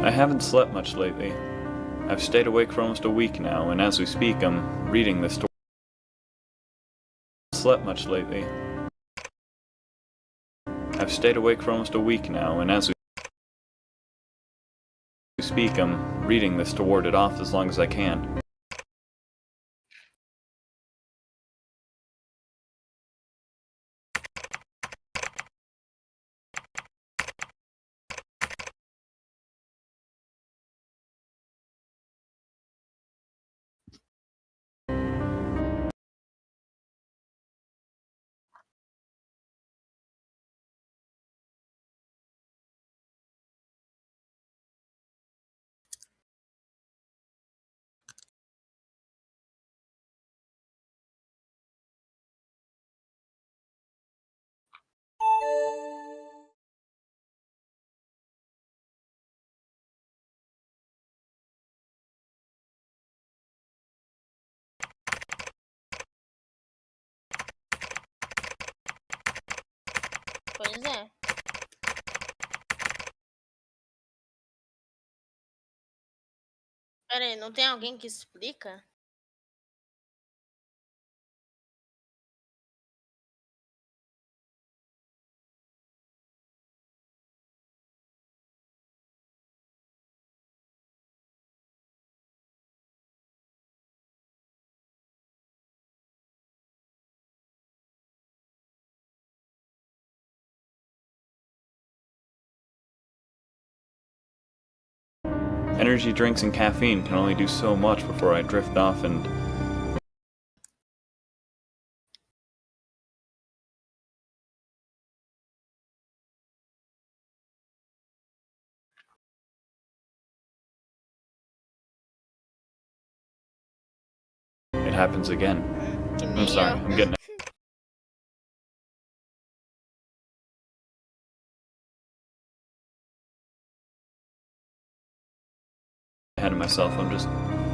I haven't slept much lately. I've stayed awake for almost a week now, and as we speak, I'm reading this story. Slept much lately. I've stayed awake for almost a week now, and as we speak, I'm reading this to ward it off as long as I can. Pois é. Pera aí, não tem alguém que explica? Energy drinks and caffeine can only do so much before I drift off and... It happens again. Que I'm nem sorry, eu. I'm getting ahead of myself. I'm just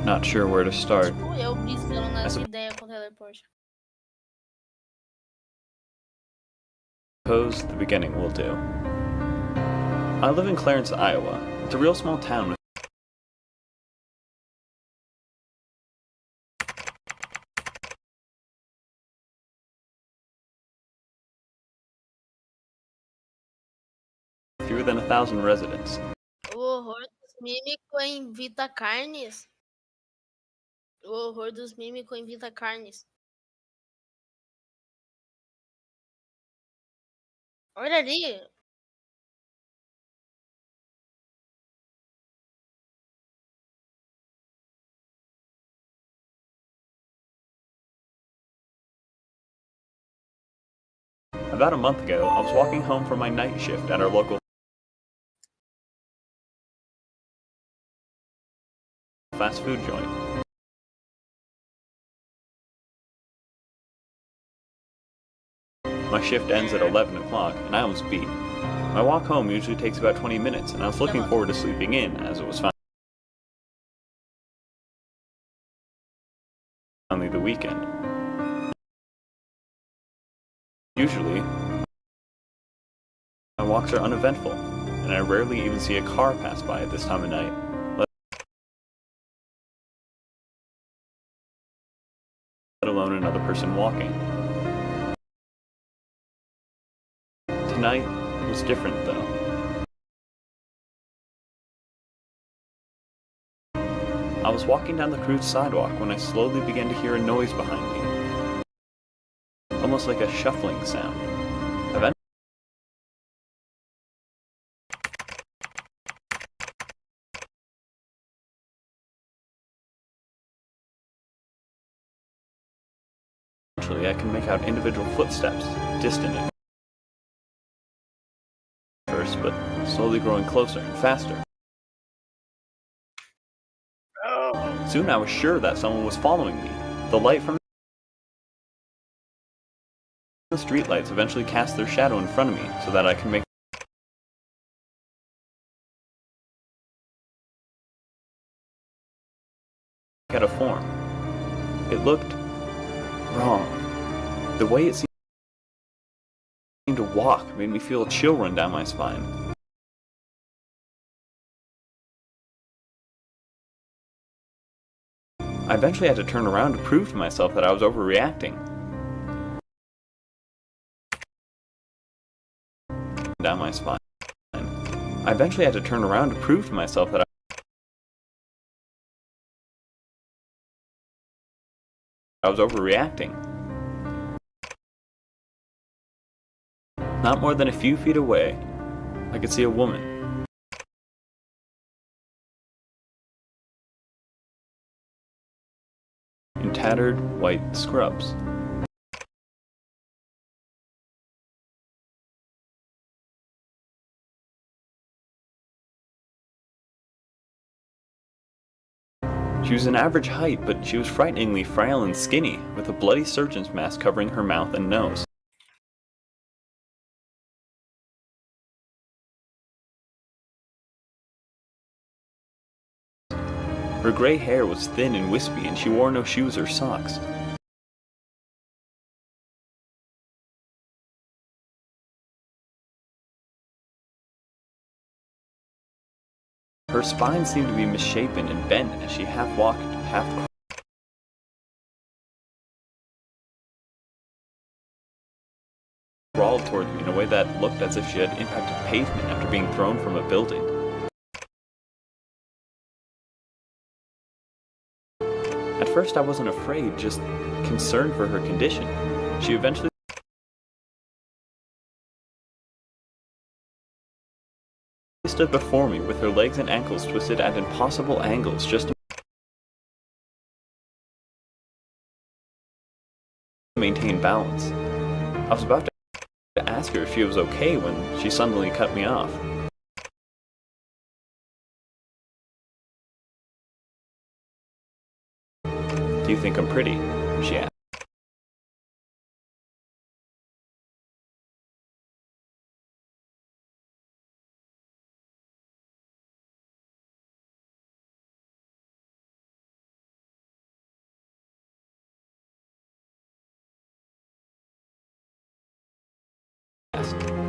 not sure where to start. Tipo, eu brisando nas ideias com o teleporte. Suppose the beginning will do. I live in Clarence, Iowa. It's a real small town with fewer than 1,000 residents. O horror dos mímicos em Vita Carnes. O horror dos mímicos em Vita Carnes. Olha ali. About a month ago, I was walking home from my night shift at our local fast food joint. My shift ends at 11 o'clock, and I almost beat. My walk home usually takes about 20 minutes, and I was looking forward to sleeping in, as it was finally the weekend. Usually, my walks are uneventful, and I rarely even see a car pass by at this time of night, let alone another person walking. Tonight was different, though. I was walking down the crude sidewalk when I slowly began to hear a noise behind me, almost like a shuffling sound. Eventually, I can make out individual footsteps, distant at first, but slowly growing closer and faster. Soon I was sure that someone was following me. The light from the streetlights eventually cast their shadow in front of me so that I can make out a form. It looked wrong. The way it seemed to walk made me feel a chill run down my spine. I eventually had to turn around to prove to myself that I was overreacting. Down my spine. I eventually had to turn around to prove to myself that I was overreacting. Not more than a few feet away, I could see a woman. In tattered white scrubs. She was an average height, but she was frighteningly frail and skinny, with a bloody surgeon's mask covering her mouth and nose. Her gray hair was thin and wispy, and she wore no shoes or socks. Her spine seemed to be misshapen and bent as she half walked, half crawled towards me in a way that looked as if she had impacted pavement after being thrown from a building. At first I wasn't afraid, just concerned for her condition. She eventually stood before me with her legs and ankles twisted at impossible angles just to maintain balance. I was about to ask her if she was okay when she suddenly cut me off. "Do you think I'm pretty?" she asked.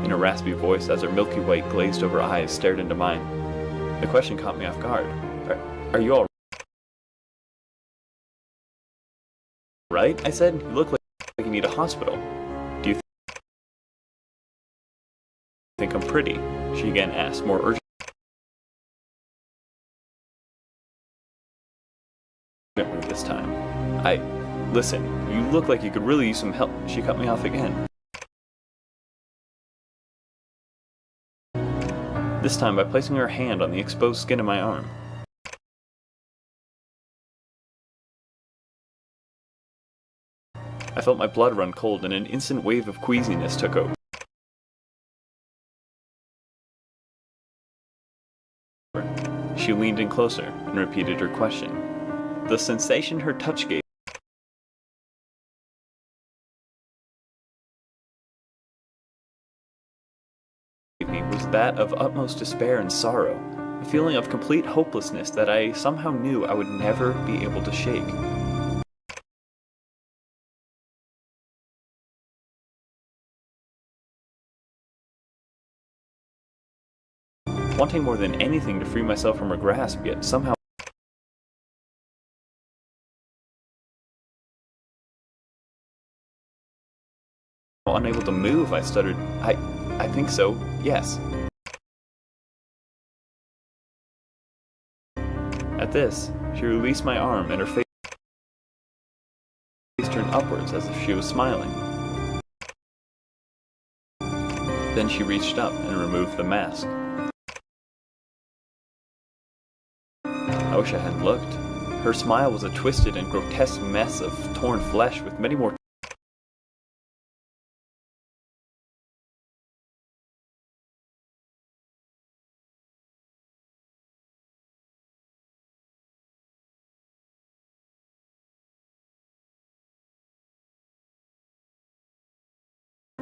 In a raspy voice as her milky white glazed over eyes stared into mine. The question caught me off guard. Are you all right? I said. "You look like you need a hospital. Do you think I'm pretty?" She again asked, more urgently this time. Listen, you look like you could really use some help." She cut me off again. This time by placing her hand on the exposed skin of my arm. I felt my blood run cold and an instant wave of queasiness took over. She leaned in closer and repeated her question. The sensation her touch gave me was that of utmost despair and sorrow, a feeling of complete hopelessness that I somehow knew I would never be able to shake. Wanting more than anything to free myself from her grasp, yet somehow unable to move, I stuttered, I think so, yes. At this, She released my arm and her face turned upwards as if she was smiling. Then she reached up and removed the mask. I wish I hadn't looked. Her smile was a twisted and grotesque mess of torn flesh with many more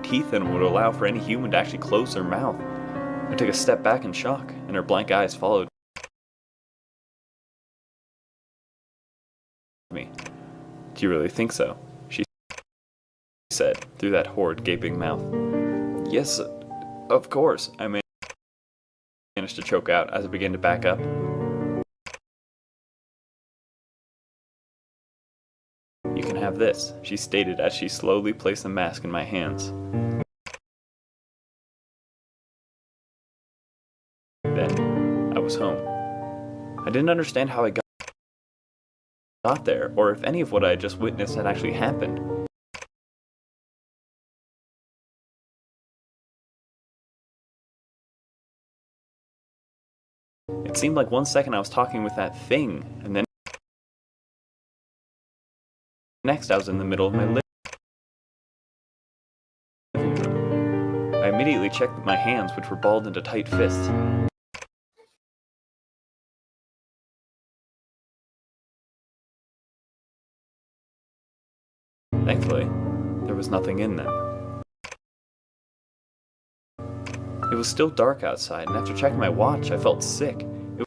teeth than would allow for any human to actually close their mouth. I took a step back in shock, and her blank eyes followed me. "Do you really think so?" she said, through that horrid gaping mouth. "Yes, of course," I managed to choke out as I began to back up. "You can have this," she stated as she slowly placed the mask in my hands. Then, I was home. I didn't understand how I got there, or if any of what I had just witnessed had actually happened. It seemed like 1 second I was talking with that thing, and then next I was in the middle of my living room. I immediately checked my hands, which were balled into tight fists. Thankfully, there was nothing in them. It was still dark outside, and after checking my watch, I felt sick. It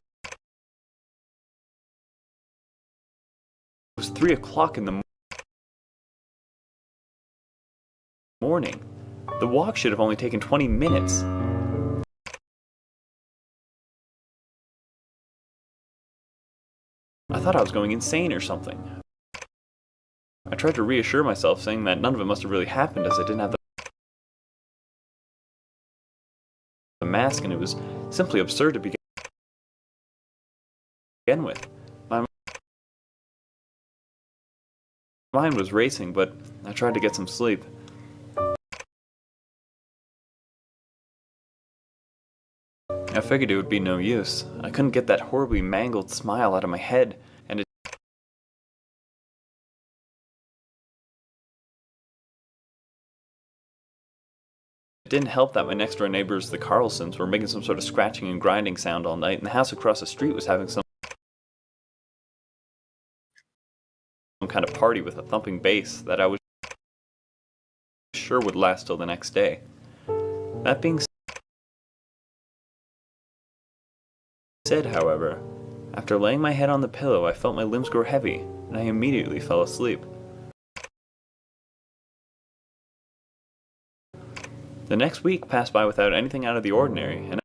was 3 o'clock in the morning. The walk should have only taken 20 minutes. I thought I was going insane or something. I tried to reassure myself, saying that none of it must have really happened as I didn't have the mask, and it was simply absurd to begin with. My mind was racing, but I tried to get some sleep. I figured it would be no use. I couldn't get that horribly mangled smile out of my head, and it didn't help that my next door neighbors, the Carlsons, were making some sort of scratching and grinding sound all night, and the house across the street was having some kind of party with a thumping bass that I was sure would last till the next day. That being said, however, after laying my head on the pillow, I felt my limbs grow heavy, and I immediately fell asleep. The next week passed by without anything out of the ordinary, and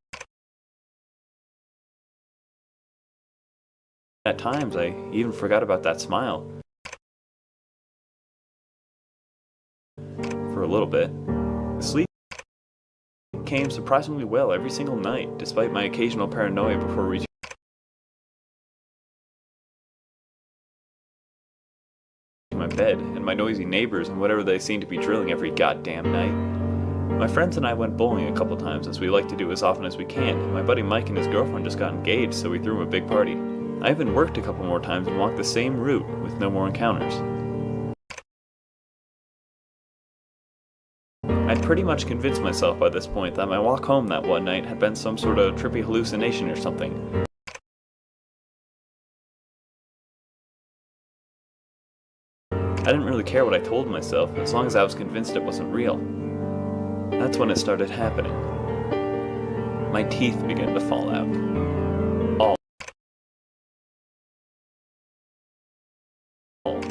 at times I even forgot about that smile. For a little bit. Sleep came surprisingly well every single night, despite my occasional paranoia before reaching my bed, and my noisy neighbors and whatever they seemed to be drilling every goddamn night. My friends and I went bowling a couple times, as we like to do as often as we can. My buddy Mike and his girlfriend just got engaged, so we threw him a big party. I even worked a couple more times and walked the same route with no more encounters. I'd pretty much convinced myself by this point that my walk home that one night had been some sort of trippy hallucination or something. I didn't really care what I told myself, as long as I was convinced it wasn't real. That's when it started happening. My teeth began to fall out. All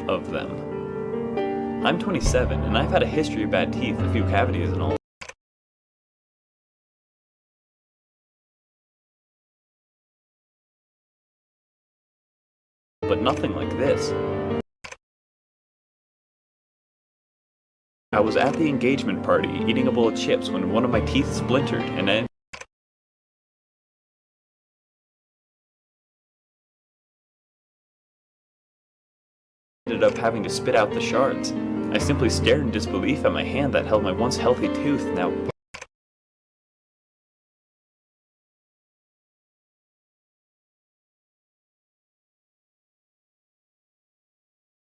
of them. I'm 27, and I've had a history of bad teeth, a few cavities and all. But nothing like this. I was at the engagement party, eating a bowl of chips, when one of my teeth splintered, and then ended up having to spit out the shards. I simply stared in disbelief at my hand that held my once healthy tooth, now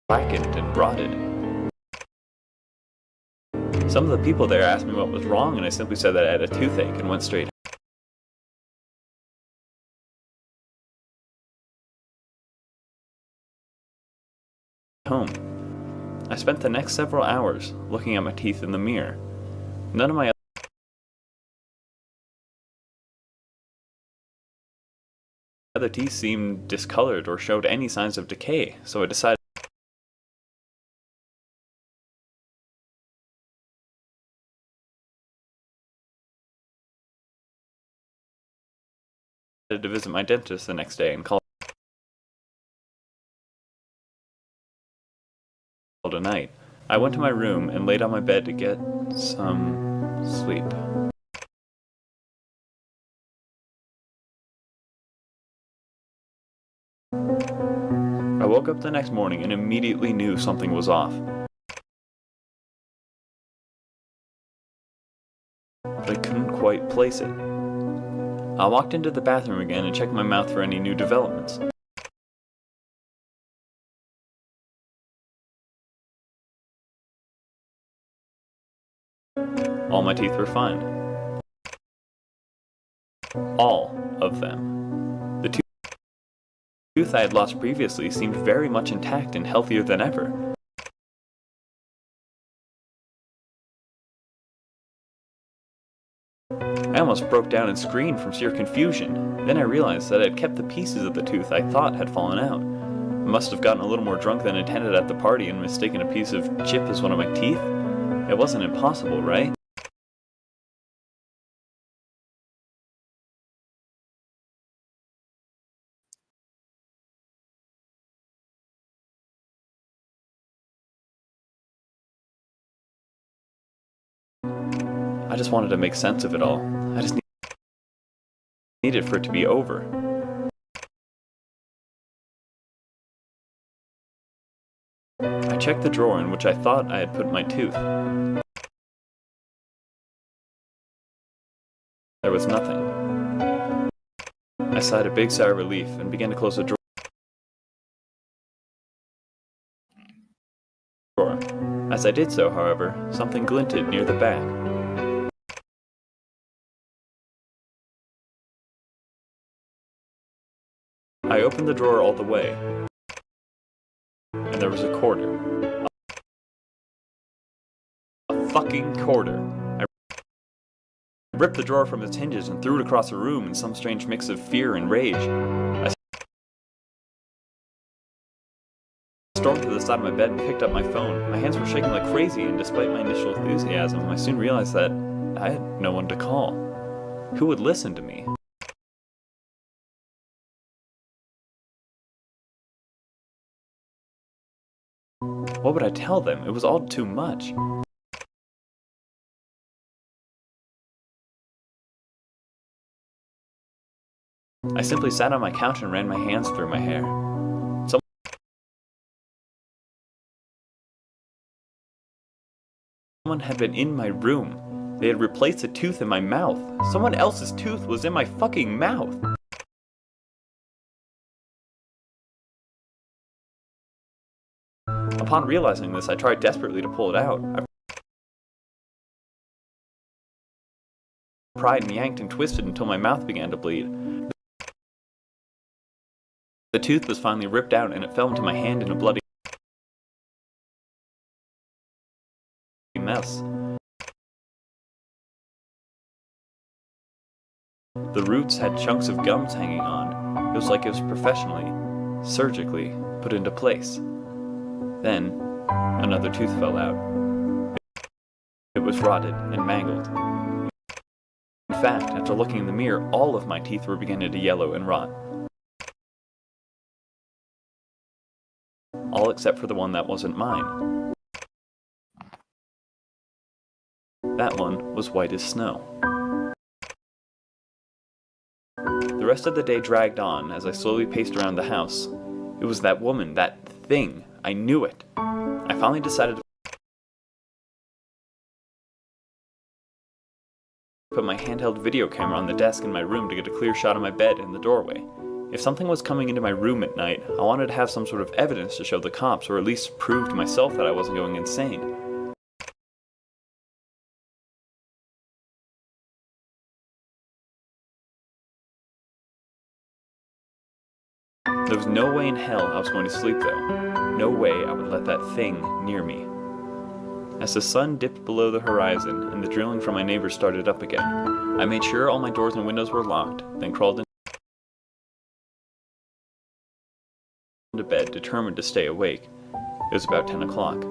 blackened and rotted. Some of the people there asked me what was wrong, and I simply said that I had a toothache and went straight home. I spent the next several hours looking at my teeth in the mirror. None of my other teeth seemed discolored or showed any signs of decay, so I decided to visit my dentist the next day and called a night. I went to my room and laid on my bed to get some sleep. I woke up the next morning and immediately knew something was off. But I couldn't quite place it. I walked into the bathroom again and checked my mouth for any new developments. All my teeth were fine. All of them. The tooth I had lost previously seemed very much intact and healthier than ever. I almost broke down and screamed from sheer confusion. Then I realized that I had kept the pieces of the tooth I thought had fallen out. I must have gotten a little more drunk than intended at the party and mistaken a piece of chip as one of my teeth. It wasn't impossible, right? I just wanted to make sense of it all. I just needed for it to be over. I checked the drawer in which I thought I had put my tooth. There was nothing. I sighed a big sigh of relief and began to close the drawer. As I did so, however, something glinted near the back. I opened the drawer all the way, and there was a quarter. A fucking quarter. I ripped the drawer from its hinges and threw it across the room in some strange mix of fear and rage. I stormed to the side of my bed and picked up my phone. My hands were shaking like crazy, and despite my initial enthusiasm, I soon realized that I had no one to call. Who would listen to me? What would I tell them? It was all too much. I simply sat on my couch and ran my hands through my hair. Someone had been in my room. They had replaced a tooth in my mouth. Someone else's tooth was in my fucking mouth. Upon realizing this, I tried desperately to pull it out. I pried and yanked and twisted until my mouth began to bleed. The tooth was finally ripped out and it fell into my hand in a bloody mess. The roots had chunks of gums hanging on. It was like it was professionally, surgically put into place. Then, another tooth fell out. It was rotted and mangled. In fact, after looking in the mirror, all of my teeth were beginning to yellow and rot. All except for the one that wasn't mine. That one was white as snow. The rest of the day dragged on as I slowly paced around the house. It was that woman, that thing. I knew it. I finally decided to put my handheld video camera on the desk in my room to get a clear shot of my bed and the doorway. If something was coming into my room at night, I wanted to have some sort of evidence to show the cops, or at least prove to myself that I wasn't going insane. There was no way in hell I was going to sleep though. No way I would let that thing near me. As the sun dipped below the horizon and the drilling from my neighbors started up again, I made sure all my doors and windows were locked, then crawled into bed, determined to stay awake. It was about 10 o'clock.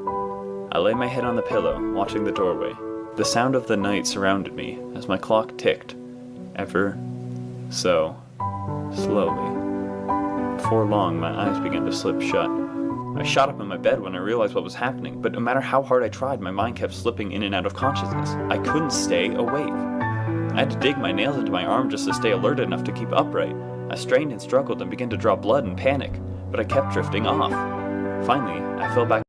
I lay my head on the pillow, watching the doorway. The sound of the night surrounded me as my clock ticked, ever so slowly. Before long, my eyes began to slip shut. I shot up in my bed when I realized what was happening, but no matter how hard I tried, my mind kept slipping in and out of consciousness. I couldn't stay awake. I had to dig my nails into my arm just to stay alert enough to keep upright. I strained and struggled and began to draw blood in panic, but I kept drifting off. Finally, I fell back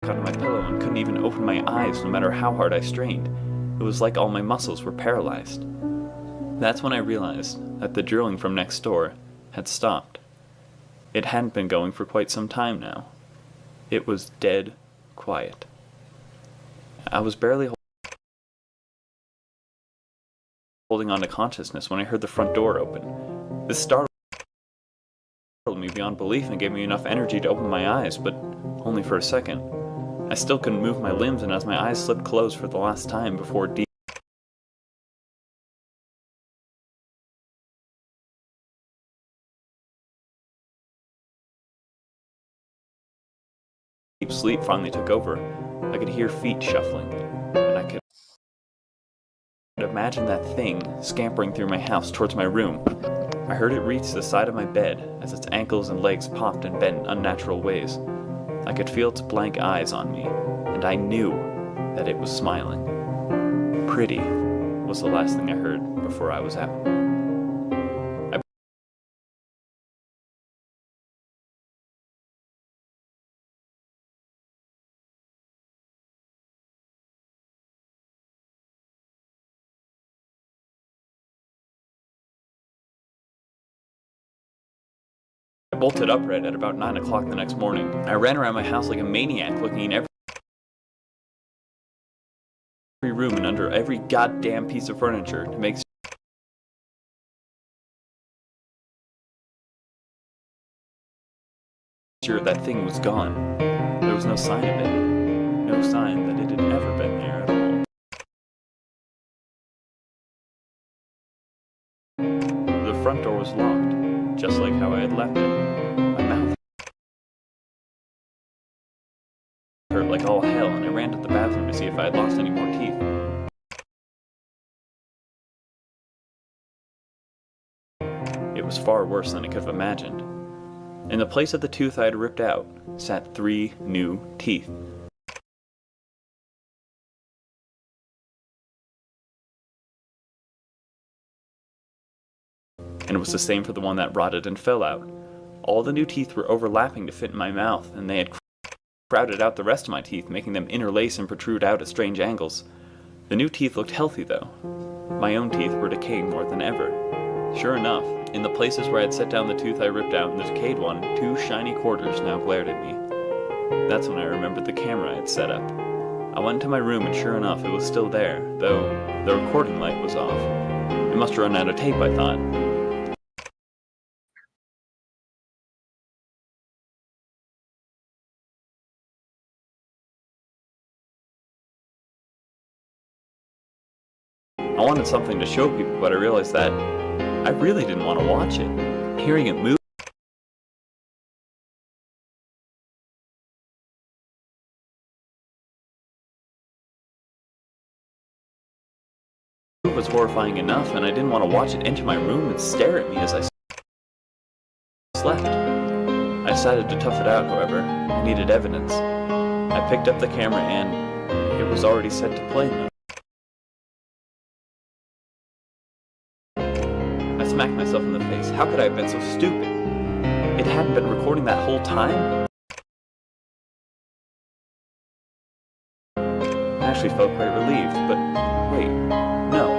onto my pillow and couldn't even open my eyes no matter how hard I strained. It was like all my muscles were paralyzed. That's when I realized that the drilling from next door had stopped. It hadn't been going for quite some time now. It was dead quiet. I was barely holding on to consciousness when I heard the front door open. This startled me beyond belief and gave me enough energy to open my eyes, but only for a second. I still couldn't move my limbs, and as my eyes slipped closed for the last time before deep sleep finally took over, I could hear feet shuffling, and I could imagine that thing scampering through my house towards my room. I heard it reach the side of my bed as its ankles and legs popped and bent in unnatural ways. I could feel its blank eyes on me, and I knew that it was smiling. Pretty was the last thing I heard before I was out. I bolted upright at about 9 o'clock the next morning. I ran around my house like a maniac, looking in every room and under every goddamn piece of furniture to make sure that thing was gone. There was no sign of it. No sign that it had ever been there at all. The front door was locked, just like how I had left it. My mouth hurt like all hell, and I ran to the bathroom to see if I had lost any more teeth. It was far worse than I could have imagined. In the place of the tooth I had ripped out sat 3 new teeth. And it was the same for the one that rotted and fell out. All the new teeth were overlapping to fit in my mouth, and they had crowded out the rest of my teeth, making them interlace and protrude out at strange angles. The new teeth looked healthy, though. My own teeth were decaying more than ever. Sure enough, in the places where I had set down the tooth I ripped out and the decayed one, 2 shiny quarters now glared at me. That's when I remembered the camera I had set up. I went into my room, and sure enough, it was still there, though the recording light was off. It must have run out of tape, I thought. I wanted something to show people, but I realized that I really didn't want to watch it. Hearing it move was horrifying enough, and I didn't want to watch it enter my room and stare at me as I slept. I decided to tough it out, however. I needed evidence. I picked up the camera and it was already set to play mode. I smacked myself in the face. How could I have been so stupid? It hadn't been recording that whole time? I actually felt quite relieved, but wait, no.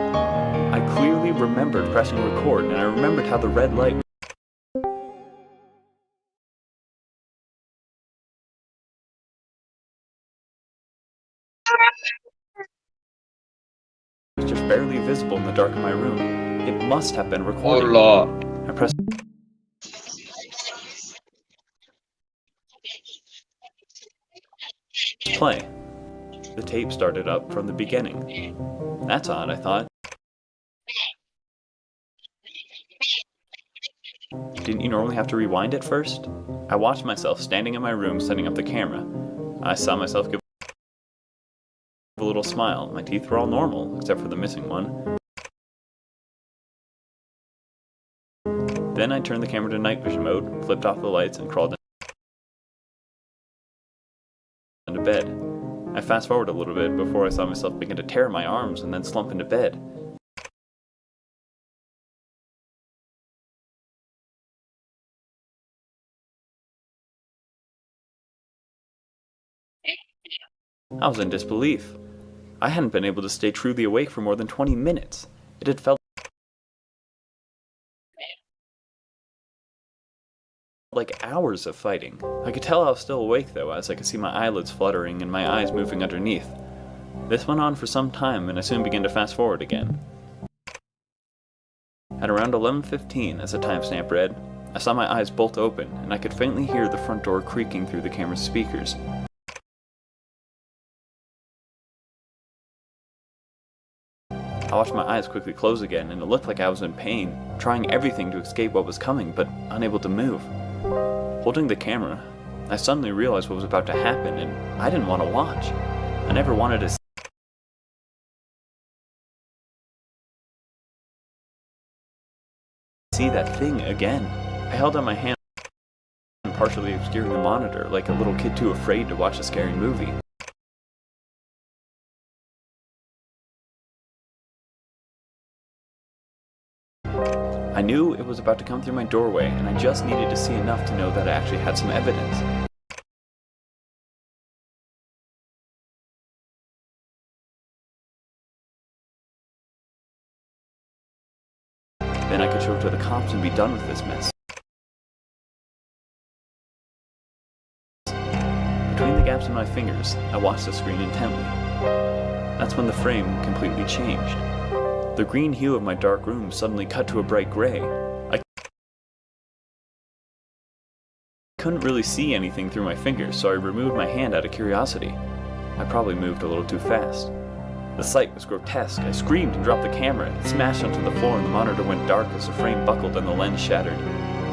I clearly remembered pressing record, and I remembered how the red light was just barely visible in the dark of my room. It must have been recording. Hola. I pressed play. The tape started up from the beginning. That's odd, I thought. Didn't you normally have to rewind it first? I watched myself standing in my room setting up the camera. I saw myself give a little smile. My teeth were all normal, except for the missing one. Then I turned the camera to night vision mode, flipped off the lights, and crawled into bed. I fast forward a little bit before I saw myself begin to tear my arms and then slump into bed. I was in disbelief. I hadn't been able to stay truly awake for more than 20 minutes. It had felt like hours of fighting. I could tell I was still awake though, as I could see my eyelids fluttering and my eyes moving underneath. This went on for some time, and I soon began to fast forward again. At around 11:15, as the timestamp read, I saw my eyes bolt open, and I could faintly hear the front door creaking through the camera's speakers. I watched my eyes quickly close again, and it looked like I was in pain, trying everything to escape what was coming, but unable to move. Holding the camera, I suddenly realized what was about to happen, and I didn't want to watch. I never wanted to see that thing again. I held out my hand, partially obscuring the monitor, like a little kid too afraid to watch a scary movie. I knew it was about to come through my doorway, and I just needed to see enough to know that I actually had some evidence. Then I could show it to the cops and be done with this mess. Between the gaps in my fingers, I watched the screen intently. That's when the frame completely changed. The green hue of my dark room suddenly cut to a bright gray. I couldn't really see anything through my fingers, so I removed my hand out of curiosity. I probably moved a little too fast. The sight was grotesque. I screamed and dropped the camera. It smashed onto the floor and the monitor went dark as the frame buckled and the lens shattered.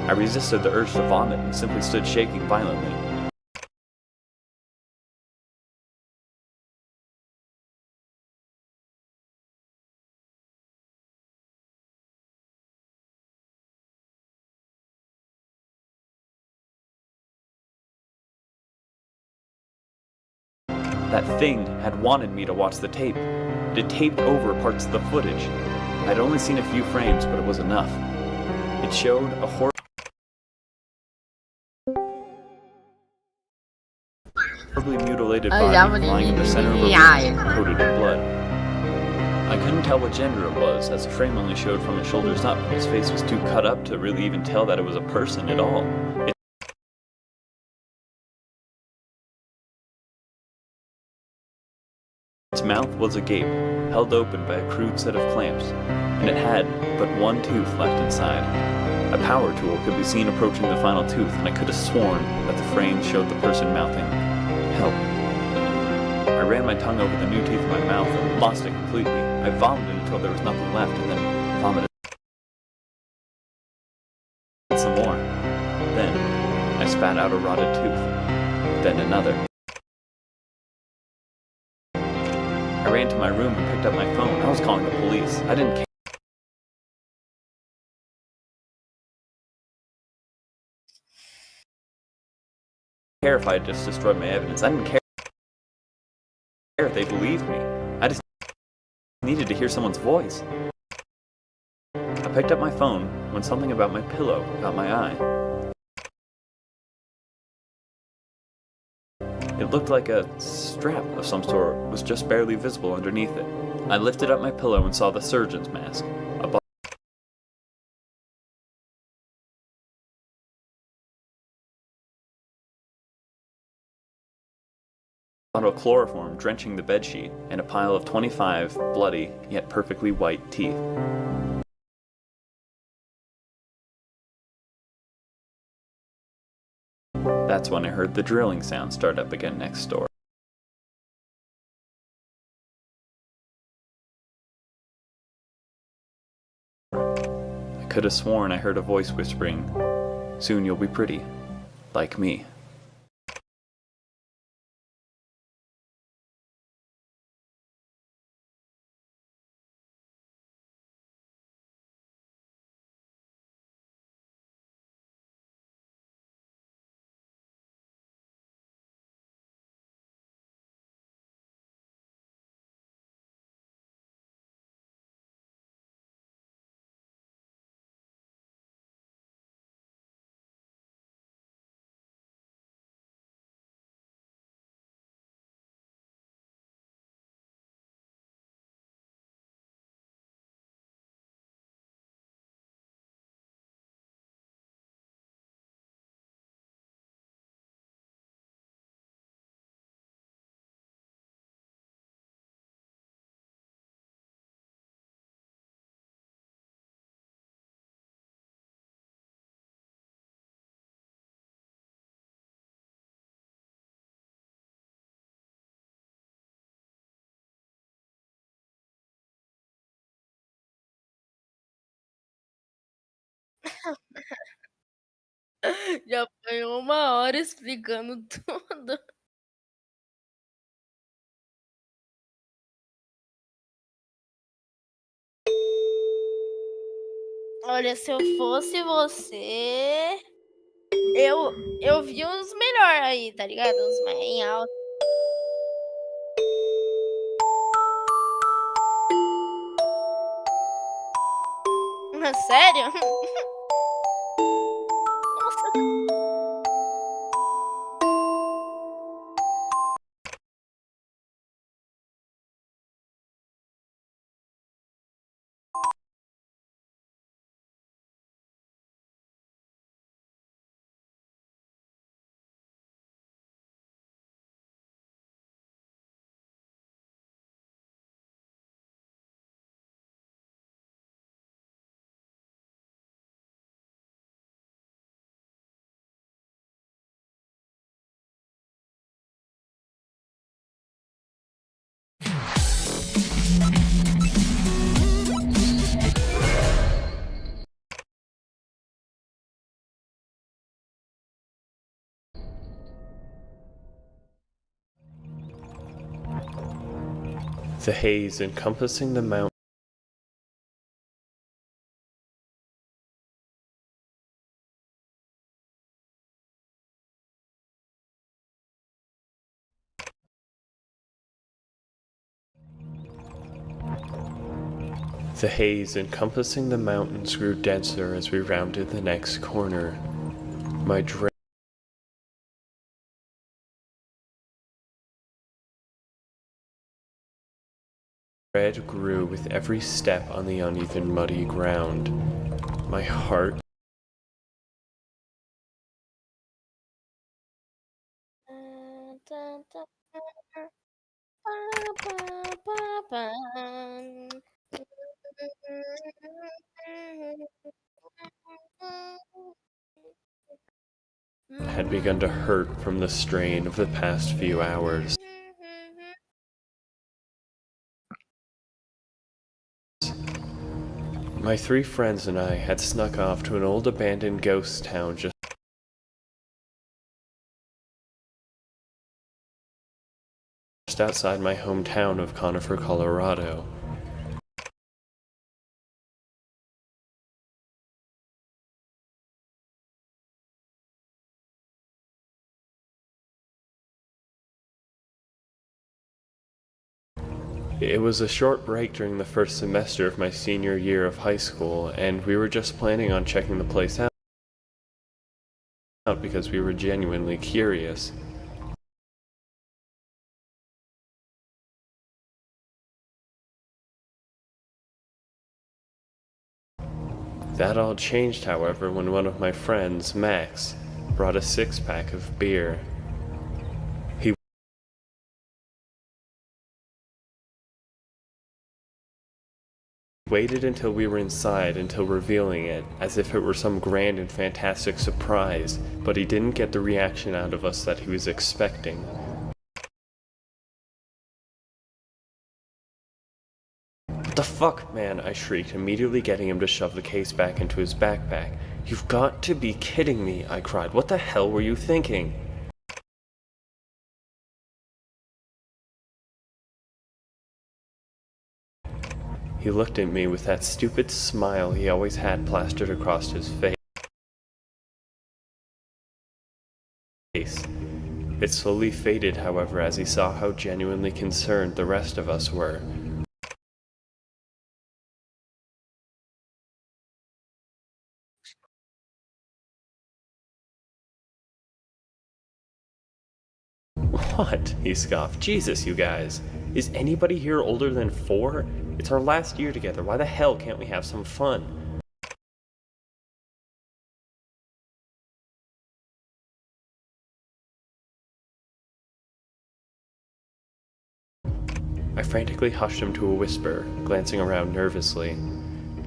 I resisted the urge to vomit and simply stood shaking violently. That thing had wanted me to watch the tape. It had taped over parts of the footage. I'd only seen a few frames, but it was enough. It showed a horribly mutilated body lying in the center of a room, coated in blood. I couldn't tell what gender it was, as the frame only showed from his shoulders up, and his face was too cut up to really even tell that it was a person at all. Its mouth was agape, held open by a crude set of clamps, and it had but one tooth left inside. A power tool could be seen approaching the final tooth, and I could have sworn that the frame showed the person mouthing, "Help." I ran my tongue over the new teeth in my mouth and lost it completely. I vomited until there was nothing left, and then vomited some more. Then I spat out a rotted tooth. Then another. I ran to my room and picked up my phone. I was calling the police. I didn't care if I had just destroyed my evidence. I didn't care if they believed me. I just needed to hear someone's voice. I picked up my phone when something about my pillow caught my eye. It looked like a strap of some sort was just barely visible underneath it. I lifted up my pillow and saw the surgeon's mask. A bottle of chloroform drenching the bedsheet, and a pile of 25 bloody, yet perfectly white teeth. That's when I heard the drilling sound start up again next door. I could have sworn I heard a voice whispering, "Soon you'll be pretty, like me." Já foi 1 hora explicando tudo. Olha, se eu fosse você, eu vi uns melhor aí, tá ligado? Uns mais em alta. Sério? Nossa. The haze encompassing the mountain mountains grew denser as we rounded the next corner. My dread grew with every step on the uneven, muddy ground. My heart had begun to hurt from the strain of the past few hours. My 3 friends and I had snuck off to an old abandoned ghost town just outside my hometown of Conifer, Colorado. It was a short break during the first semester of my senior year of high school, and we were just planning on checking the place out because we were genuinely curious. That all changed, however, when one of my friends, Max, brought a six-pack of beer. He waited until we were inside until revealing it, as if it were some grand and fantastic surprise, but he didn't get the reaction out of us that he was expecting. "What the fuck, man?" I shrieked, immediately getting him to shove the case back into his backpack. "You've got to be kidding me," I cried. "What the hell were you thinking?" He looked at me with that stupid smile he always had plastered across his face. It slowly faded, however, as he saw how genuinely concerned the rest of us were. "What?" he scoffed. "Jesus, you guys. Is anybody here older than 4? It's our last year together. Why the hell can't we have some fun?" I frantically hushed him to a whisper, glancing around nervously.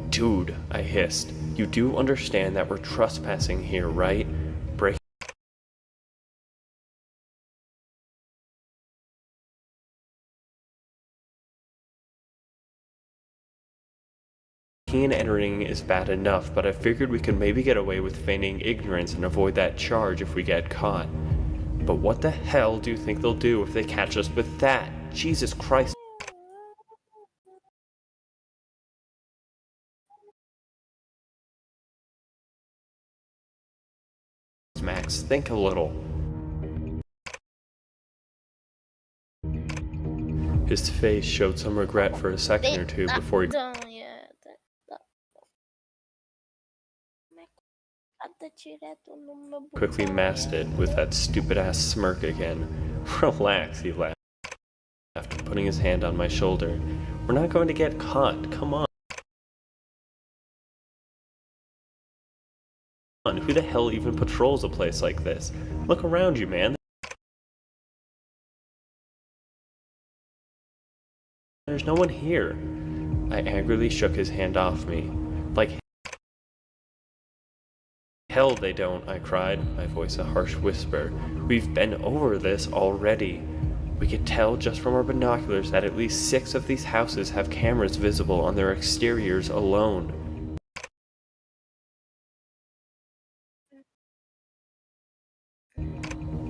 "Dude," I hissed, "you do understand that we're trespassing here, right? Breaking and entering is bad enough, but I figured we could maybe get away with feigning ignorance and avoid that charge if we get caught. But what the hell do you think they'll do if they catch us with that? Jesus Christ." "Max, think a little." His face showed some regret for a second or two before he quickly masked it with that stupid-ass smirk again. "Relax," he laughed, putting his hand on my shoulder. "We're not going to get caught. Come on. Who the hell even patrols a place like this? Look around you, man. There's no one here." I angrily shook his hand off me. "Like hell they don't," I cried, my voice a harsh whisper. "We've been over this already. We could tell just from our binoculars that at least 6 of these houses have cameras visible on their exteriors alone."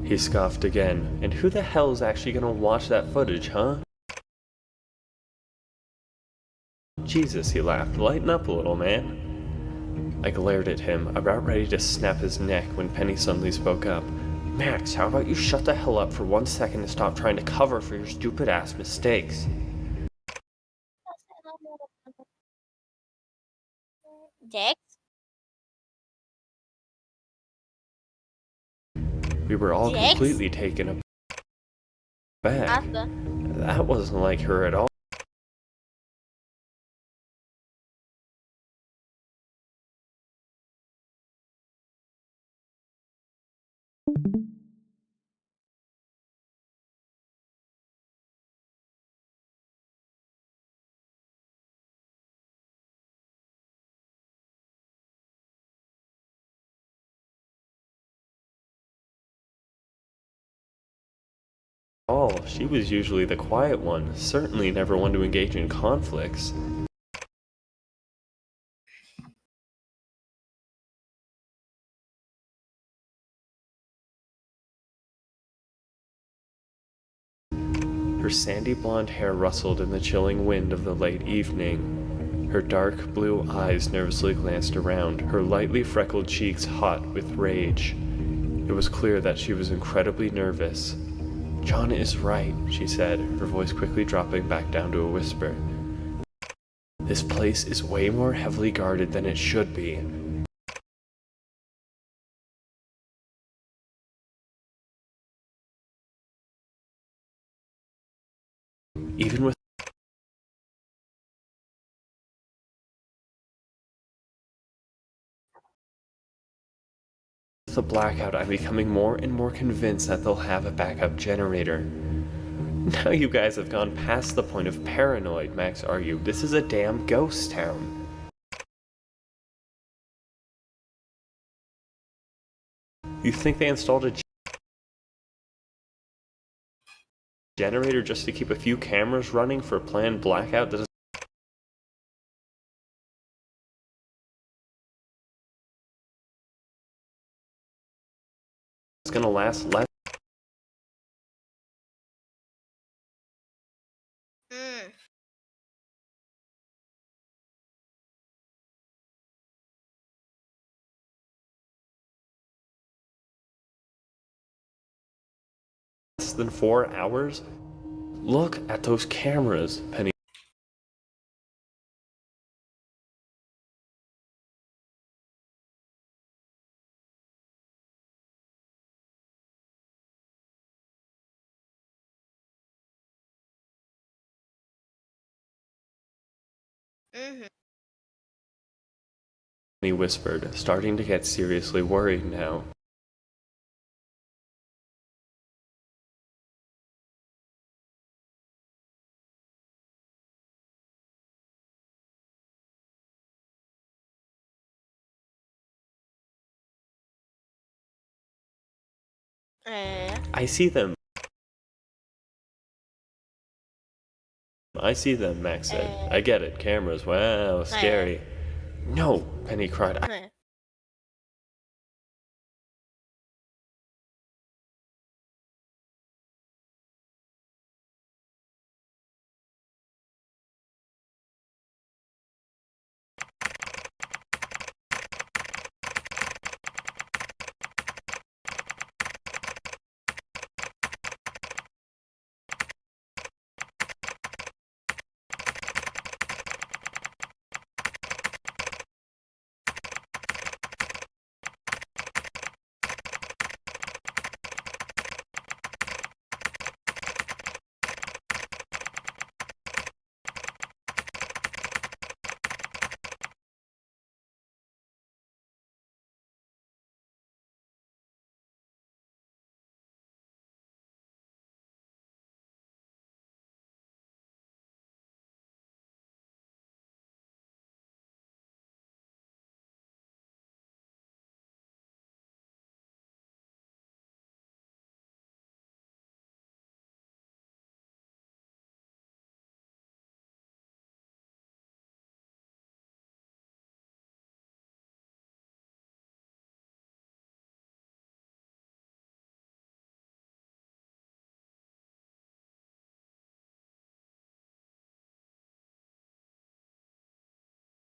He scoffed again. "And who the hell is actually gonna watch that footage, huh?" "Jesus," he laughed. "Lighten up a little, man." I glared at him, about ready to snap his neck when Penny suddenly spoke up. "Max, how about you shut the hell up for 1 second and stop trying to cover for your stupid-ass mistakes?" Jax? We were all Jax? completely taken aback. Nada. That wasn't like her at all. She was usually the quiet one, certainly never one to engage in conflicts. Her sandy blonde hair rustled in the chilling wind of the late evening. Her dark blue eyes nervously glanced around, her lightly freckled cheeks hot with rage. It was clear that she was incredibly nervous. John is right, she said, her voice quickly dropping back down to a whisper. This place is way more heavily guarded than it should be. Even with the blackout, I'm becoming more and more convinced that they'll have a backup generator. Now you guys have gone past the point of paranoid, Max argued. This is a damn ghost town. You think they installed a generator just to keep a few cameras running for a planned blackout that is gonna last less than 4 hours? Look at those cameras, Penny. He whispered, starting to get seriously worried now. I see them. I see them, Max said. I get it. Cameras. Wow, scary. No, Penny cried.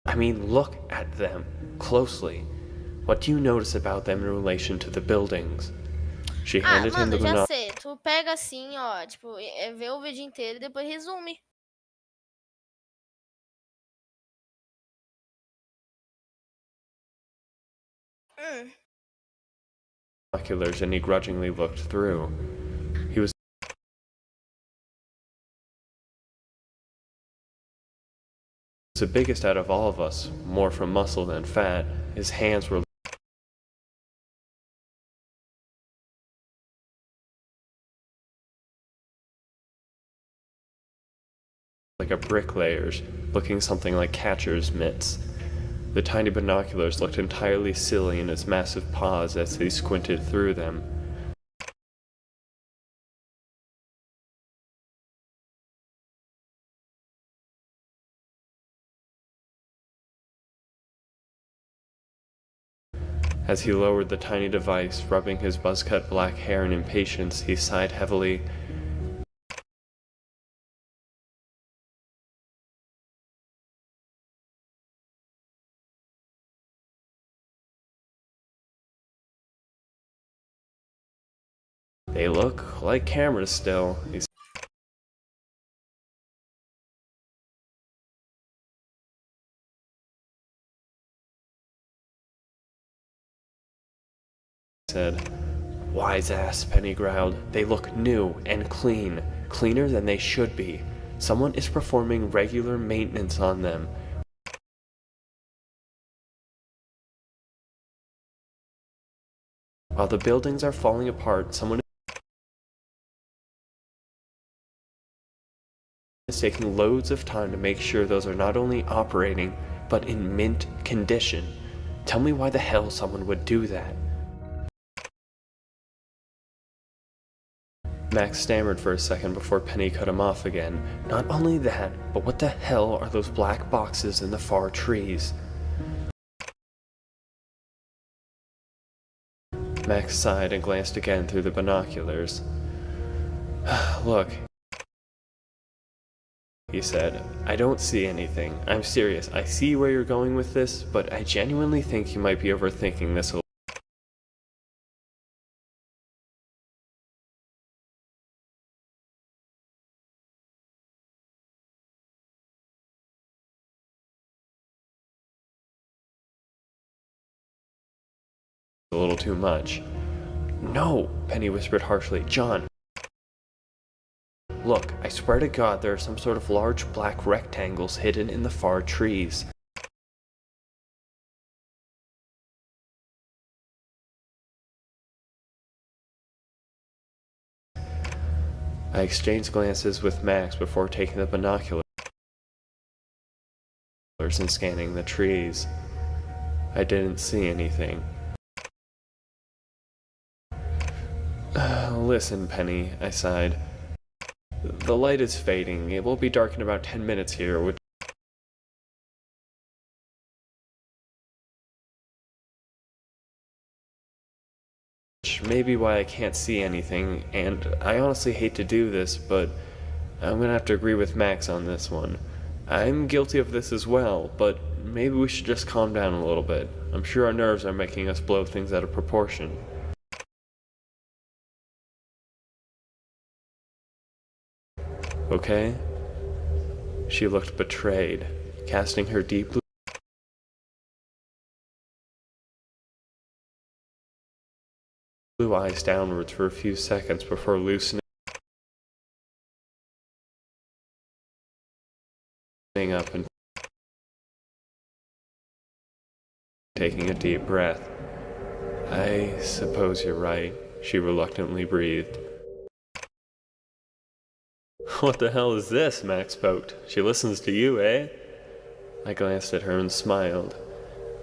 I mean, look at them closely. What do you notice about them in relation to the buildings? She handed him the Mano, já binoculars. sei. Tu pega assim, ó, tipo, vê o vídeo inteiro e depois resume. And he grudgingly looked through. He was the biggest out of all of us, more from muscle than fat. His hands were like a bricklayer's, looking something like catcher's mitts. The tiny binoculars looked entirely silly in his massive paws as he squinted through them. As he lowered the tiny device, rubbing his buzz-cut black hair in impatience, he sighed heavily. They look like cameras still, he said. Wise ass, Penny growled. They look new and clean. Cleaner than they should be. Someone is performing regular maintenance on them. While the buildings are falling apart, someone is taking loads of time to make sure those are not only operating, but in mint condition. Tell me why the hell someone would do that. Max stammered for a second before Penny cut him off again. Not only that, but what the hell are those black boxes in the far trees? Max sighed and glanced again through the binoculars. Look, he said, I don't see anything. I'm serious. I see where you're going with this, but I genuinely think you might be overthinking this a little. Too much. No, Penny whispered harshly. John, look, I swear to God there are some sort of large black rectangles hidden in the far trees. I exchanged glances with Max before taking the binoculars and scanning the trees. I didn't see anything. Listen, Penny, I sighed. The light is fading. It will be dark in about 10 minutes here, which may be why I can't see anything, and I honestly hate to do this, but I'm gonna have to agree with Max on this one. I'm guilty of this as well, but maybe we should just calm down a little bit. I'm sure our nerves are making us blow things out of proportion. Okay? She looked betrayed, casting her deep blue eyes downwards for a few seconds before loosening up and taking a deep breath. I suppose you're right, she reluctantly breathed. What the hell is this? Max poked. She listens to you, eh? I glanced at her and smiled.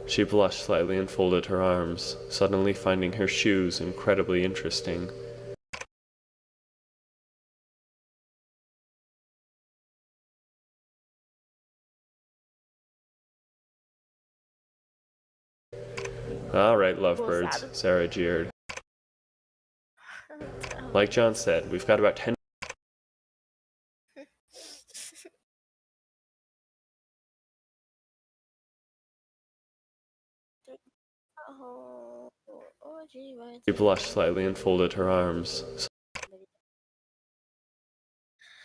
She blushed slightly and folded her arms, suddenly finding her shoes incredibly interesting. All right, lovebirds, Sarah jeered. Like John said, we've got about 10 She blushed slightly and folded her arms,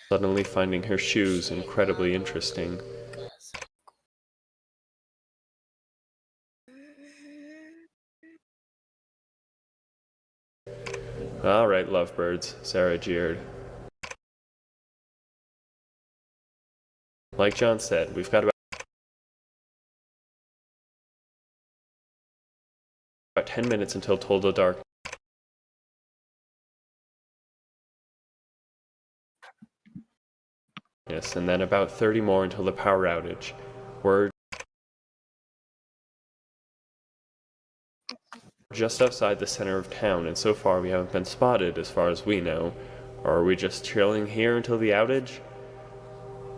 suddenly finding her shoes incredibly interesting. All right, lovebirds, Sarah jeered. Like John said, we've got about 10 minutes until total dark. Yes, and then about 30 more until the power outage. We're just outside the center of town, and so far we haven't been spotted as far as we know. Or are we just chilling here until the outage?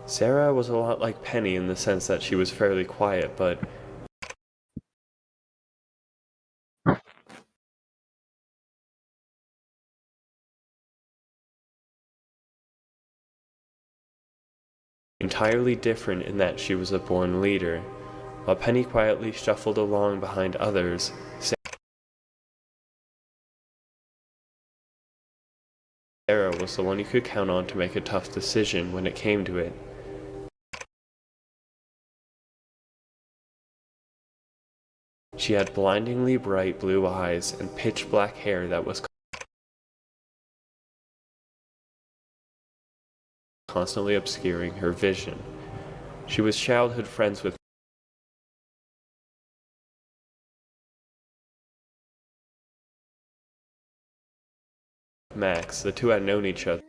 Sarah was a lot like Penny in the sense that she was fairly quiet, but entirely different in that she was a born leader. While Penny quietly shuffled along behind others, was the one you could count on to make a tough decision when it came to it. She had blindingly bright blue eyes and pitch black hair that was constantly obscuring her vision. She was childhood friends with Max. The two had known each other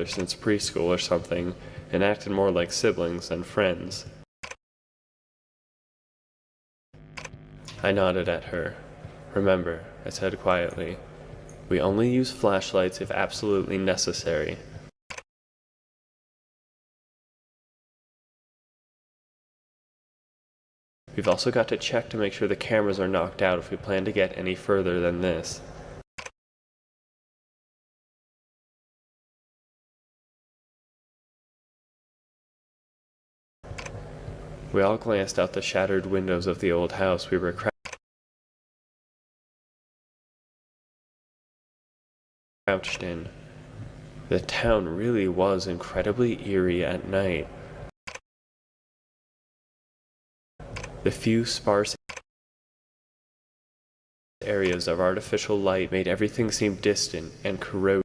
since preschool or something, and acted more like siblings than friends. I nodded at her. "Remember," I said quietly, "we only use flashlights if absolutely necessary." We've also got to check to make sure the cameras are knocked out if we plan to get any further than this. We all glanced out the shattered windows of the old house we were crouched in. The town really was incredibly eerie at night. The few sparse areas of artificial light made everything seem distant and corroded,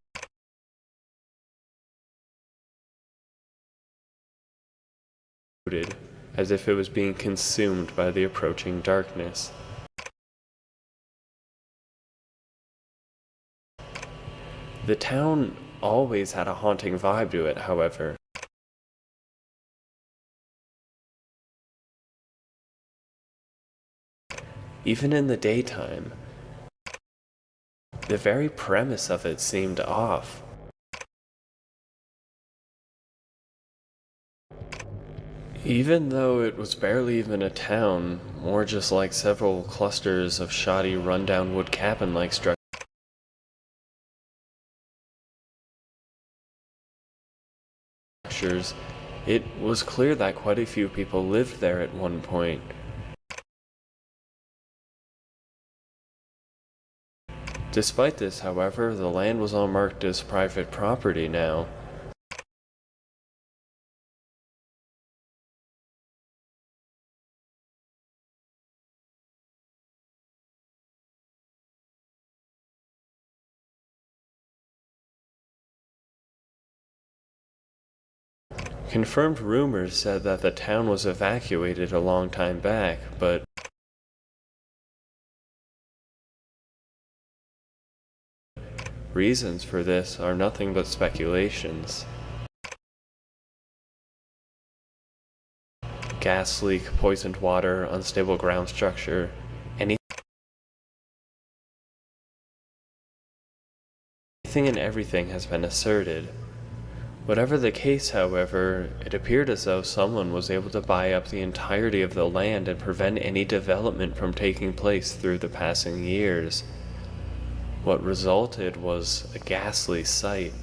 as if it was being consumed by the approaching darkness. The town always had a haunting vibe to it, however. Even in the daytime, the very premise of it seemed off. Even though it was barely even a town, more just like several clusters of shoddy rundown wood cabin-like structures, it was clear that quite a few people lived there at one point. Despite this, however, the land was all marked as private property now. Confirmed rumors said that the town was evacuated a long time back, but reasons for this are nothing but speculations. Gas leak, poisoned water, unstable ground structure, anything and everything has been asserted. Whatever the case, however, it appeared as though someone was able to buy up the entirety of the land and prevent any development from taking place through the passing years. What resulted was a ghastly sight,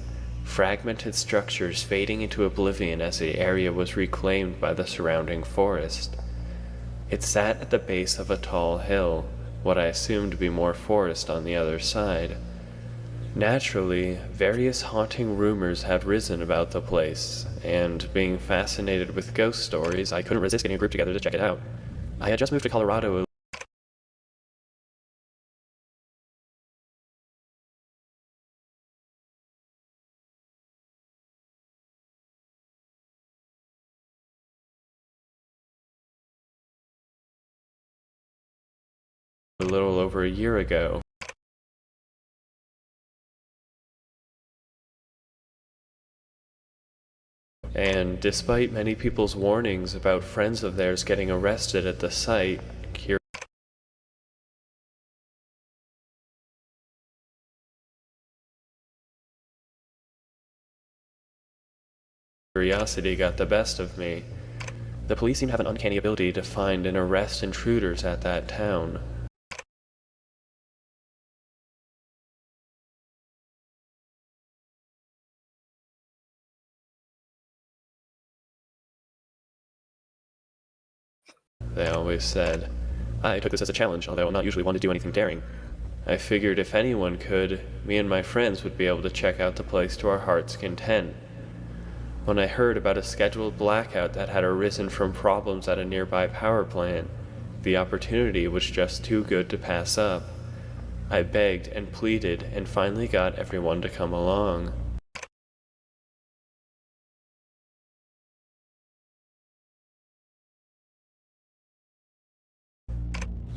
fragmented structures fading into oblivion as the area was reclaimed by the surrounding forest. It sat at the base of a tall hill, what I assumed to be more forest on the other side. Naturally, various haunting rumors had risen about the place, and being fascinated with ghost stories, I couldn't resist getting a group together to check it out. I had just moved to Colorado a little over a year ago. And despite many people's warnings about friends of theirs getting arrested at the site, curiosity got the best of me. The police seem to have an uncanny ability to find and arrest intruders at that town. They always said. I took this as a challenge, although I'm not usually one to do anything daring. I figured if anyone could, me and my friends would be able to check out the place to our heart's content. When I heard about a scheduled blackout that had arisen from problems at a nearby power plant, the opportunity was just too good to pass up. I begged and pleaded and finally got everyone to come along.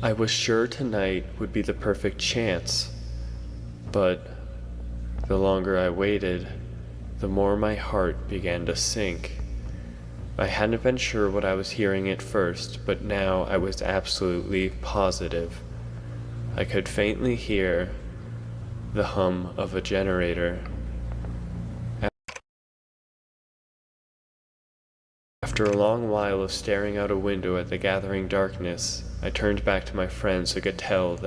I was sure tonight would be the perfect chance, but the longer I waited, the more my heart began to sink. I hadn't been sure what I was hearing at first, but now I was absolutely positive. I could faintly hear the hum of a generator. After a long while of staring out a window at the gathering darkness, I turned back to my friends who could tell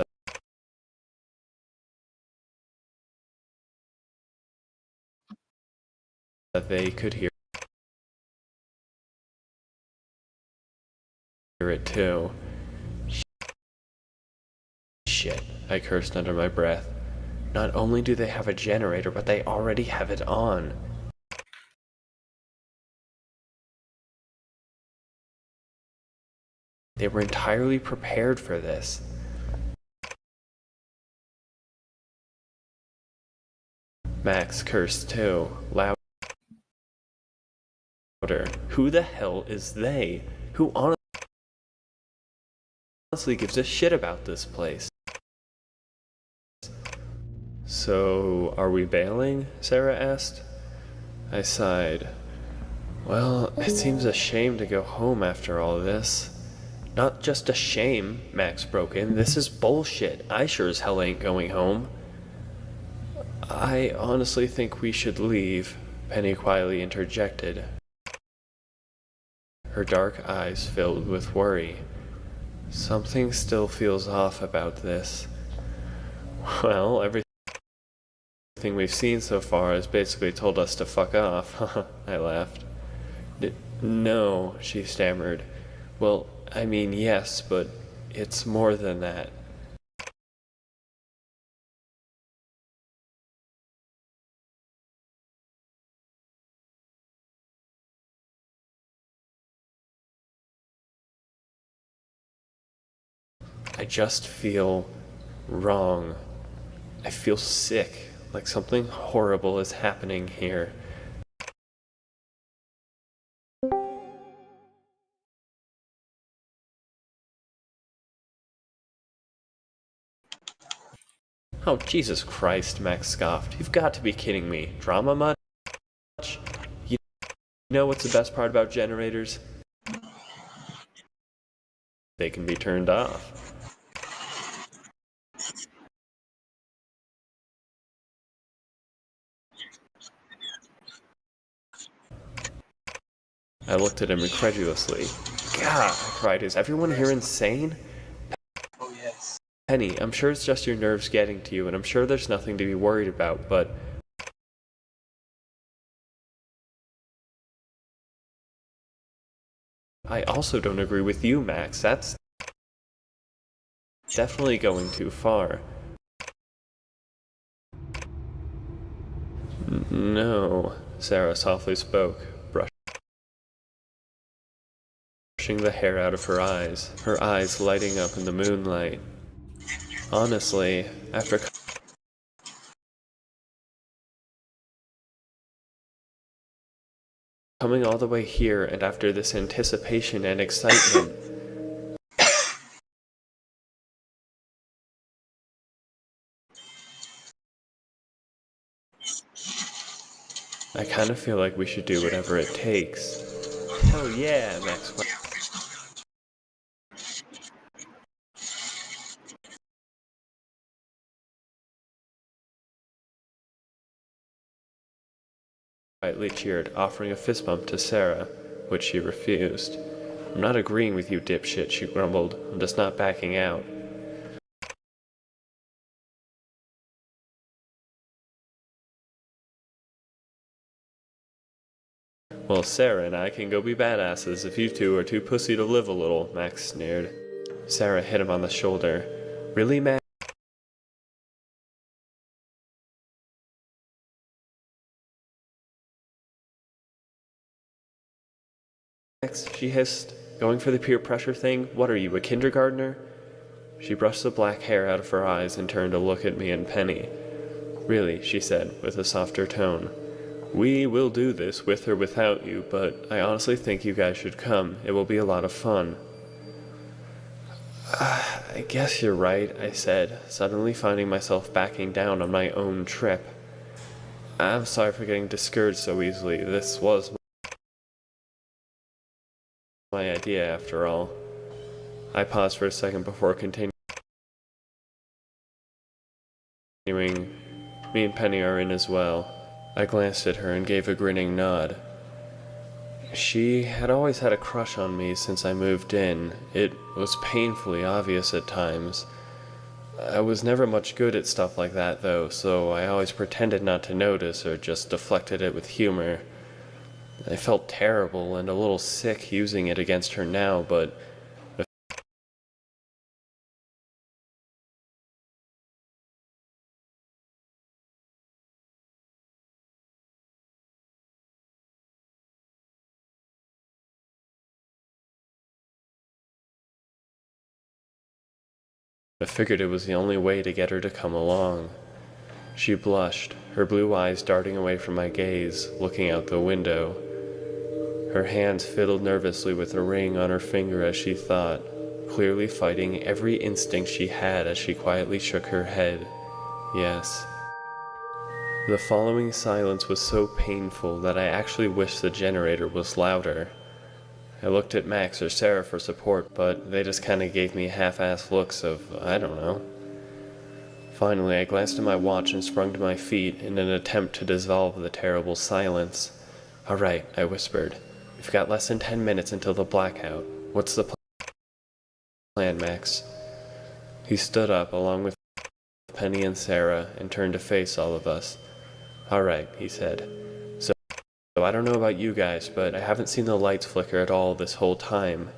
that they could hear it too. Shit, I cursed under my breath. Not only do they have a generator, but they already have it on. They were entirely prepared for this. Max cursed too, louder. Who the hell is they? Who honestly gives a shit about this place? So, are we bailing? Sarah asked. I sighed. Well, it seems a shame to go home after all this. Not just a shame, Max broke in. This is bullshit. I sure as hell ain't going home. I honestly think we should leave, Penny quietly interjected. Her dark eyes filled with worry. Something still feels off about this. Well, everything we've seen so far has basically told us to fuck off. I laughed. No, she stammered. Well, I mean, yes, but it's more than that. I just feel wrong. I feel sick, like something horrible is happening here. Oh, Jesus Christ, Max scoffed. You've got to be kidding me. Drama much? You know what's the best part about generators? They can be turned off. I looked at him incredulously. God, I cried, is everyone here insane? Oh, yes. Penny, I'm sure it's just your nerves getting to you, and I'm sure there's nothing to be worried about, but... I also don't agree with you, Max. That's definitely going too far. No, Sarah softly spoke, brushing the hair out of her eyes lighting up in the moonlight. Honestly, after coming all the way here and after this anticipation and excitement, I kind of feel like we should do whatever it takes. Hell yeah, Max. Quietly cheered, offering a fist bump to Sarah, which she refused. I'm not agreeing with you, dipshit, she grumbled. I'm just not backing out. Well, Sarah and I can go be badasses if you two are too pussy to live a little, Max sneered. Sarah hit him on the shoulder. Really, Max? Max, she hissed. Going for the peer pressure thing? What are you, a kindergartner? She brushed the black hair out of her eyes and turned to look at me and Penny. Really, she said, with a softer tone. We will do this with or without you, but I honestly think you guys should come. It will be a lot of fun. I guess you're right, I said, suddenly finding myself backing down on my own trip. I'm sorry for getting discouraged so easily. This was my idea, after all. I paused for a second before continuing. Me and Penny are in as well. I glanced at her and gave a grinning nod. She had always had a crush on me since I moved in. It was painfully obvious at times. I was never much good at stuff like that, though, so I always pretended not to notice or just deflected it with humor. I felt terrible and a little sick using it against her now, but I figured it was the only way to get her to come along. She blushed, her blue eyes darting away from my gaze, looking out the window. Her hands fiddled nervously with a ring on her finger as she thought, clearly fighting every instinct she had as she quietly shook her head. Yes. The following silence was so painful that I actually wished the generator was louder. I looked at Max or Sarah for support, but they just kinda gave me half-assed looks of, I don't know. Finally, I glanced at my watch and sprung to my feet in an attempt to dissolve the terrible silence. All right, I whispered. We've got less than 10 minutes until the blackout. What's the plan, Max? He stood up along with Penny and Sarah and turned to face all of us. All right, he said. So I don't know about you guys, but I haven't seen the lights flicker at all this whole time.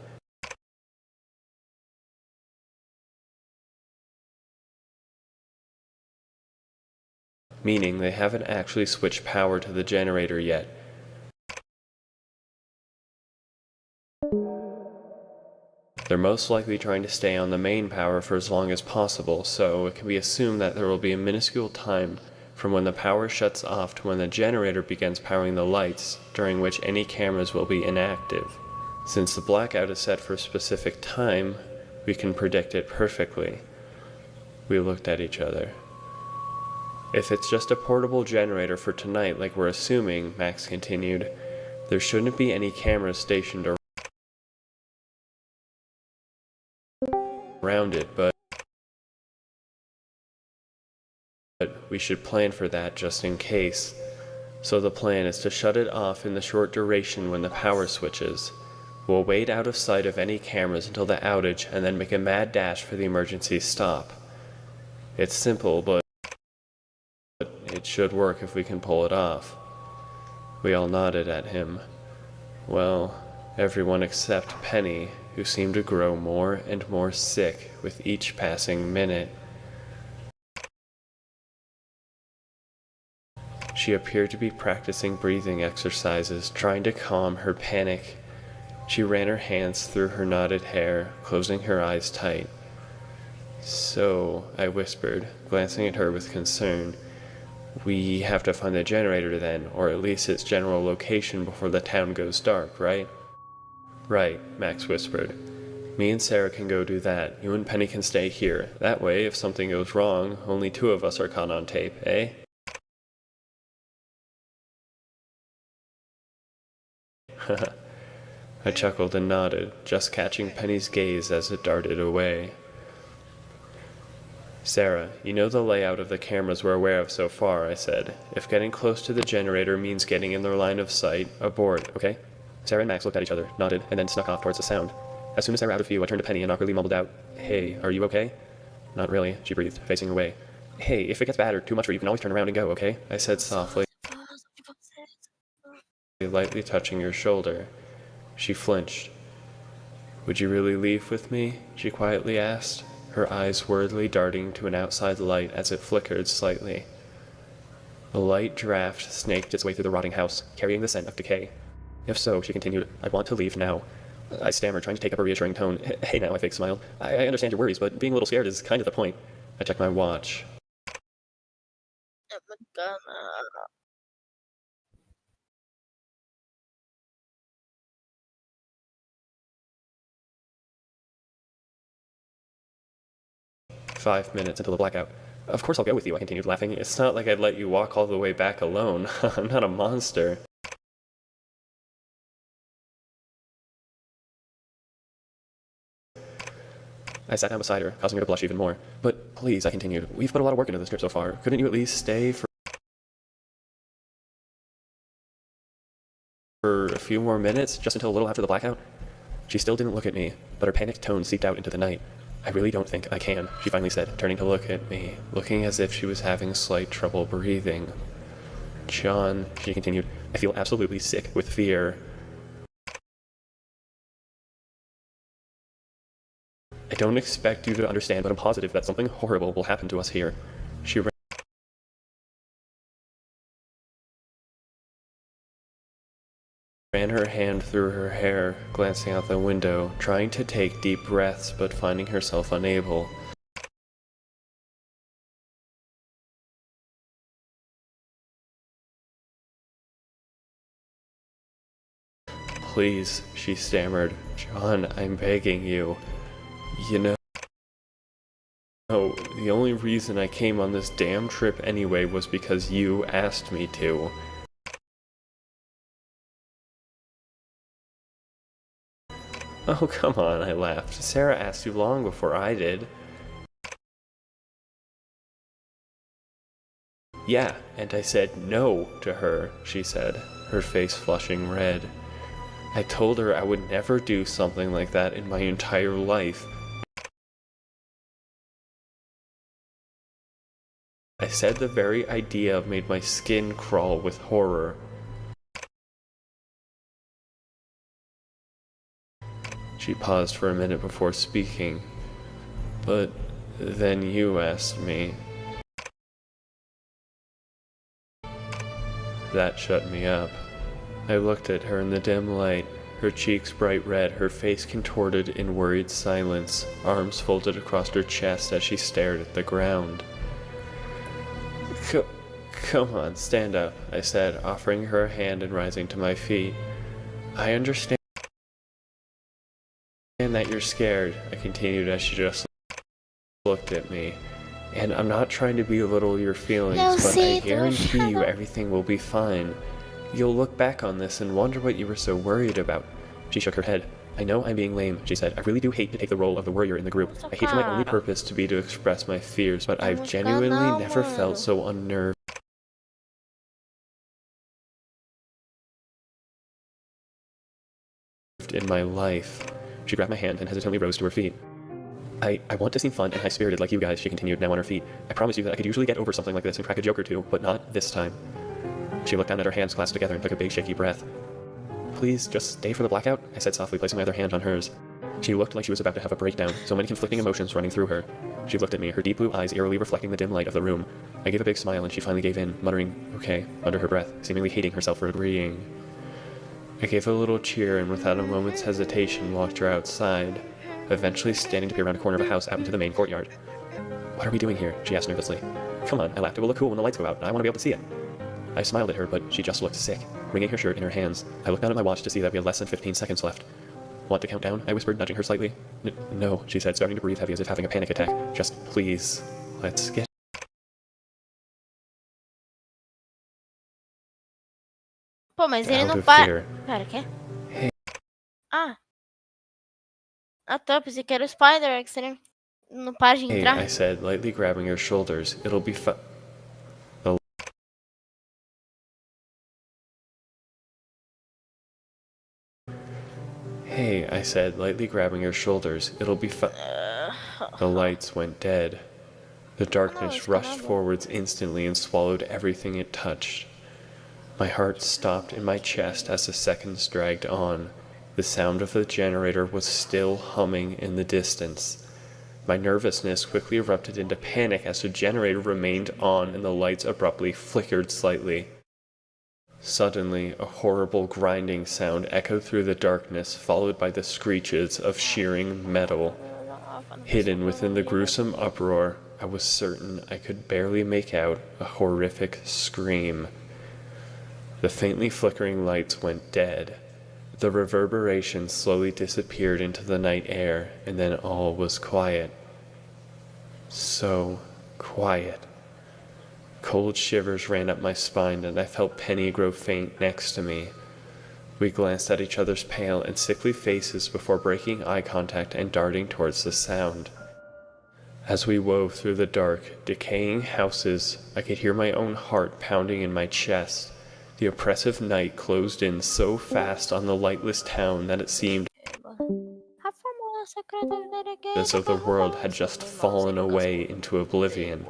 Meaning they haven't actually switched power to the generator yet. They're most likely trying to stay on the main power for as long as possible, so it can be assumed that there will be a minuscule time from when the power shuts off to when the generator begins powering the lights, during which any cameras will be inactive. Since the blackout is set for a specific time, we can predict it perfectly. We looked at each other. If it's just a portable generator for tonight like we're assuming, Max continued, there shouldn't be any cameras stationed around it, but we should plan for that just in case. So the plan is to shut it off in the short duration when the power switches. We'll wait out of sight of any cameras until the outage and then make a mad dash for the emergency stop. It's simple, but it should work if we can pull it off. We all nodded at him. Well, everyone except Penny, who seemed to grow more and more sick with each passing minute. She appeared to be practicing breathing exercises, trying to calm her panic. She ran her hands through her knotted hair, closing her eyes tight. So, I whispered, glancing at her with concern, we have to find the generator then, or at least its general location before the town goes dark, right? Right, Max whispered. Me and Sarah can go do that. You and Penny can stay here. That way, if something goes wrong, only two of us are caught on tape, eh? I chuckled and nodded, just catching Penny's gaze as it darted away. Sarah, you know the layout of the cameras we're aware of so far, I said. If getting close to the generator means getting in their line of sight, abort, okay? Sarah and Max looked at each other, nodded, and then snuck off towards the sound. As soon as they were out of view, I turned to Penny and awkwardly mumbled out, Hey, are you okay? Not really, she breathed, facing away. Hey, if it gets bad or too much for you, you can always turn around and go, okay? I said softly, lightly touching her shoulder. She flinched. Would you really leave with me? She quietly asked, her eyes worriedly darting to an outside light as it flickered slightly. The light draft snaked its way through the rotting house, carrying the scent of decay. If so, she continued, I want to leave now. I stammered, trying to take up a reassuring tone. Hey now, I fake smiled. I understand your worries, but being a little scared is kind of the point. I checked my watch. É bacana. 5 minutes until the blackout. Of course I'll go with you, I continued, laughing. It's not like I'd let you walk all the way back alone. I'm not a monster. I sat down beside her, causing her to blush even more. But please, I continued, we've put a lot of work into this trip so far. Couldn't you at least stay for a few more minutes, just until a little after the blackout? She still didn't look at me, but her panicked tone seeped out into the night. I really don't think I can, she finally said, turning to look at me, looking as if she was having slight trouble breathing. John, she continued, I feel absolutely sick with fear. I don't expect you to understand, but I'm positive that something horrible will happen to us here. She ran her hand through her hair, glancing out the window, trying to take deep breaths, but finding herself unable. Please, she stammered. John, I'm begging you. You know, the only reason I came on this damn trip anyway was because you asked me to. Oh, come on, I laughed. Sarah asked you long before I did. Yeah, and I said no to her, she said, her face flushing red. I told her I would never do something like that in my entire life. I said the very idea made my skin crawl with horror. She paused for a minute before speaking. But then you asked me. That shut me up. I looked at her in the dim light, her cheeks bright red, her face contorted in worried silence, arms folded across her chest as she stared at the ground. Come on, stand up, I said, offering her a hand and rising to my feet. I understand that you're scared, I continued as she just looked at me. And I'm not trying to belittle your feelings, but I guarantee you everything will be fine. You'll look back on this and wonder what you were so worried about. She shook her head. I know I'm being lame, she said. I really do hate to take the role of the worrier in the group. I hate for my only purpose to be to express my fears, but I've genuinely never felt so unnerved in my life. She grabbed my hand and hesitantly rose to her feet. I want to seem fun and high-spirited like you guys, she continued, now on her feet. I promise you that I could usually get over something like this and crack a joke or two, but not this time. She looked down at her hands clasped together and took a big shaky breath. Please, just stay for the blackout, I said softly, placing my other hand on hers. She looked like she was about to have a breakdown, so many conflicting emotions running through her. She looked at me, her deep blue eyes eerily reflecting the dim light of the room. I gave a big smile and she finally gave in, muttering, okay, under her breath, seemingly hating herself for agreeing. I gave a little cheer and without a moment's hesitation walked her outside, eventually standing to peer around a corner of a house out into the main courtyard. What are we doing here? She asked nervously. Come on, I laughed. It will look cool when the lights go out, and I want to be able to see it. I smiled at her, but she just looked sick, wringing her shirt in her hands. I looked down at my watch to see that we had less than 15 seconds left. Want to count down? I whispered, nudging her slightly. No, she said, starting to breathe heavy as if having a panic attack. Just please, let's get... Pô, mas ele out não of para. here. Pera, quê? Hey. Ah. Ah, tá. Pensei que era o Spider, que seria... Não para de Hey, entrar. I said, lightly grabbing her shoulders. It'll be fun. Hey, I said, lightly grabbing her shoulders. It'll be fun. The lights went dead. The darkness rushed forwards instantly and swallowed everything it touched. My heart stopped in my chest as the seconds dragged on. The sound of the generator was still humming in the distance. My nervousness quickly erupted into panic as the generator remained on and the lights abruptly flickered slightly. Suddenly, a horrible grinding sound echoed through the darkness, followed by the screeches of shearing metal. Hidden within the gruesome uproar, I was certain I could barely make out a horrific scream. The faintly flickering lights went dead. The reverberation slowly disappeared into the night air, and then all was quiet. So quiet. Cold shivers ran up my spine, and I felt Penny grow faint next to me. We glanced at each other's pale and sickly faces before breaking eye contact and darting towards the sound. As we wove through the dark, decaying houses, I could hear my own heart pounding in my chest. The oppressive night closed in so fast on the lightless town that it seemed as though the world had just fallen away into oblivion.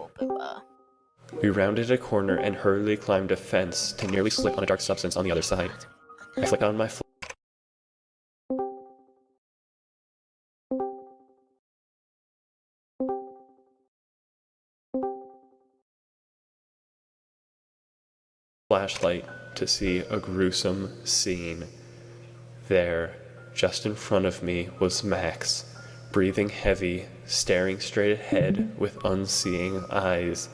We rounded a corner and hurriedly climbed a fence to nearly slip on a dark substance on the other side. I flicked on my flashlight to see a gruesome scene. There, just in front of me, was Max, breathing heavy, staring straight ahead with unseeing eyes.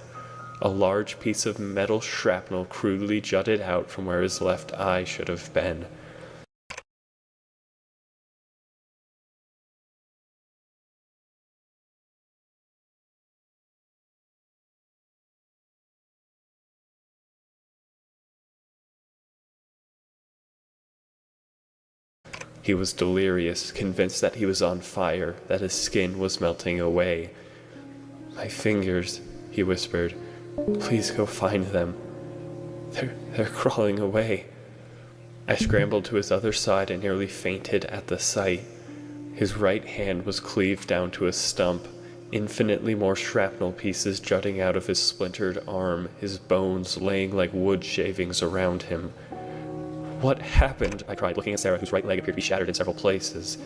A large piece of metal shrapnel crudely jutted out from where his left eye should have been. He was delirious, convinced that he was on fire, that his skin was melting away. "My fingers," he whispered. "Please go find them. They're crawling away." I scrambled to his other side and nearly fainted at the sight. His right hand was cleaved down to a stump, infinitely more shrapnel pieces jutting out of his splintered arm, his bones laying like wood shavings around him. "What happened?" I cried, looking at Sarah, whose right leg appeared to be shattered in several places.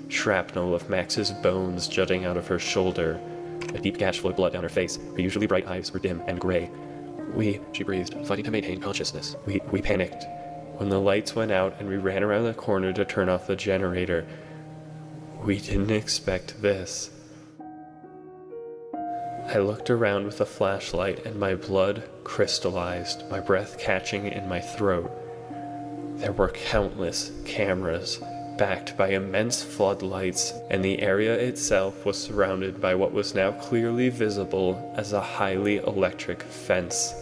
Shrapnel of Max's bones jutting out of her shoulder. A deep gash flowed blood down her face. Her usually bright eyes were dim and gray. She breathed, fighting to maintain consciousness. We panicked. When the lights went out and we ran around the corner to turn off the generator, we didn't expect this. I looked around with the flashlight and my blood crystallized, my breath catching in my throat. There were countless cameras, backed by immense floodlights, and the area itself was surrounded by what was now clearly visible as a highly electric fence.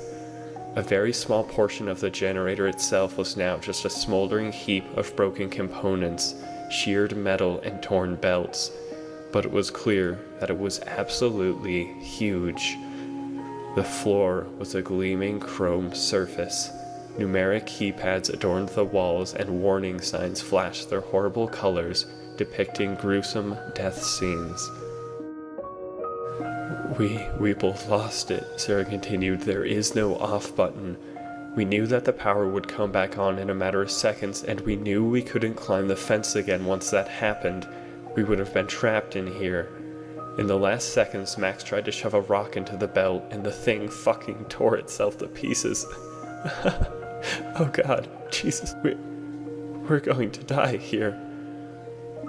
A very small portion of the generator itself was now just a smoldering heap of broken components, sheared metal and torn belts, but it was clear that it was absolutely huge. The floor was a gleaming chrome surface. Numeric keypads adorned the walls and warning signs flashed their horrible colors, depicting gruesome death scenes. We both lost it," Sarah continued. "There is no off button. We knew that the power would come back on in a matter of seconds, and we knew we couldn't climb the fence again once that happened. We would have been trapped in here. In the last seconds, Max tried to shove a rock into the belt, and the thing fucking tore itself to pieces." "Oh God, Jesus, we're going to die here."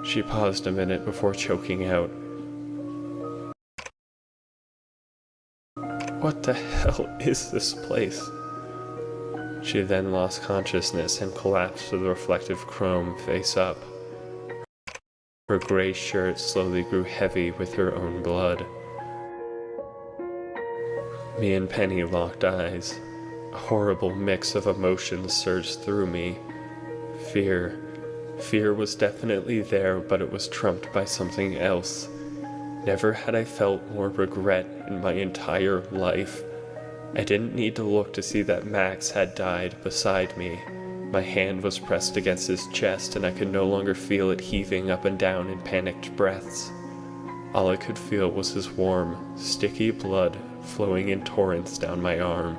She paused a minute before choking out, "What the hell is this place?" She then lost consciousness and collapsed to the reflective chrome face up. Her gray shirt slowly grew heavy with her own blood. Me and Penny locked eyes. A horrible mix of emotions surged through me. Fear. Fear was definitely there, but it was trumped by something else. Never had I felt more regret in my entire life. I didn't need to look to see that Max had died beside me. My hand was pressed against his chest, and I could no longer feel it heaving up and down in panicked breaths. All I could feel was his warm, sticky blood flowing in torrents down my arm.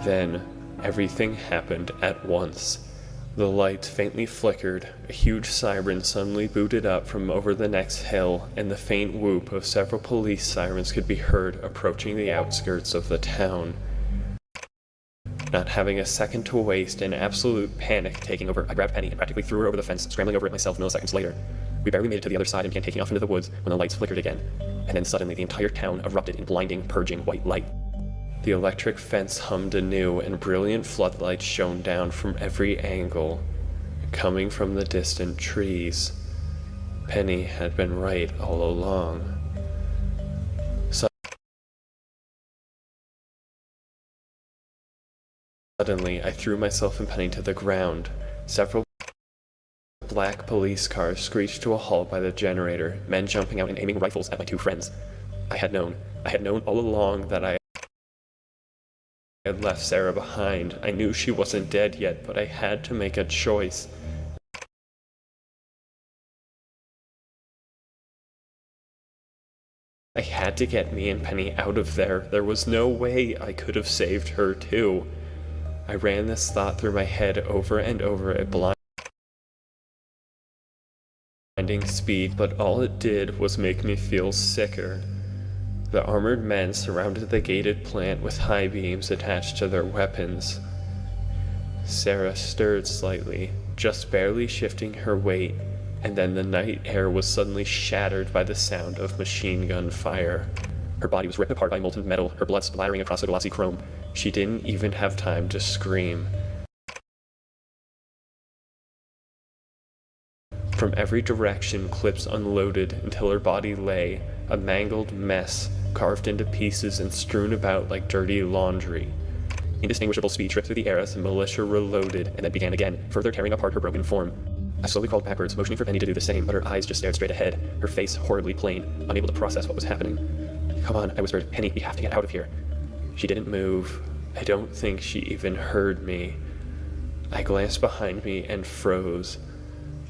Then, everything happened at once. The lights faintly flickered, a huge siren suddenly booted up from over the next hill, and the faint whoop of several police sirens could be heard approaching the outskirts of the town. Not having a second to waste and absolute panic taking over, I grabbed Penny and practically threw her over the fence, scrambling over it myself milliseconds later. We barely made it to the other side and began taking off into the woods when the lights flickered again. And then suddenly the entire town erupted in blinding, purging white light. The electric fence hummed anew and brilliant floodlights shone down from every angle, coming from the distant trees. Penny had been right all along. Suddenly, I threw myself and Penny to the ground. Several black police cars screeched to a halt by the generator, men jumping out and aiming rifles at my two friends. I had known all along that I had left Sarah behind. I knew she wasn't dead yet, but I had to make a choice. I had to get me and Penny out of there. There was no way I could have saved her too. I ran this thought through my head over and over at blinding speed, but all it did was make me feel sicker. The armored men surrounded the gated plant with high beams attached to their weapons. Sarah stirred slightly, just barely shifting her weight, and then the night air was suddenly shattered by the sound of machine gun fire. Her body was ripped apart by molten metal, her blood splattering across the glossy chrome. She didn't even have time to scream. From every direction, clips unloaded until her body lay, a mangled mess, carved into pieces and strewn about like dirty laundry. Indistinguishable speech ripped through the air as the militia reloaded and then began again, further tearing apart her broken form. I slowly crawled backwards, motioning for Penny to do the same, but her eyes just stared straight ahead, her face horribly plain, unable to process what was happening. "Come on," I whispered. "Penny, we have to get out of here." She didn't move. I don't think she even heard me. I glanced behind me and froze.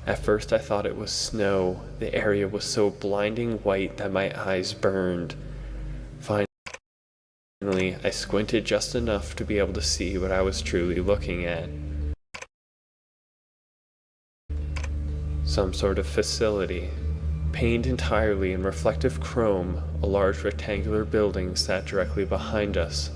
At first I thought it was snow. The area was so blinding white that my eyes burned. Finally, I squinted just enough to be able to see what I was truly looking at. Some sort of facility. Painted entirely in reflective chrome, a large rectangular building sat directly behind us.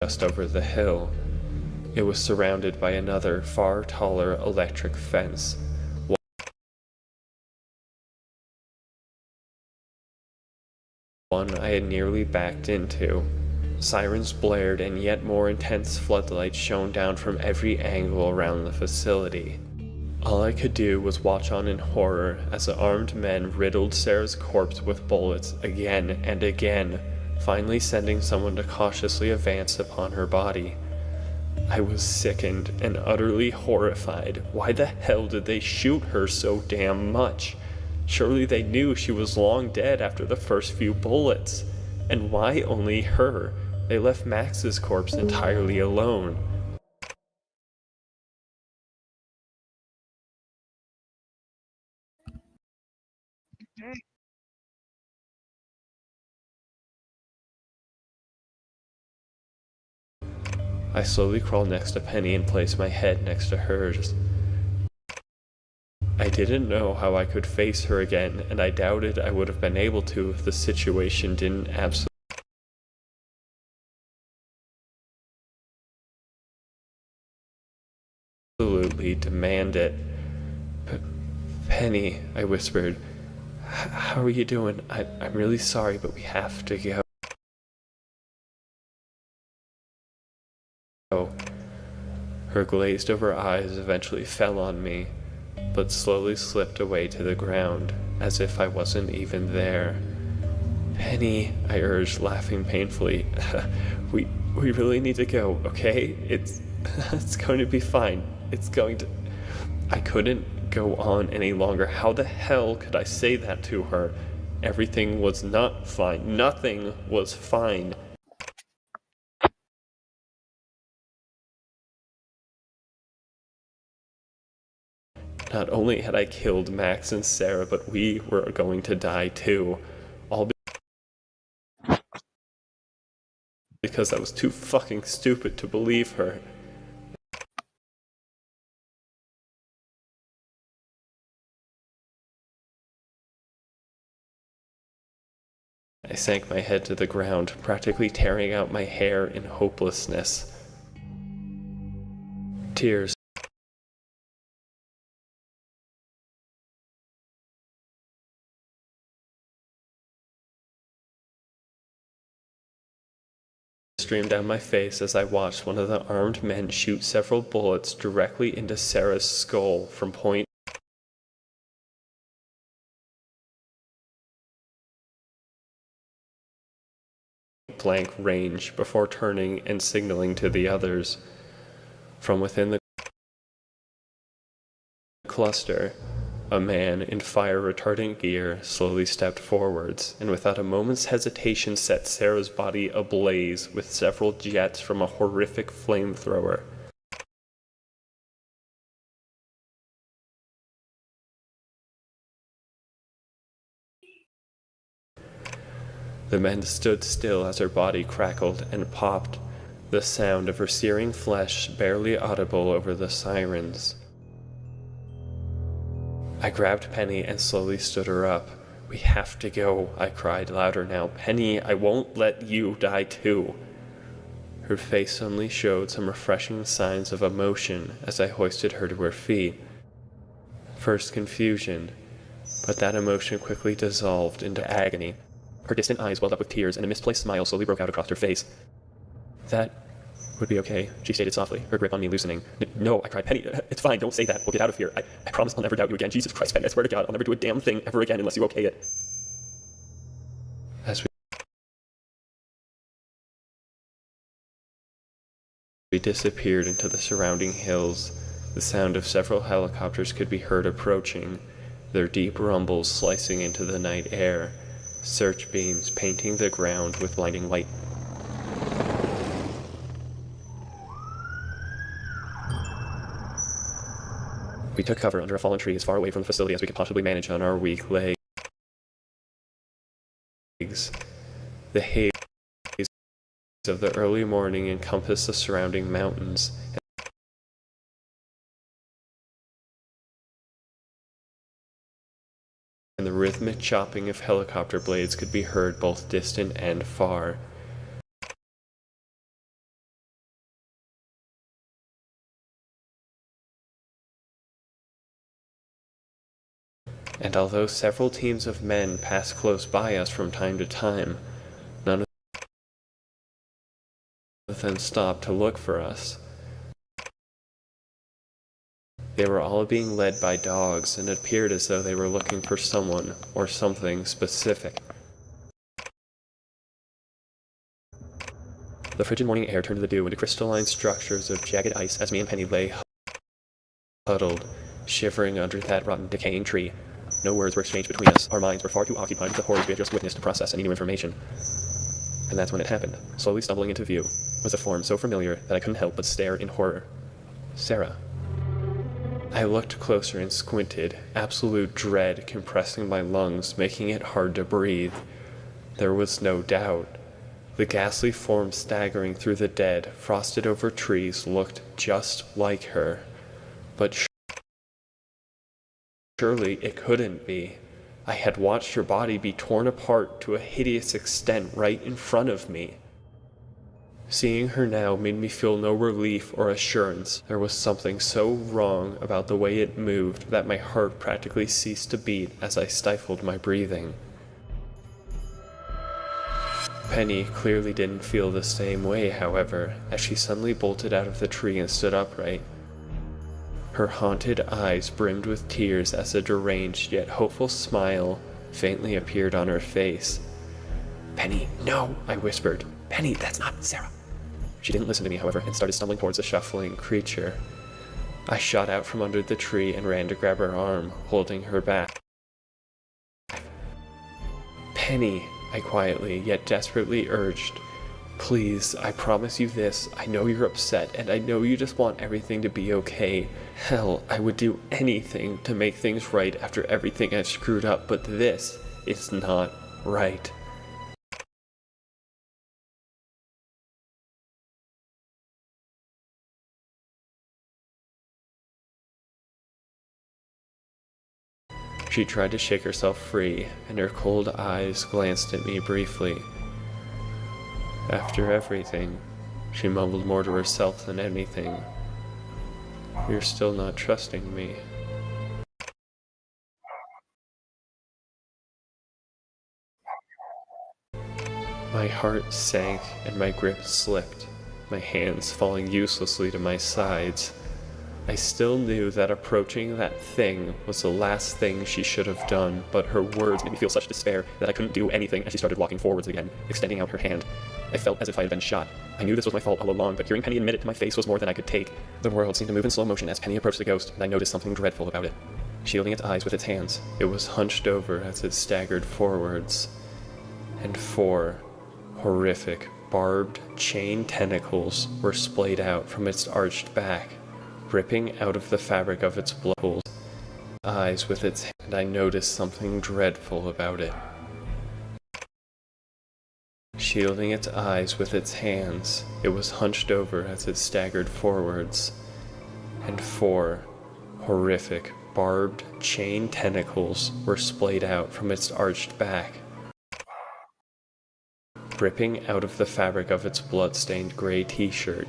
Just over the hill. It was surrounded by another, far taller electric fence. One I had nearly backed into. Sirens blared and yet more intense floodlights shone down from every angle around the facility. All I could do was watch on in horror as the armed men riddled Sarah's corpse with bullets again and again, finally sending someone to cautiously advance upon her body. I was sickened and utterly horrified. Why the hell did they shoot her so damn much? Surely they knew she was long dead after the first few bullets. And why only her? They left Max's corpse entirely alone. I slowly crawled next to Penny and placed my head next to hers. I didn't know how I could face her again, and I doubted I would have been able to if the situation didn't absolutely demand it. "Penny," I whispered, "how are you doing? I'm really sorry, but we have to go." Her glazed over eyes eventually fell on me, but slowly slipped away to the ground, as if I wasn't even there. "Penny," I urged, laughing painfully, we really need to go, okay? It's going to be fine. I couldn't go on any longer. How the hell could I say that to her? Everything was not fine. Nothing was fine. Not only had I killed Max and Sarah, but we were going to die too. All because I was too fucking stupid to believe her. I sank my head to the ground, practically tearing out my hair in hopelessness. Tears streamed down my face as I watched one of the armed men shoot several bullets directly into Sarah's skull from point blank range before turning and signaling to the others. From within the cluster, a man in fire-retardant gear slowly stepped forwards, and without a moment's hesitation set Sarah's body ablaze with several jets from a horrific flamethrower. The men stood still as her body crackled and popped, the sound of her searing flesh barely audible over the sirens. I grabbed Penny and slowly stood her up. "We have to go," I cried louder now. "Penny, I won't let you die too." Her face suddenly showed some refreshing signs of emotion as I hoisted her to her feet. First confusion, but that emotion quickly dissolved into agony. Her distant eyes welled up with tears, and a misplaced smile slowly broke out across her face. "That would be okay," she stated softly, her grip on me loosening. "No," I cried. "Penny, it's fine, don't say that. We'll get out of here. I promise I'll never doubt you again. Jesus Christ, Penny, I swear to God, I'll never do a damn thing ever again unless you okay it." As we disappeared into the surrounding hills, the sound of several helicopters could be heard approaching, their deep rumbles slicing into the night air, search beams painting the ground with blinding light. We took cover under a fallen tree as far away from the facility as we could possibly manage on our weak legs. The haze of the early morning encompassed the surrounding mountains, and the rhythmic chopping of helicopter blades could be heard both distant and far. And although several teams of men passed close by us from time to time, none of them stopped to look for us. They were all being led by dogs, and it appeared as though they were looking for someone or something specific. The frigid morning air turned the dew into crystalline structures of jagged ice as me and Penny lay huddled, shivering under that rotten, decaying tree. No words were exchanged between us. Our minds were far too occupied with the horrors we had just witnessed to process any new information. And that's when it happened. Slowly stumbling into view was a form so familiar that I couldn't help but stare in horror. Sarah. I looked closer and squinted, absolute dread compressing my lungs, making it hard to breathe. There was no doubt. The ghastly form staggering through the dead, frosted over trees looked just like her. But surely it couldn't be. I had watched her body be torn apart to a hideous extent right in front of me. Seeing her now made me feel no relief or assurance. There was something so wrong about the way it moved that my heart practically ceased to beat as I stifled my breathing. Penny clearly didn't feel the same way, however, as she suddenly bolted out of the tree and stood upright. Her haunted eyes brimmed with tears as a deranged yet hopeful smile faintly appeared on her face. "Penny, no," I whispered. "Penny, that's not Sarah." She didn't listen to me, however, and started stumbling towards the shuffling creature. I shot out from under the tree and ran to grab her arm, holding her back. "Penny," I quietly yet desperately urged. "Please, I promise you this. I know you're upset, and I know you just want everything to be okay. Hell, I would do anything to make things right after everything I've screwed up, but this is not right." She tried to shake herself free, and her cold eyes glanced at me briefly. After everything, she mumbled more to herself than anything. You're still not trusting me. My heart sank and my grip slipped, my hands falling uselessly to my sides. I still knew that approaching that thing was the last thing she should have done, but her words made me feel such despair that I couldn't do anything as she started walking forwards again, extending out her hand. I felt as if I had been shot. I knew this was my fault all along, but hearing Penny admit it to my face was more than I could take. The world seemed to move in slow motion as Penny approached the ghost, and I noticed something dreadful about it. Shielding its eyes with its hands, it was hunched over as it staggered forwards. And 4 horrific, barbed chain tentacles were splayed out from its arched back, ripping out of the fabric of its blood eyes with its hand, and I noticed something dreadful about it. Shielding its eyes with its hands, it was hunched over as it staggered forwards, and 4 horrific, barbed chain tentacles were splayed out from its arched back, ripping out of the fabric of its blood-stained gray t-shirt,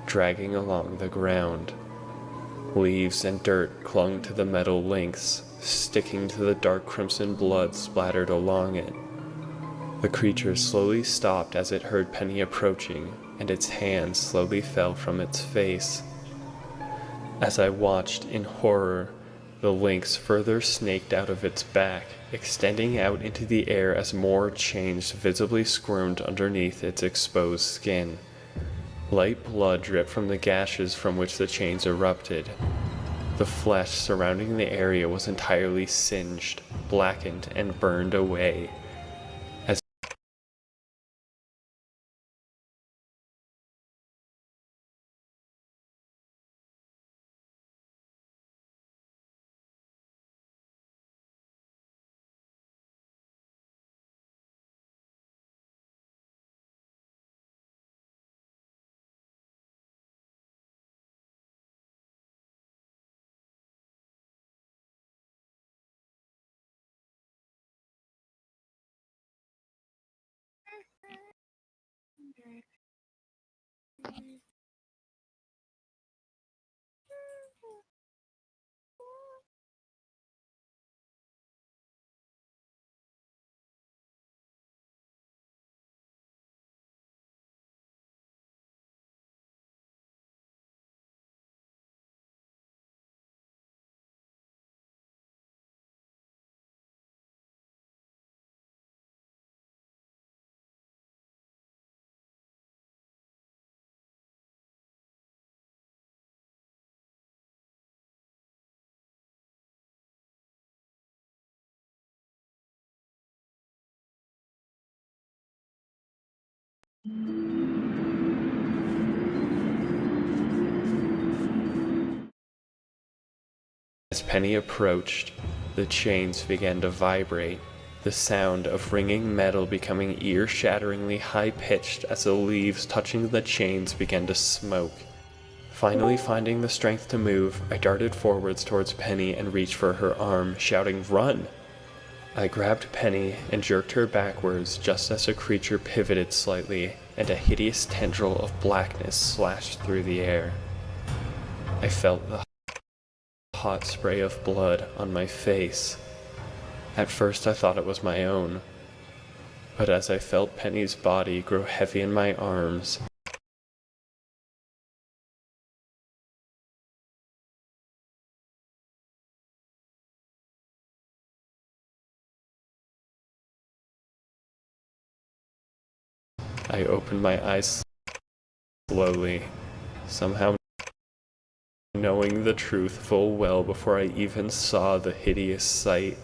dragging along the ground. Leaves and dirt clung to the metal links, sticking to the dark crimson blood splattered along it. The creature slowly stopped as it heard Penny approaching, and its hand slowly fell from its face. As I watched in horror, the links further snaked out of its back, extending out into the air as more chains visibly squirmed underneath its exposed skin. Light blood dripped from the gashes from which the chains erupted. The flesh surrounding the area was entirely singed, blackened, and burned away. As Penny approached, the chains began to vibrate, the sound of ringing metal becoming ear-shatteringly high-pitched as the leaves touching the chains began to smoke. Finally finding the strength to move, I darted forwards towards Penny and reached for her arm, shouting, "Run!" I grabbed Penny and jerked her backwards just as the creature pivoted slightly and a hideous tendril of blackness slashed through the air. I felt the hot spray of blood on my face. At first I thought it was my own, but as I felt Penny's body grow heavy in my arms, I opened my eyes slowly, somehow knowing the truth full well before I even saw the hideous sight.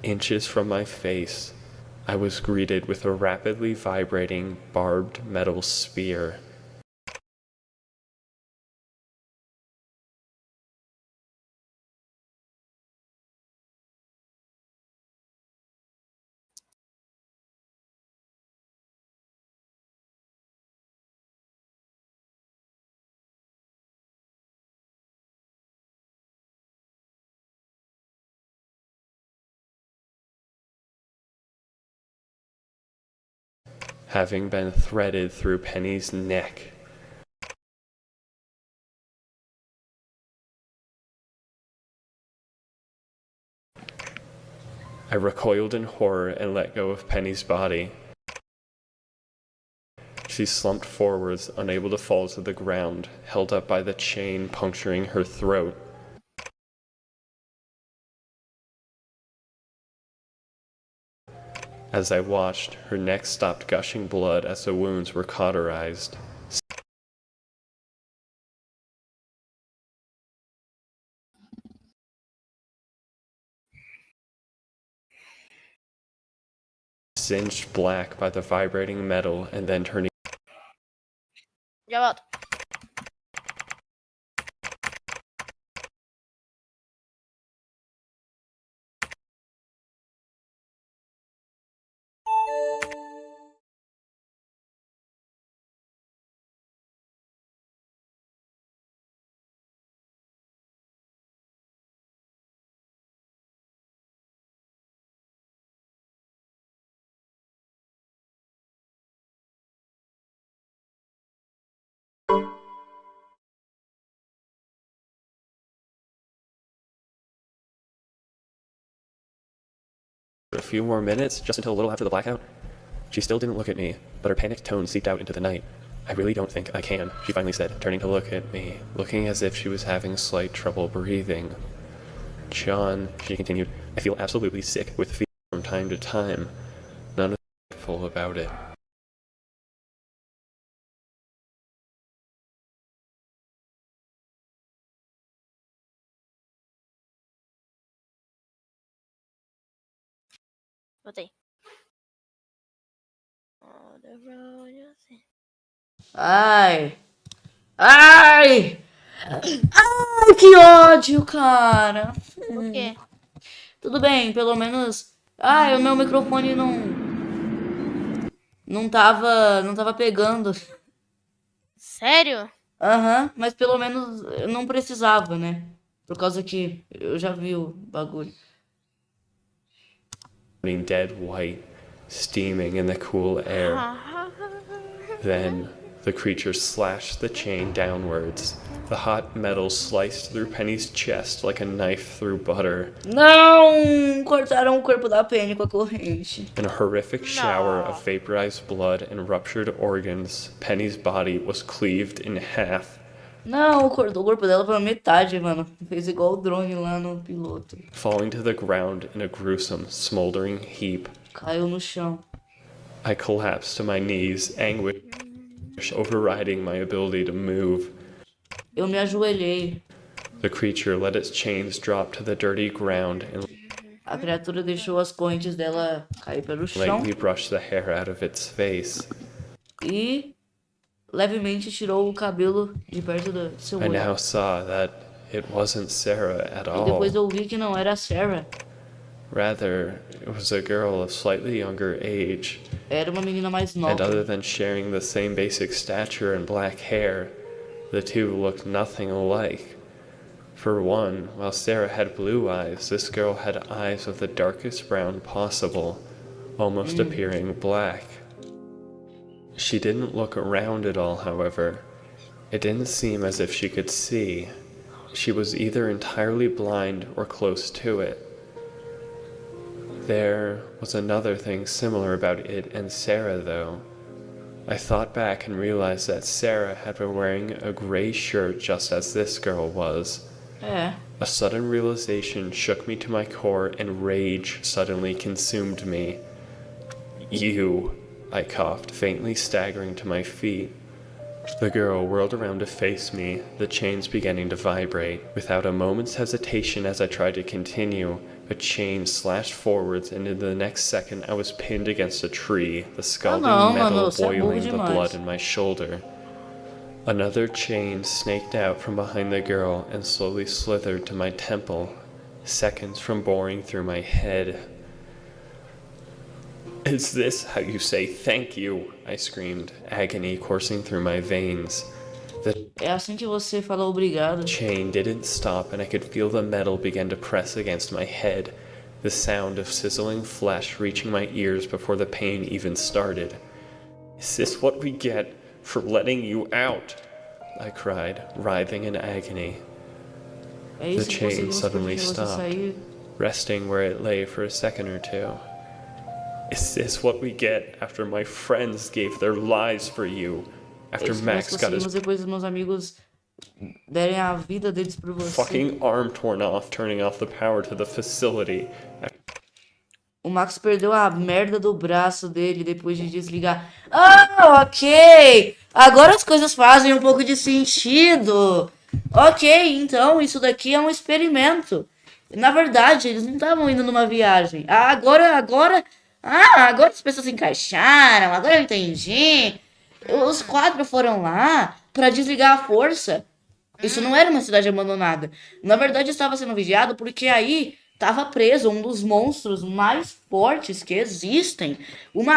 Inches from my face, I was greeted with a rapidly vibrating, barbed metal spear. having been threaded through Penny's neck. I recoiled in horror and let go of Penny's body. She slumped forwards, unable to fall to the ground, held up by the chain puncturing her throat. As I watched, her neck stopped gushing blood as the wounds were cauterized. Singed black by the vibrating metal and then turning Já volto. for a few more minutes, just until a little after the blackout. She still didn't look at me, but her panicked tone seeped out into the night. I really don't think I can, she finally said, turning to look at me, looking as if she was having slight trouble breathing. John, she continued, I feel absolutely sick with fever from time to time. None of them full about it. Botei. On the road, you see. Ai! Ai! Ai, que ódio, cara! O quê? Tudo bem, pelo menos. Ai, o meu microfone não tava pegando. Sério? Aham, mas pelo menos eu não precisava, né? Por causa que eu já vi o bagulho. Dead white, steaming in the cool air. Then, the creature slashed the chain downwards. The hot metal sliced through Penny's chest like a knife through butter. Não! Cortaram o corpo da Penny com a corrente. In a horrific shower of vaporized blood and ruptured organs, Penny's body was cleaved in half. Não, cortou o corpo dela pela metade, mano. Fez igual o drone lá no piloto. Falling to the ground in a gruesome, smoldering heap. Caiu no chão. I collapsed to my knees, anguish overriding my ability to move. Eu me ajoelhei. The creature let its chains drop to the dirty ground and A criatura deixou as correntes dela cair pelo chão lightly brushed the hair out of its face. e levemente tirou o cabelo de perto do seu I olho. now saw that it wasn't Sarah at E all. depois eu vi que não era a Sarah. Rather, it was a girl of slightly younger age. Era uma menina mais And nova. other than sharing the same basic stature and black hair, the two looked nothing alike. For one, while Sarah had blue eyes, this girl had eyes of the darkest brown possible, almost appearing black. She didn't look around at all, however. It didn't seem as if she could see. She was either entirely blind or close to it. There was another thing similar about it and Sarah, though. I thought back and realized that Sarah had been wearing a gray shirt just as this girl was. É. A sudden realization shook me to my core and rage suddenly consumed me. You, I coughed, faintly staggering to my feet. The girl whirled around to face me, the chains beginning to vibrate. Without a moment's hesitation as I tried to continue, a chain slashed forwards, and in the next second I was pinned against a tree, the scalding não, metal mano, você é burro boiling the demais. blood in my shoulder. Another chain snaked out from behind the girl and slowly slithered to my temple, seconds from boring through my head. Is this how you say thank you? I screamed, agony coursing through my veins. The É assim que você fala obrigado. chain didn't stop and I could feel the metal begin to press against my head, the sound of sizzling flesh reaching my ears before the pain even started. Is this what we get for letting you out? I cried, writhing in agony. É The isso que chain conseguimos suddenly fazer você stopped, sair. resting where it lay for a second or two. Is this what we get after my friends gave their lives for you? É After isso que nós Max got his conseguimos depois dos meus amigos derem a vida deles por você. fucking arm torn off, turning off the power to the facility. O Max perdeu a merda do braço dele depois de desligar. Ah, ok! Agora as coisas fazem um pouco de sentido. Ok, então isso daqui é um experimento. Na verdade, eles não estavam indo numa viagem. Agora as pessoas se encaixaram. Agora eu entendi. Os 4 foram lá pra desligar a força. Isso não era uma cidade abandonada. Na verdade, estava sendo vigiado porque aí estava preso um dos monstros mais fortes que existem. Uma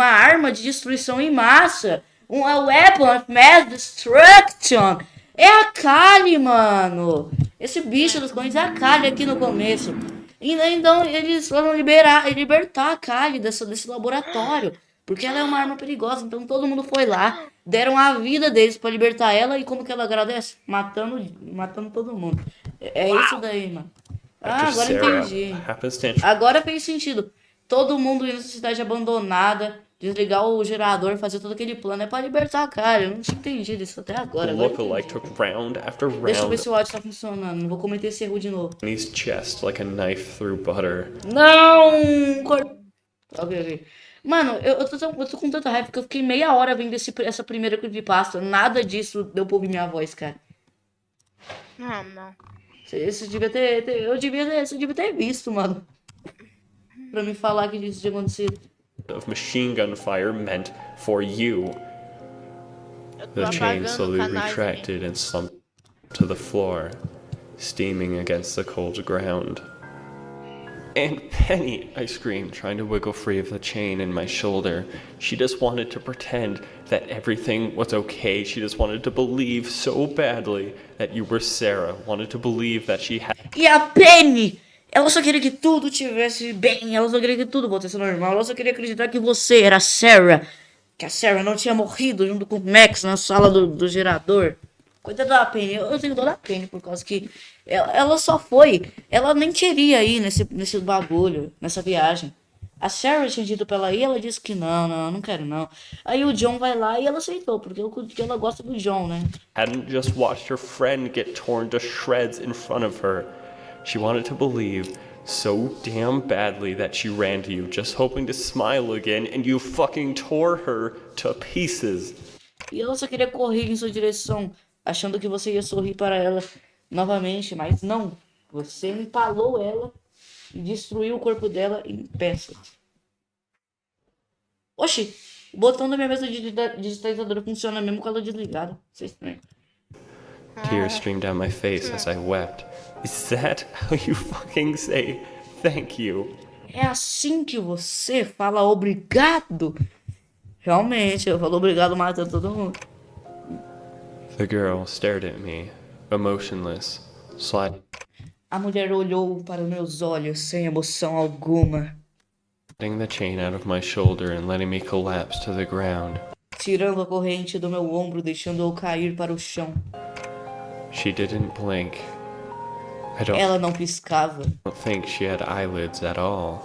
arma de destruição em massa. A weapon of mass destruction. É a Kali, mano. Esse bicho dos clones é a Kali aqui no começo. Então eles foram libertar a Kali desse laboratório. Porque ela é uma arma perigosa. Então todo mundo foi lá. Deram a vida deles pra libertar ela. E como que ela agradece? Matando todo mundo. É isso daí, mano. Ah, After agora Sarah entendi. happenstance Agora fez sentido. Todo mundo indo nessa cidade abandonada. Desligar o gerador, fazer todo aquele plano. É pra libertar a cara. Eu não tinha entendido isso até agora. Agora lookalike entendi. took round after Deixa eu ver round se o áudio tá funcionando. Não vou cometer esse erro de novo. in his chest like a knife through butter. Não! Ok. Mano, eu tô com tanta raiva que eu fiquei meia hora vendo essa primeira creepypasta. Nada disso deu pra ouvir minha voz, cara. Não. Você devia ter visto, mano. Pra me falar que isso tinha acontecido. Of machine gun fire meant for you. Eu tô The chain apagando slowly canais aqui. retracted and slumped to the floor, steaming against the cold ground. Aunt Penny, I screamed, trying to wiggle free of the chain in my shoulder. She just wanted to pretend that everything was okay. She just wanted to believe so badly that you were Sarah. Wanted to believe that she had. E a Penny! Ela só queria que tudo tivesse bem. Ela só queria que tudo voltasse ao normal. Ela só queria acreditar que você era a Sarah. Que a Sarah não tinha morrido junto com o Max na sala do gerador. Coitada da Penny. Eu tenho dó da Penny por causa que ela só foi. Ela nem queria ir nesse bagulho, nessa viagem. A Sarah tinha dito pra ela ir, ela disse que não quero não. Aí o John vai lá e ela aceitou, porque ela gosta do John, né? Hadn't just watched her friend get torn to shreds in front of her. She wanted to believe so damn badly that she ran to you, just hoping to smile again, and you fucking tore her to pieces. E ela só queria correr em sua direção, achando que você ia sorrir para ela novamente, mas não. Você empalou ela e destruiu o corpo dela em peças. Oxi, o botão da minha mesa digitalizadora funciona mesmo com ela desligada. Isso é estranho. Tears streamed down my face as I wept. Is that how you fucking say thank you? É assim que você fala obrigado? Realmente, eu falo obrigado matando todo mundo. The girl stared at me, emotionless, sliding A mulher olhou para meus olhos sem emoção alguma, the chain out of my shoulder and letting me collapse to the ground. tirando a corrente do meu ombro, deixando-o cair para o chão. She didn't blink. I don't Ela não piscava. think she had eyelids at all.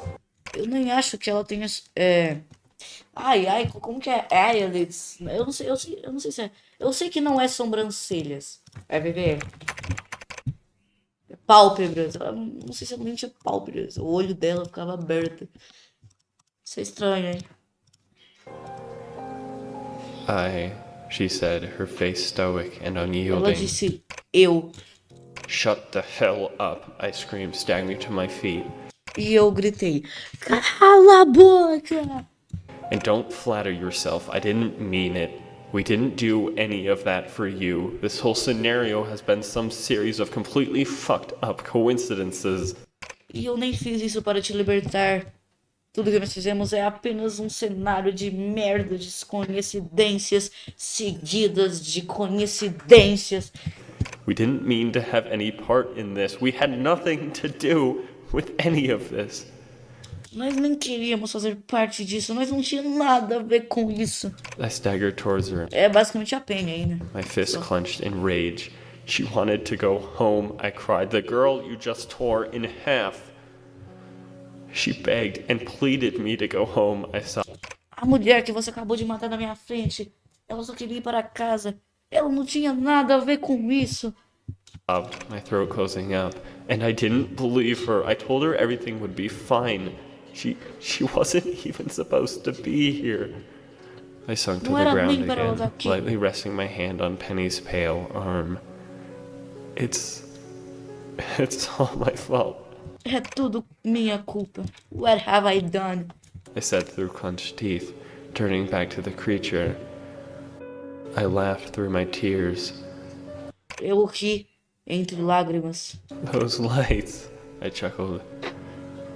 Eu nem acho que ela tenha. Ai, como que é? Eyelids? Eu não sei se é. Eu sei que não é sobrancelhas. É, bebê. Pálpebras. Não sei se ela nem tinha pálpebras. O olho dela ficava aberto. Isso é estranho, hein? She said, her face stoic and Ela unyielding. disse, eu. Shut the hell up, I screamed, staggering to my feet. E eu gritei, cala a boca! And don't flatter yourself, I didn't mean it. We didn't do any of that for you. This whole scenario has been some series of completely fucked up coincidences. E eu nem fiz isso para te libertar. Tudo que nós fizemos é apenas um cenário de merda, de coincidências seguidas de coincidências. We didn't mean to have any part in this. We had nothing to do with any of this. Nós nem queríamos fazer parte disso. Nós não tínhamos nada a ver com isso. I staggered towards her, É basicamente a Penny aí, né? my fist clenched in rage. She wanted to go home, I cried. The girl you just tore in half. She begged and pleaded me to go home, I sobbed. A mulher que você acabou de matar na minha frente, ela só queria ir para casa. Ela não tinha nada a ver com isso. My throat closing up, and I didn't believe her. I told her everything would be fine. She wasn't even supposed to be here. I sunk to Não the era ground nem para ela estar again, aqui. lightly resting my hand on Penny's pale arm. It's all my fault, É tudo minha culpa. What have I done? I said through clenched teeth, turning back to the creature. I laughed through my tears. Eu ri entre lágrimas. Those lights, I chuckled.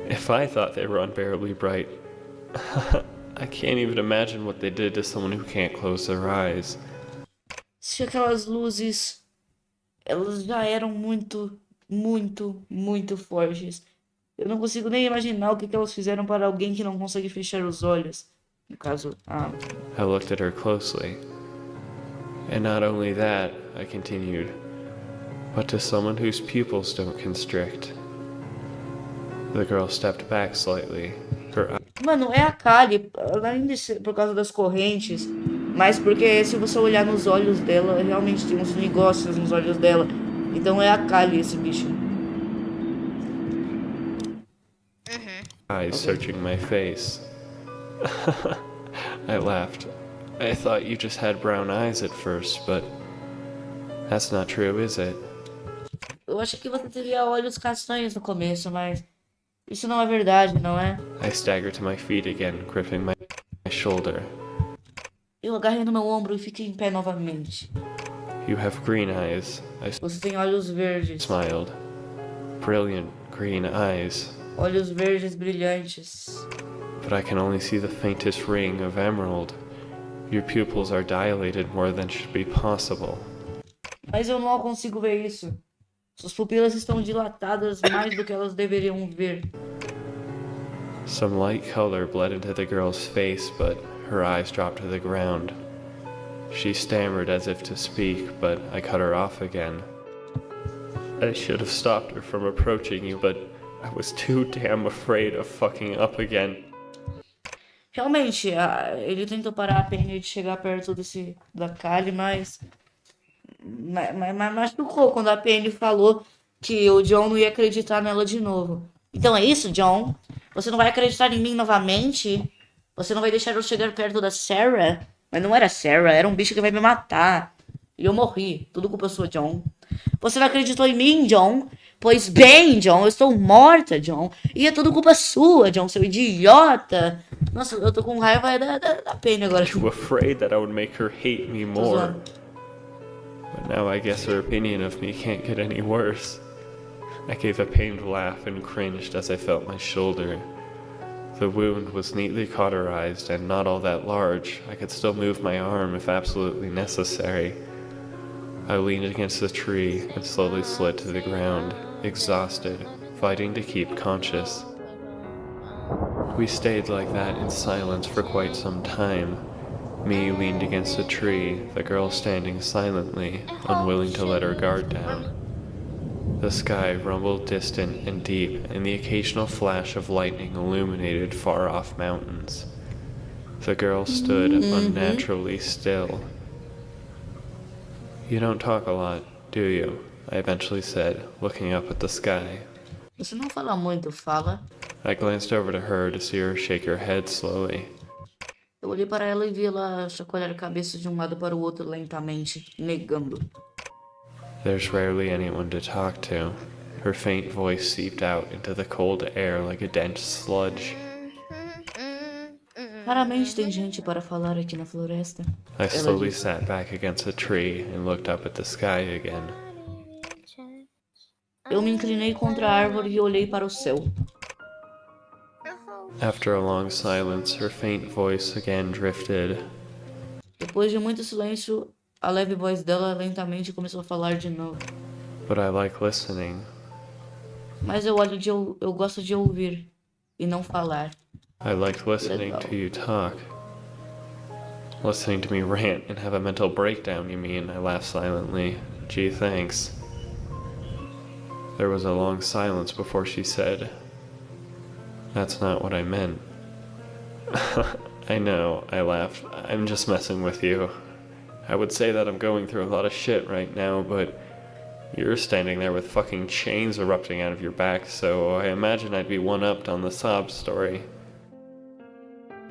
If I thought they were unbearably bright, I can't even imagine what they did to someone who can't close their eyes. Se aquelas luzes, elas já eram muito, muito, muito fortes. Eu não consigo nem imaginar o que elas fizeram para alguém que não consegue fechar os olhos. No caso, I looked at her closely. And not only that, I continued, but to someone whose pupils don't constrict. The girl stepped back slightly. Her Mano, é a Kali, além de ser por causa das correntes, mas porque se você olhar nos olhos dela, realmente tem uns negócios nos olhos dela. Então é a Kali esse bicho. eyes searching my face. I laughed. I thought you just had brown eyes at first, but that's not true, is it? Eu achei que você teria olhos castanhos no começo, mas isso não é verdade, não é? I staggered to my feet again, gripping my shoulder. Eu agarrei no meu ombro e fiquei em pé novamente. You have green eyes, I Você tem olhos verdes. smiled. Brilliant green eyes, Olhos verdes brilhantes. but I can only see the faintest ring of emerald. Your pupils are dilated more than should be possible. Mas eu não consigo ver isso. Suas pupilas estão dilatadas mais do que elas deveriam ver. Some light color bled into the girl's face, but her eyes dropped to the ground. She stammered as if to speak, but I cut her off again. I should have stopped her from approaching you, but I was too damn afraid of fucking up again. Realmente, ele tentou parar a Penny de chegar perto da Kali, mas machucou quando a Penny falou que o John não ia acreditar nela de novo. Então é isso, John? Você não vai acreditar em mim novamente? Você não vai deixar eu chegar perto da Sarah? Mas não era Sarah, era um bicho que vai me matar. E eu morri. Tudo culpa sua, John. Você não acreditou em mim, John? Pois bem, John, eu estou morta, John. E é tudo culpa sua, John, seu idiota. Nossa, eu tô com raiva da Penny agora. Too afraid that I would make her hate me Tô more. zoando. But now I guess her opinion of me can't get any worse. I gave a pained laugh and cringed as I felt my shoulder. The wound was neatly cauterized and not all that large. I could still move my arm if absolutely necessary. I leaned against the tree and slowly slid to the ground, exhausted, fighting to keep conscious. We stayed like that in silence for quite some time. Me leaned against a tree, the girl standing silently, unwilling to let her guard down. The sky rumbled distant and deep, and the occasional flash of lightning illuminated far-off mountains. The girl stood unnaturally still. You don't talk a lot, do you? I eventually said, looking up at the sky. Você não fala muito, fala. I glanced over to her to see her shake her head slowly. Eu olhei para ela e vi ela chacoalhar a cabeça de um lado para o outro lentamente, negando. There's rarely anyone to talk to. Her faint voice seeped out into the cold air like a dense sludge. Raramente tem gente para falar aqui na floresta. I Ela slowly disse. sat back against a tree and looked up at the sky again. Eu me inclinei contra a árvore e olhei para o céu. After a long silence, her faint voice again drifted. Depois de muito silêncio, a leve voz dela lentamente começou a falar de novo. But I like listening. Mas eu gosto de ouvir. e não falar. I liked listening Legal. to you talk. Listening to me rant and have a mental breakdown, you mean? I laughed silently. Gee, thanks. There was a long silence before she said, "That's not what I meant." I know, I laughed. I'm just messing with you. I would say that I'm going through a lot of shit right now, but you're standing there with fucking chains erupting out of your back, so I imagine I'd be one-upped on the sob story.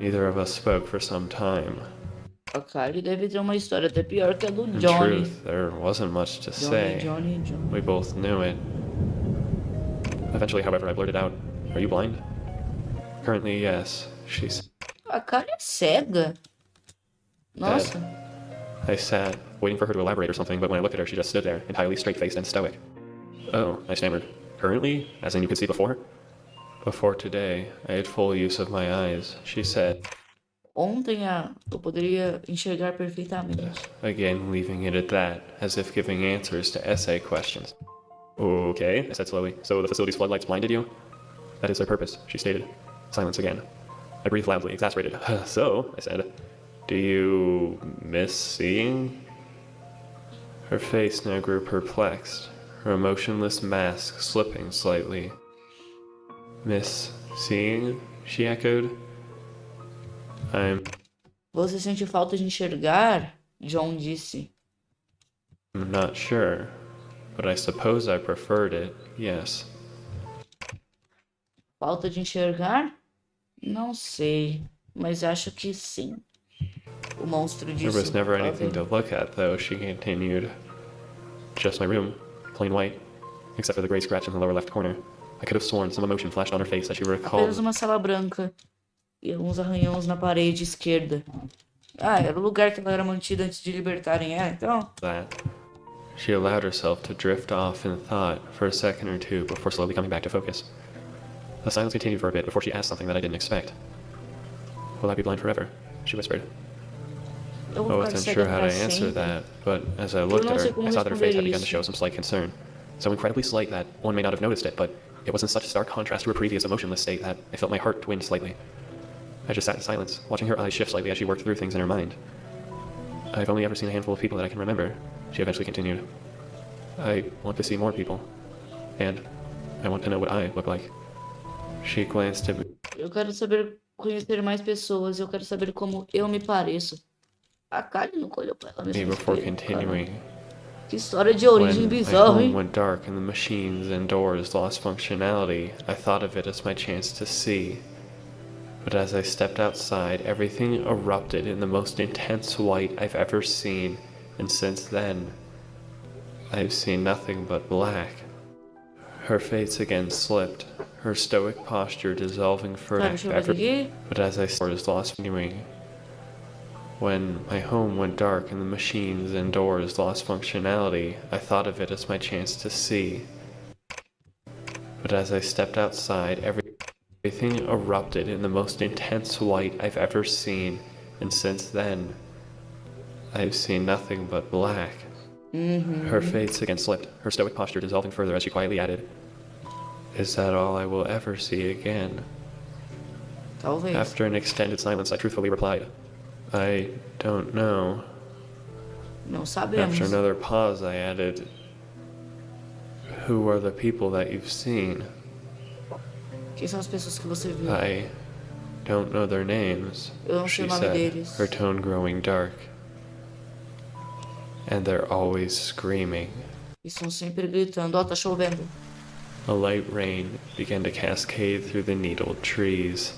Neither of us spoke for some time. A Kylie deve ter uma história até pior que a do In Johnny. truth, there wasn't much to say. Johnny. We both knew it. Eventually, however, I blurted out, "Are you blind?" "Currently, yes," she said. A Kylie é cega. Nossa. I sat, waiting for her to elaborate or something, but when I looked at her, she just stood there, entirely straight-faced and stoic. "Oh," I stammered. "Currently? As in you could see before?" "Before today, I had full use of my eyes," she said, Ontem eu poderia enxergar perfeitamente. again leaving it at that, as if giving answers to essay questions. "Okay," I said slowly. "So the facility's floodlights blinded you?" "That is their purpose," she stated. Silence again. I breathed loudly, exasperated. "So," I said, "do you miss seeing?" Her face now grew perplexed, her emotionless mask slipping slightly. "Miss seeing?" she echoed. Você sente falta de enxergar? John disse. I'm not sure, but I suppose I preferred it, yes. Falta de enxergar? Não sei, mas acho que sim. O monstro disse. There was never anything to look at, though, she continued. Just my room, plain white, except for the gray scratch in the lower left corner. I could have sworn some emotion flashed on her face as she recalled. Apenas uma sala branca e alguns arranhões na parede esquerda. Ah, era o lugar que ela era mantida antes de libertarem ela, então. That. She allowed herself to drift off in thought for a second or two before slowly coming back to focus. The silence continued for a bit before she asked something that I didn't expect. "Will I be blind forever?" she whispered. Eu I vou ficar wasn't cega sure how to pra answer sempre. that, but as I looked não at sei her, como I saw that her face had responder begun to isso. show some slight concern. So incredibly slight that one may not have noticed it, but it was in such stark contrast to her previous emotionless state that I felt my heart twinge slightly. I just sat in silence, watching her eyes shift slightly as she worked through things in her mind. "I've only ever seen a handful of people that I can remember," she eventually continued. "I want to see more people, and I want to know what I look like." She glanced at me Eu quero saber conhecer mais pessoas, eu quero saber como eu me pareço. A Kylie nunca olhou pra ela mesma. before continuing. Que história de origem "When my bizarra, home hein? went dark and the machines and doors lost functionality, I thought of it as my chance to see. But as I stepped outside, everything erupted in the most intense white I've ever seen, and since then, I've seen nothing but black." Her face again slipped, her stoic posture dissolving further. Deixa eu ver aqui. But as I was lost viewing, when my home went dark and the machines and doors lost functionality, I thought of it as my chance to see. But as I stepped outside, everything erupted in the most intense white I've ever seen, and since then, I've seen nothing but black. Her face again slipped, her stoic posture dissolving further as she quietly added, "Is that all I will ever see again?" Talvez. After an extended silence, I truthfully replied, "I don't know." Não sabemos. After another pause, I added, "Who are the people that you've seen?" Quem são as pessoas que você viu? "I don't know their names," Eu não sei she o nome said, deles. her tone growing dark. "And they're always screaming." Estão sempre gritando. Ó, tá chovendo. A light rain began to cascade through the needled trees.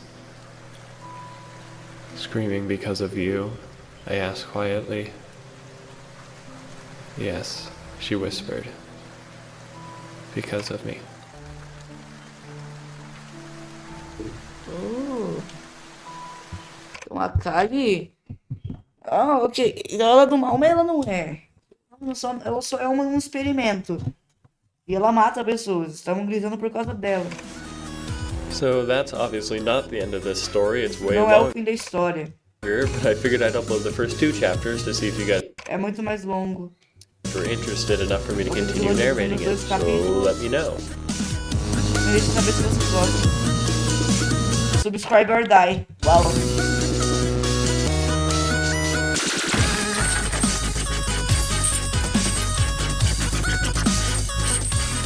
"Screaming because of you?" I asked quietly. "Yes," she whispered. "Because of me." Então a Kylie. Ah, ok. Ela é do mal, mas ela não é. Ela só é um experimento. E ela mata pessoas. Estavam gritando por causa dela. So that's obviously not the end of this story. It's way Não é o longer, fim da história. but I figured I'd upload the first 2 chapters to see if you guys É muito mais longo. were interested enough for me to continue narrating it. So let me know. Me deixa saber se vocês gostam. subscribe or die. Uau.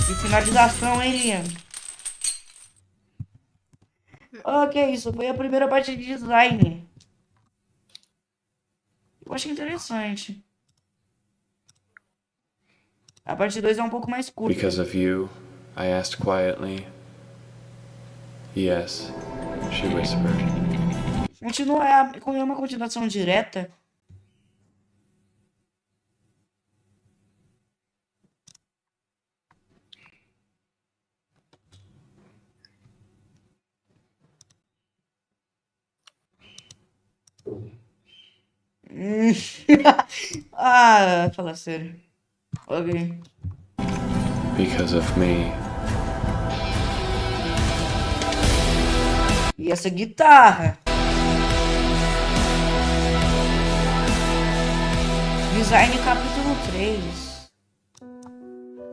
E finalização, hein, Liam? Ok, isso foi a primeira parte de design. Eu achei interessante. A parte 2 é um pouco mais curta. Because of you, I asked quietly. Yes, she whispered. Continua, é uma continuação direta. Ah, fala sério. Ok. Because of me. E essa guitarra? Design capítulo 3.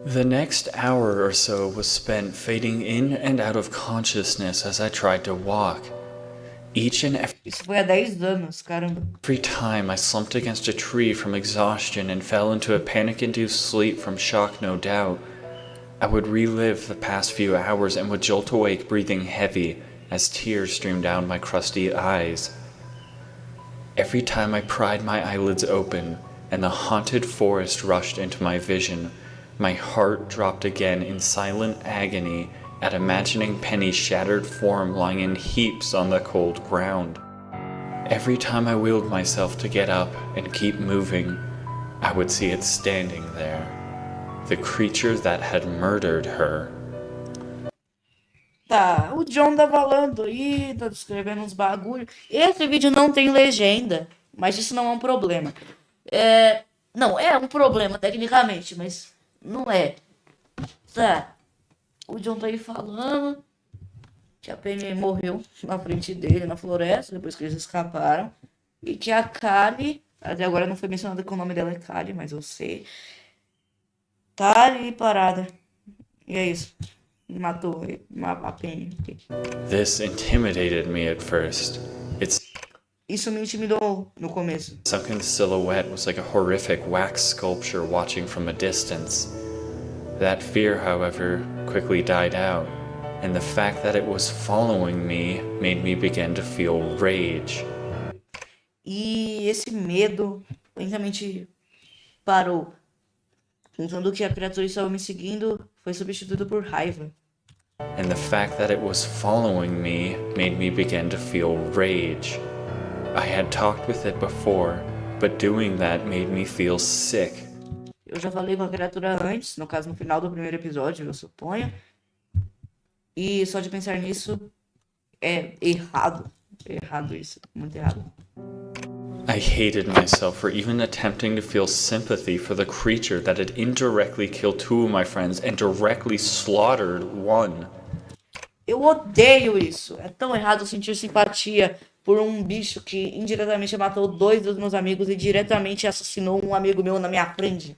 The next hour or so was spent fading in and out of consciousness as I tried to walk. Each and Isso foi há 10 anos, caramba. every time I slumped against a tree from exhaustion and fell into a panic-induced sleep from shock, no doubt, I would relive the past few hours and would jolt awake breathing heavy as tears streamed down my crusty eyes. Every time I pried my eyelids open and the haunted forest rushed into my vision, my heart dropped again in silent agony at imagining Penny's shattered form lying in heaps on the cold ground. Every time I willed myself to get up and keep moving, I would see it standing there, the creature that had murdered her. Tá, o John tá falando aí, tá descrevendo uns bagulho. Esse vídeo não tem legenda, mas isso não é um problema. Não, é um problema tecnicamente, mas não é. Tá, o John tá aí falando que a Penny morreu na frente dele, na floresta, depois que eles escaparam. E que a Kali, até agora não foi mencionado que o nome dela é Kali, mas eu sei. Tá ali parada. E é isso. Matou a Penny. This intimidated me at first. Its Isso me intimidou no começo. sunken silhouette was like a horrific wax sculpture watching from a distance. That fear, however, quickly died out, and the fact that it was following me made me begin to feel rage. E esse medo lentamente parou. Contando que a criatura estava me seguindo, foi substituído por raiva. And the fact that it was following me made me begin to feel rage. I had talked with it before, but doing that made me feel sick. Eu já falei com a criatura antes, no caso no final do primeiro episódio, eu suponho. E só de pensar nisso é errado. É errado isso, muito errado. I hated myself for even attempting to feel sympathy for the creature that had indirectly killed two of my friends and directly slaughtered one. Eu odeio isso. É tão errado sentir simpatia por um bicho que indiretamente matou 2 dos meus amigos e diretamente assassinou um amigo meu na minha frente.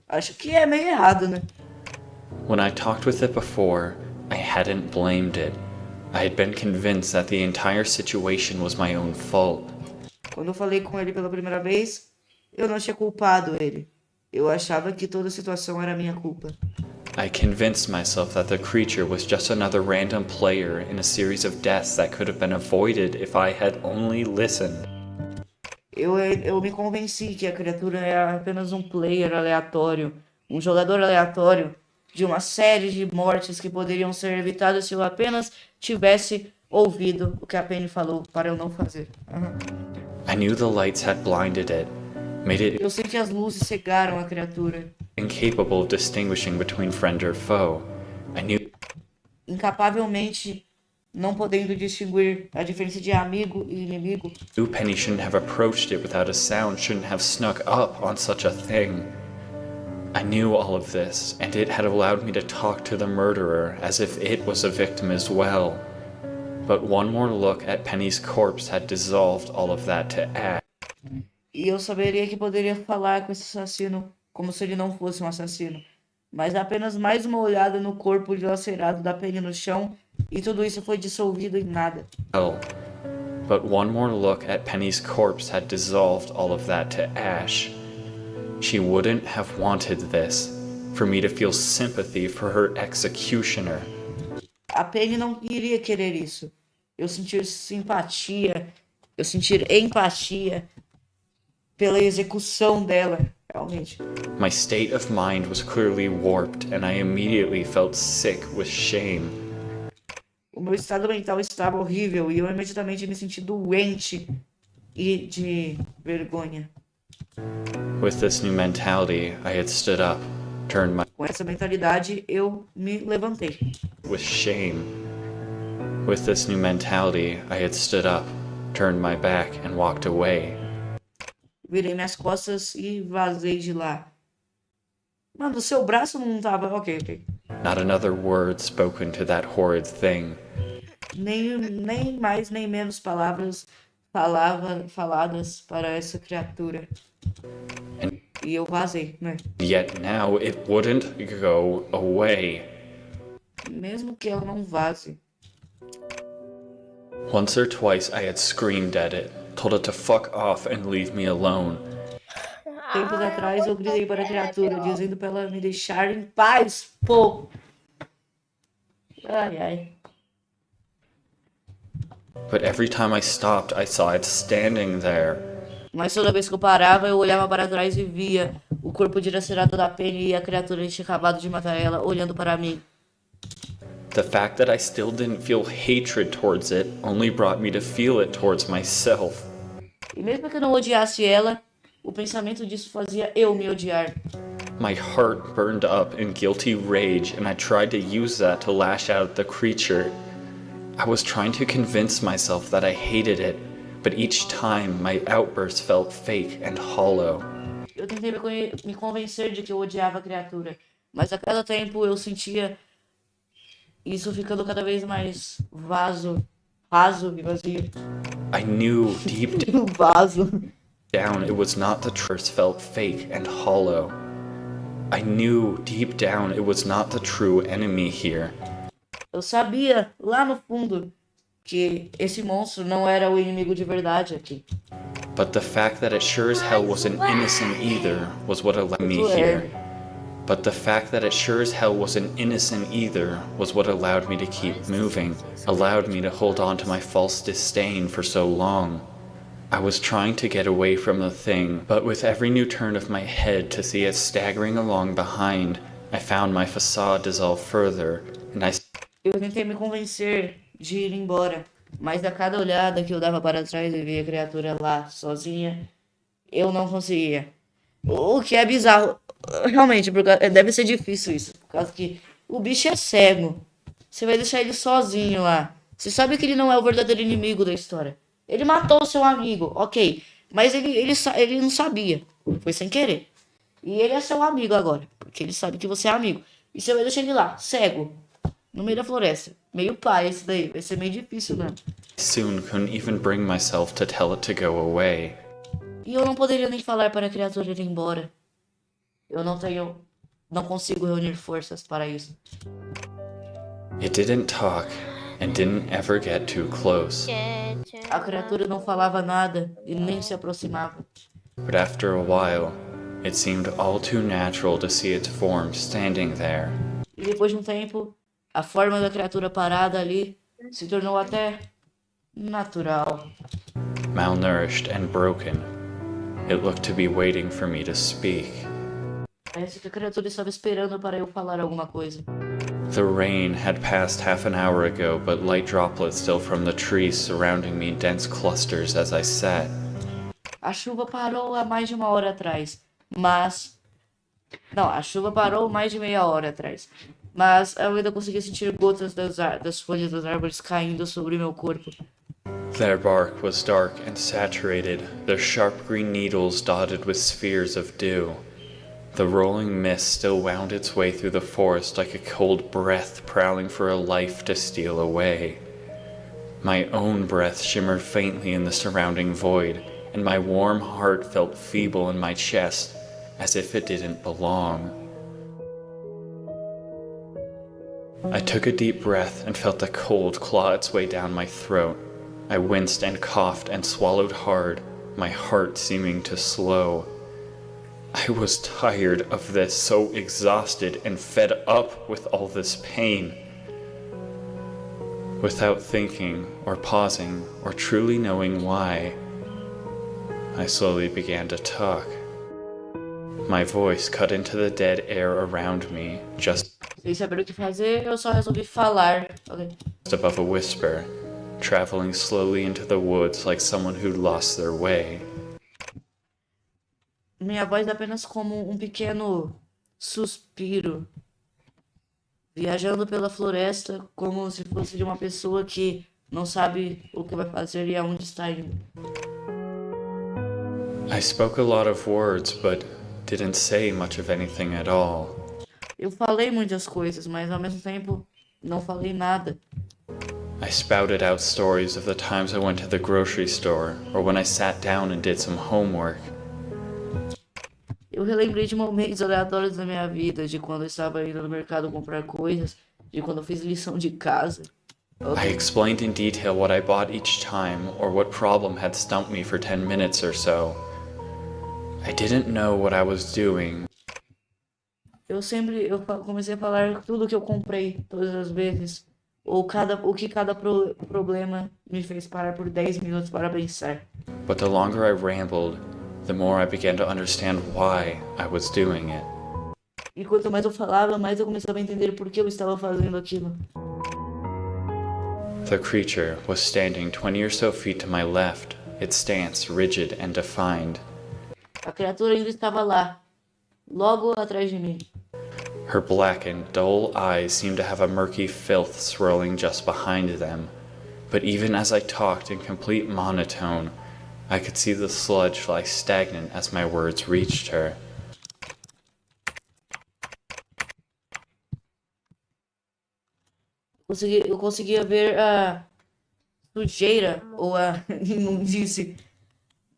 Acho que é meio errado, né? When I talked with it before, I hadn't blamed it. I had been convinced that the entire situation was my own fault. Quando eu falei com ele pela primeira vez, eu não tinha culpado ele. Eu achava que toda a situação era minha culpa. I convinced myself that the creature was just another random player in a series of deaths that could have been avoided if I had only listened. Eu me convenci que a criatura era apenas um player aleatório, um jogador aleatório de uma série de mortes que poderiam ser evitadas se eu apenas tivesse ouvido o que a Penny falou para eu não fazer. I knew the lights had blinded it, made it Eu sei que as luzes cegaram a criatura, incapable of distinguishing between friend or foe. I knew incapavelmente não podendo distinguir a diferença de amigo e inimigo. Penny shouldn't have approached it without a sound, shouldn't have snuck up on such a thing. I knew all of this, and it had allowed me to talk to the murderer as if it was a victim as well. But one more look at Penny's corpse had dissolved all of that to ash. E eu saberia que poderia falar com esse assassino como se ele não fosse um assassino. Mas apenas mais uma olhada no corpo dilacerado da Penny no chão E tudo isso foi dissolvido em nada. But one more look at Penny's corpse had dissolved all of that to ash. She wouldn't have wanted this, for me to feel sympathy for her executioner. A Penny não iria querer isso. Eu sentir simpatia, eu sentir empatia pela execução dela, realmente. My state of mind was clearly warped, and I immediately felt sick with shame. O meu estado mental estava horrível e eu imediatamente me senti doente e de vergonha. With this new mentality, I had stood up, turned my Com essa mentalidade, eu me levantei. with shame. With this new mentality, I had stood up, turned my back, and walked away. Virei minhas costas e vazei de lá. Mano, o seu braço não tava... Ok. Not another word spoken to that horrid thing. Nem mais, nem menos palavras faladas para essa criatura. E eu vazei, né? Yet now it wouldn't go away. Mesmo que ela não vaze. Once or twice I had screamed at it, told it to fuck off and leave me alone. Tempos atrás eu gritei para a criatura, dizendo para ela me deixar em paz, pô. Ai. But every time I stopped, I saw it standing there. Mas toda vez que eu parava, eu olhava para trás e via o corpo dilacerado da Penny e a criatura tinha acabado de matar ela, olhando para mim. The fact that I still didn't feel hatred towards it only brought me to feel it towards myself. E mesmo que eu não odiasse ela, o pensamento disso fazia eu me odiar. My heart burned up in guilty rage, and I tried to use that to lash out at the creature. I was trying to convince myself that I hated it, but each time my outburst felt fake and hollow. Eu tentei me convencer de que eu odiava a criatura, mas a cada tempo eu sentia isso ficando cada vez mais raso e vazio. I knew deep Vaso. down it was not the truth, felt fake and hollow. I knew deep down it was not the true enemy here. Eu sabia, lá no fundo, que esse monstro não era o inimigo de verdade aqui. But the fact that it sure as hell wasn't innocent either was what allowed me here. But the fact that it sure as hell wasn't innocent either was what allowed me to keep moving, allowed me to hold on to my false disdain for so long. I was trying to get away from the thing, but with every new turn of my head to see it staggering along behind, I found my facade dissolve further, and Eu tentei me convencer de ir embora, mas a cada olhada que eu dava para trás e via a criatura lá, sozinha, eu não conseguia. O que é bizarro. Realmente, deve ser difícil isso, por causa que o bicho é cego. Você vai deixar ele sozinho lá. Você sabe que ele não é o verdadeiro inimigo da história. Ele matou o seu amigo, ok. Mas ele não sabia. Foi sem querer. E ele é seu amigo agora, porque ele sabe que você é amigo. E você vai deixar ele lá, cego, no meio da floresta. Meio pai esse daí. Vai ser meio difícil, né? soon couldn't even bring myself to tell it to go away. E eu não poderia nem falar para a criatura ir embora. Eu não consigo reunir forças para isso. It didn't talk and didn't ever get too close. A criatura não falava nada e nem se aproximava. But after a while, it seemed all too natural to see its form standing there. E depois de um tempo, a forma da criatura parada ali se tornou até natural. Malnourished and broken, it looked to be waiting for me to speak. Parece que a criatura estava esperando para eu falar alguma coisa. The rain had passed half an hour ago, but light droplets still from the trees surrounding me, dense clusters as I sat. A chuva parou há mais de uma hora atrás, mas... Não, a chuva parou mais de meia hora atrás. Mas eu ainda conseguia sentir gotas das folhas das árvores caindo sobre meu corpo. Their bark was dark and saturated, their sharp green needles dotted with spheres of dew. The rolling mist still wound its way through the forest like a cold breath prowling for a life to steal away. My own breath shimmered faintly in the surrounding void, and my warm heart felt feeble in my chest, as if it didn't belong. I took a deep breath and felt the cold claw its way down my throat. I winced and coughed and swallowed hard, my heart seeming to slow. I was tired of this, so exhausted and fed up with all this pain. Without thinking or pausing or truly knowing why, I slowly began to talk. My voice cut into the dead air around me, just Sem saber o que fazer, eu só resolvi falar. Ok. above a whisper, traveling slowly into the woods like someone who'd lost their way. Minha voz é apenas como um pequeno suspiro, viajando pela floresta como se fosse de uma pessoa que não sabe o que vai fazer e aonde está indo. I spoke a lot of words, but didn't say much of anything at all. Eu falei muitas coisas, mas ao mesmo tempo não falei nada. I spouted out stories of the times I went to the grocery store, or when I sat down and did some homework. Eu relembrei de momentos aleatórios da minha vida, de quando eu estava indo no mercado comprar coisas, de quando eu fiz lição de casa. I explained in detail what I bought each time, or what problem had stumped me for 10 minutes or so. I didn't know what I was doing. Eu comecei a falar tudo que eu comprei todas as vezes, ou o que cada problema me fez parar por 10 minutos para pensar. But the longer I rambled, the more I began to understand why I was doing it. E quanto mais eu falava, mais eu começava a entender por que eu estava fazendo aquilo. The creature was standing 20 or so feet to my left, its stance rigid and defined. A criatura ainda estava lá, logo atrás de mim. Her black and dull eyes seemed to have a murky filth swirling just behind them, but even as I talked in complete monotone, I could see the sludge lie stagnant as my words reached her. Eu conseguia ver a sujeira ou a imundície,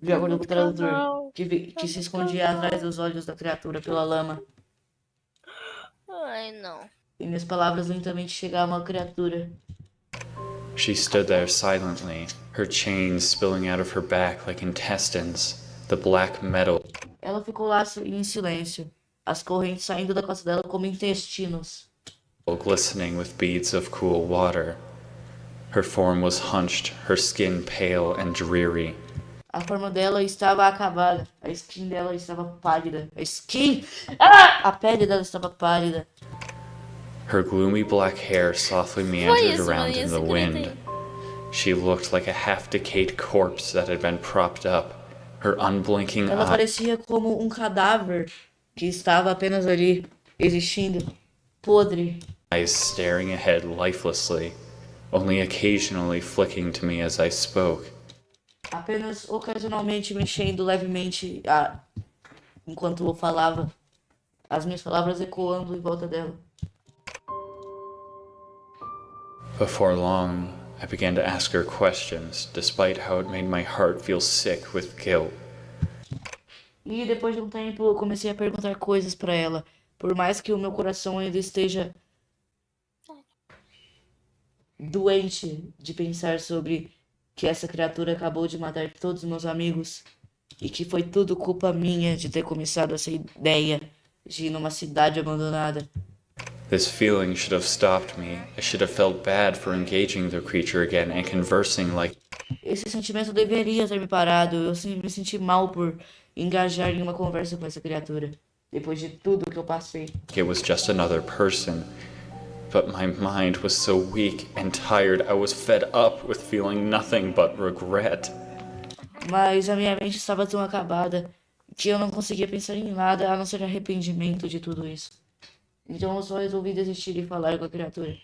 de acordo com o tradutor, que se escondia atrás dos olhos da criatura pela lama. Ai, não. E minhas palavras lentamente chegavam à criatura. She stood there silently, her chains spilling out of her back like intestines, the black metal Ela ficou lá em silêncio, as correntes saindo da costa dela como intestinos. glistening with beads of cool water. Her form was hunched, her skin pale and dreary. A forma dela estava acabada, a skin dela estava pálida. A pele dela estava pálida. Her gloomy black hair softly meandered around in the wind. She looked like a half-decayed corpse that had been propped up. Her unblinking Ela parecia como um cadáver que estava apenas ali, existindo, podre. eyes staring ahead lifelessly, only occasionally flicking to me as I spoke. Apenas ocasionalmente mexendo levemente enquanto eu falava, as minhas palavras ecoando em volta dela. Before long, I began to ask her questions, despite how it made my heart feel sick with guilt. E depois de um tempo eu comecei a perguntar coisas pra ela, por mais que o meu coração ainda esteja doente de pensar sobre que essa criatura acabou de matar todos os meus amigos e que foi tudo culpa minha de ter começado essa ideia de ir numa cidade abandonada. This feeling should have stopped me. I should have felt bad for engaging the creature again and conversing like Esse sentimento deveria ter me parado. Eu me senti mal por engajar em uma conversa com essa criatura, depois de tudo que eu passei. it was just another person. But my mind was so weak and tired, I was fed up with feeling nothing but regret. Mas a minha mente estava tão acabada que eu não conseguia pensar em nada a não ser arrependimento de tudo isso. Então eu só resolvi desistir de falar com a criatura.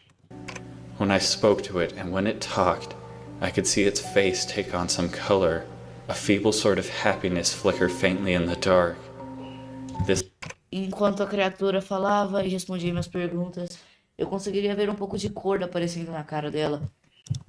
When I spoke to it and when it talked, I could see its face take on some color, a feeble sort of happiness flicker faintly in the dark. This Enquanto a criatura falava e respondia minhas perguntas, eu conseguiria ver um pouco de cor aparecendo na cara dela.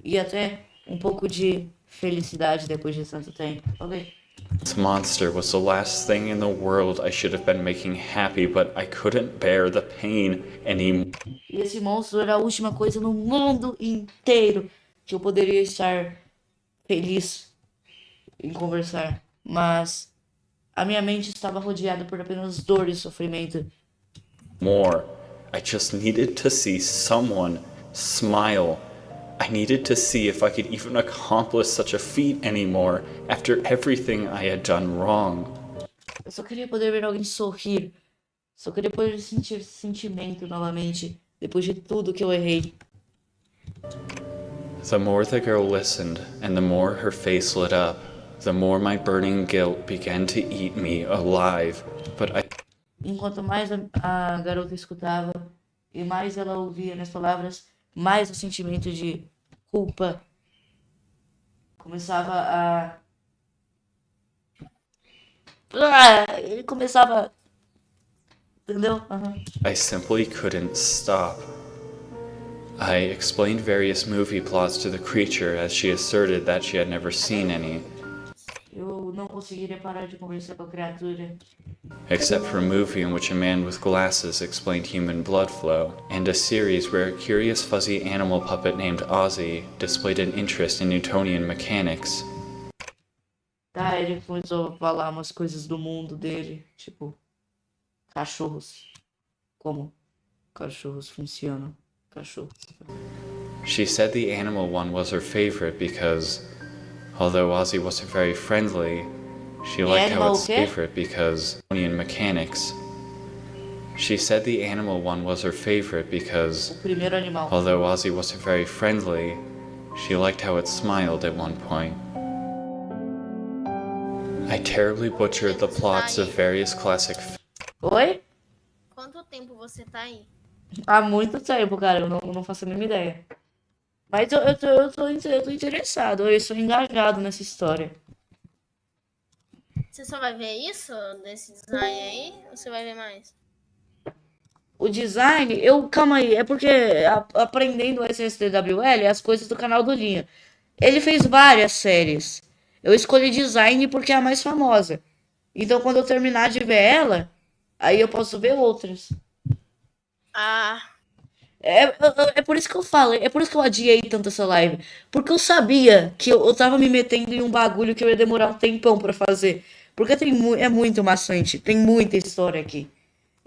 E até um pouco de felicidade depois de tanto tempo. Ok? This monster was the last thing in the world I should have been making happy, but I couldn't bear the pain anymore. E esse monstro era a última coisa no mundo inteiro que eu poderia estar feliz em conversar. Mas a minha mente estava rodeada por apenas dor e sofrimento. I just needed to see someone smile. I needed to see if I could even accomplish such a feat anymore after everything I had done wrong. Eu só queria poder ver alguém sorrir. Só queria poder sentir sentimento novamente, depois de tudo que eu errei. The more the girl listened, and the more her face lit up, the more my burning guilt began to eat me alive. But Enquanto mais a garota escutava e mais ela ouvia minhas palavras, mais o sentimento de culpa começava a... ele começava... Entendeu? I simply couldn't stop. I explained various movie plots to the creature as she asserted that she had never seen any. Eu não conseguiria parar de conversar com a criatura. Except for a movie in which a man with glasses explained human blood flow, and a series where a curious fuzzy animal puppet named Ozzy displayed an interest in Newtonian mechanics. Tá, ele começou a falar umas coisas do mundo dele, tipo, cachorros. Como cachorros funcionam. Cachorros. She said the animal one was her favorite because, although Ozzy wasn't very friendly, she liked how it's favorite because Newtonian mechanics. She said the animal one was her favorite because, O primeiro animal. although Ozzy wasn't very friendly, she liked how it smiled at one point. I terribly butchered the plots of various classic Oi? Quanto tempo você tá aí? Há muito tempo, cara, eu não faço a mínima ideia. Mas eu tô interessado, eu estou engajado nessa história. Você só vai ver isso, desse design aí? Ou você vai ver mais? O design, calma aí, é porque aprendendo o SSTWL, as coisas do canal do Linha. Ele fez várias séries. Eu escolhi design porque é a mais famosa. Então quando eu terminar de ver ela, aí eu posso ver outras. Ah, É por isso que eu falo, é por isso que eu adiei tanto essa live. Porque eu sabia que eu tava me metendo em um bagulho que eu ia demorar um tempão pra fazer. Porque é muito maçante, tem muita história aqui.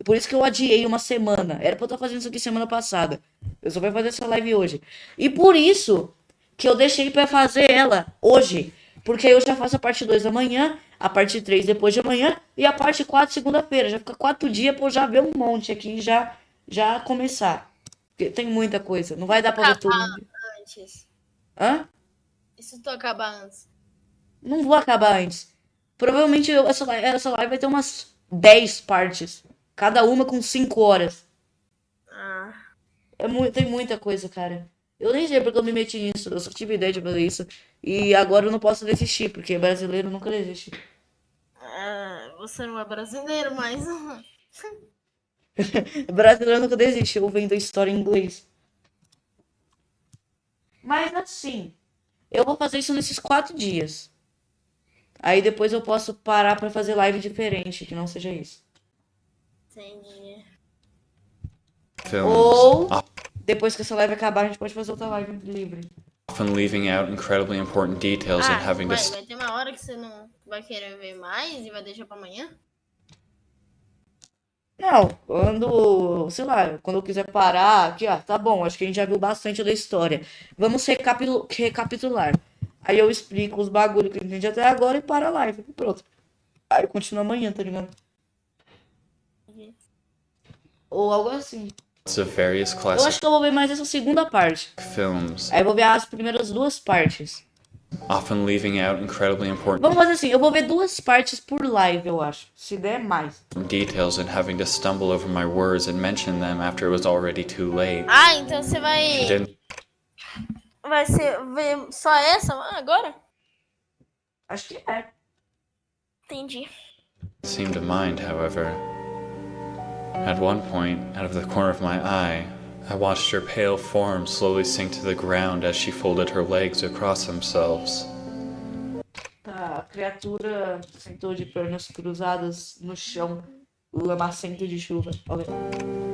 Por isso que eu adiei uma semana. Era pra eu estar fazendo isso aqui semana passada. Eu só vou fazer essa live hoje. E por isso que eu deixei pra fazer ela hoje. Porque aí eu já faço a parte 2 amanhã, a parte 3 depois de amanhã e a parte 4 segunda-feira. Já fica 4 dias pra eu já ver um monte aqui e já começar. Porque tem muita coisa. Não vai dar pra ver tudo. antes. Hã? E se tu acabar antes? Não vou acabar antes. Provavelmente essa live vai ter umas 10 partes. Cada uma com 5 horas. Ah, Tem muita coisa, cara. Eu nem sei porque eu me meti nisso. Eu só tive ideia de fazer isso. E agora eu não posso desistir, porque brasileiro nunca desiste. você não é brasileiro, mas... Brasileiro nunca desiste. Eu vendo história em inglês. Mas assim, eu vou fazer isso nesses 4 dias. Aí depois eu posso parar pra fazer live diferente, que não seja isso. Entendi. films, Ou depois que essa live acabar, a gente pode fazer outra live livre. often leaving out incredibly important details and having to vai ter uma hora que você não vai querer ver mais e vai deixar pra amanhã? Não, sei lá, quando eu quiser parar, aqui, ó, tá bom, acho que a gente já viu bastante da história. Vamos recapitular. Aí eu explico os bagulhos que a gente até agora e para a live. Pronto. Aí continua amanhã, tá ligado? Ou algo assim. of various Eu classic acho que eu vou ver mais essa segunda parte. films, Aí eu vou ver as primeiras 2 partes. often leaving out incredibly important Vamos fazer assim, eu vou ver 2 partes por live, eu acho. Se der mais. details and having to stumble over my words and mention them after it was already too late. Ah, então você vai... Didn't Vai ver só essa agora? Acho que é. Entendi. seem to mind, however. At one point, out of the corner of my eye, I watched her pale form slowly sink to the ground as she folded her legs across themselves. Tá, criatura sentou de pernas cruzadas no chão, lamacento de chuva. Ok.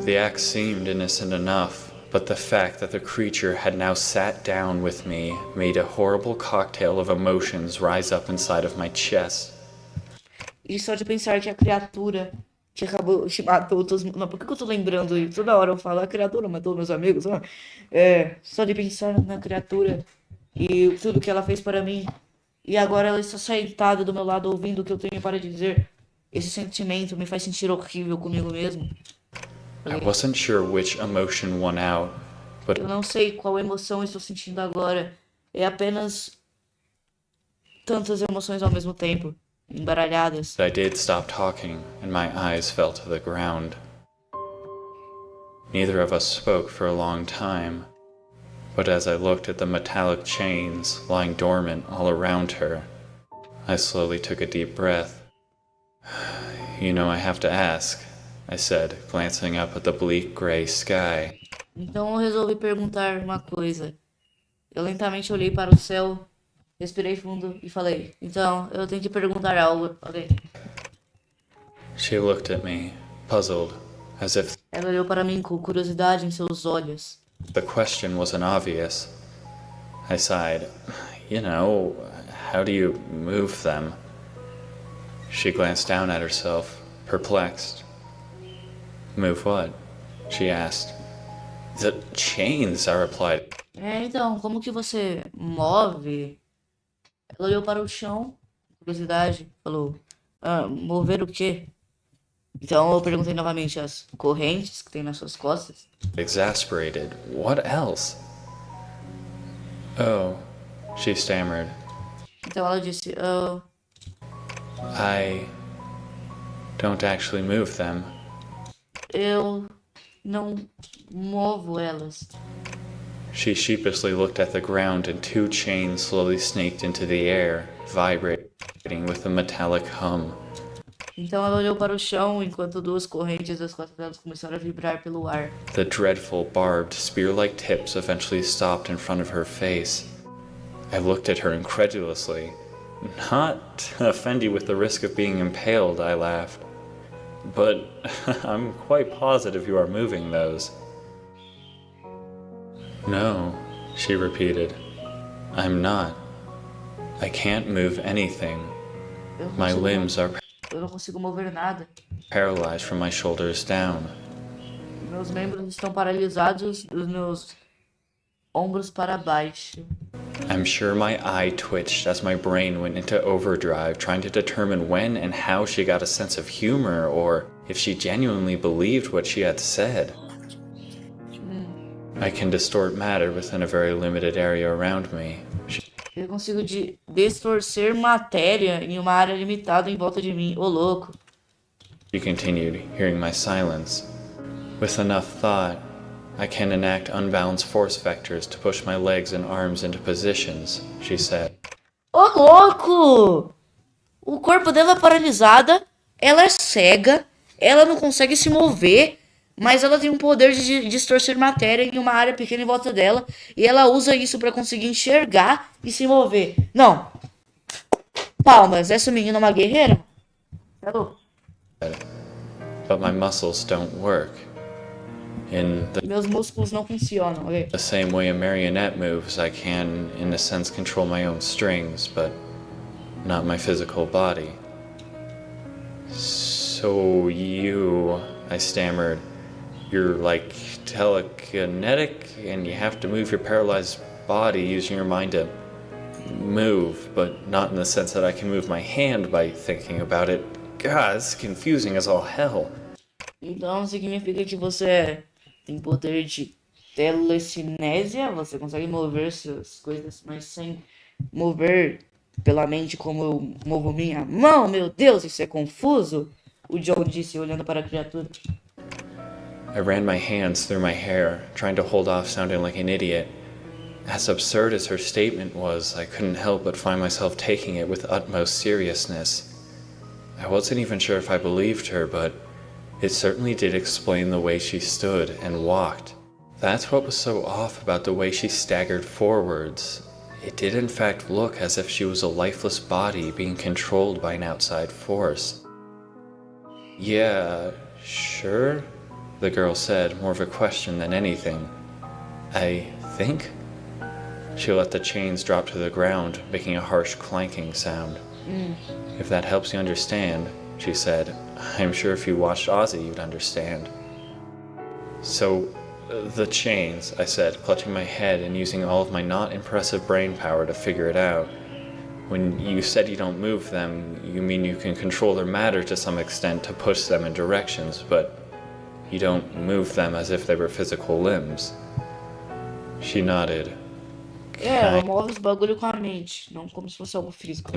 The act seemed innocent enough, but the fact that the creature had now sat down with me made a horrible cocktail of emotions rise up inside of my chest. E só de pensar que a criatura que acabou, que matou todos. Não, por que eu tô lembrando isso? Toda hora eu falo, a criatura matou meus amigos. Só de pensar na criatura e tudo que ela fez para mim. E agora ela está sentada do meu lado ouvindo o que eu tenho para dizer. Esse sentimento me faz sentir horrível comigo mesmo. I wasn't sure which emotion won out, but Eu não sei qual emoção estou sentindo agora. É apenas tantas emoções ao mesmo tempo, embaralhadas. I did stop talking, and my eyes fell to the ground. Neither of us spoke for a long time, but as I looked at the metallic chains lying dormant all around her, I slowly took a deep breath. You know, I have to ask, I said, glancing up at the bleak gray sky. Então eu resolvi perguntar uma coisa. Eu lentamente olhei para o céu, respirei fundo e falei: então, eu tenho que perguntar algo. Ok. She looked at me, puzzled, as if Ela olhou para mim com curiosidade em seus olhos. the question wasn't obvious. I sighed. You know, how do you move them? She glanced down at herself, perplexed. Move what? She asked. The chains, I replied. Então, como que você move? Ela olhou para o chão, com curiosidade, falou: mover o quê? Então eu perguntei novamente: as correntes que tem nas suas costas? Exasperated. What else? Oh, she stammered. Então ela disse: oh, I don't actually move them. eu não movo elas. She sheepishly looked at the ground and two chains slowly snaked into the air, vibrating with a metallic hum. Então ela olhou para o chão enquanto duas correntes das costas delas começaram a vibrar pelo ar. The dreadful, barbed, spear-like tips eventually stopped in front of her face. I looked at her incredulously. Not to offend you with the risk of being impaled, I laughed. But I'm quite positive you are moving those. No, she repeated. I'm not. I can't move anything. My limbs are Eu não consigo mover nada. paralyzed from my shoulders down. Meus membros estão paralisados dos meus ombros para baixo. I'm sure my eye twitched as my brain went into overdrive, trying to determine when and how she got a sense of humor, or if she genuinely believed what she had said. I can distort matter within a very limited area around me. Eu consigo distorcer matéria em uma área limitada em volta de mim. Ô louco. She continued, hearing my silence. With enough thought, I can enact unbalanced force vectors to push my legs and arms into positions, she said. Ô louco! O corpo dela é paralisada, ela é cega, ela não consegue se mover, mas ela tem um poder de distorcer matéria em uma área pequena em volta dela, e ela usa isso pra conseguir enxergar e se mover. Não. Palmas, essa menina é uma guerreira? Tá louco? But my muscles don't work. In Meus músculos não funcionam, ok? the same way a marionette moves, I can, in a sense, control my own strings, but not my physical body. So I stammered, you're like telekinetic and you have to move your paralyzed body using your mind to move, but not in the sense that I can move my hand by thinking about it. God, it's confusing as all hell. Então significa que você tem poder de telecinésia, você consegue mover suas coisas, mas sem mover pela mente como eu movo minha mão. Meu Deus, isso é confuso, o John disse olhando para a criatura. I ran my hands through my hair, trying to hold off sounding like an idiot. As absurd as her statement was, I couldn't help but find myself taking it with utmost seriousness. I wasn't even sure if I believed her, but it certainly did explain the way she stood and walked. That's what was so off about the way she staggered forwards. It did in fact look as if she was a lifeless body being controlled by an outside force. Yeah, sure, the girl said, more of a question than anything. I think? She let the chains drop to the ground, making a harsh clanking sound. If that helps you understand, she said, I'm sure if you watched Ozzy you'd understand. So, the chains, I said, clutching my head and using all of my not impressive brain power to figure it out. When you said you don't move them, you mean you can control their matter to some extent to push them in directions, but you don't move them as if they were physical limbs. She nodded. Ela move os bagulho com a mente, não como se fosse algo físico.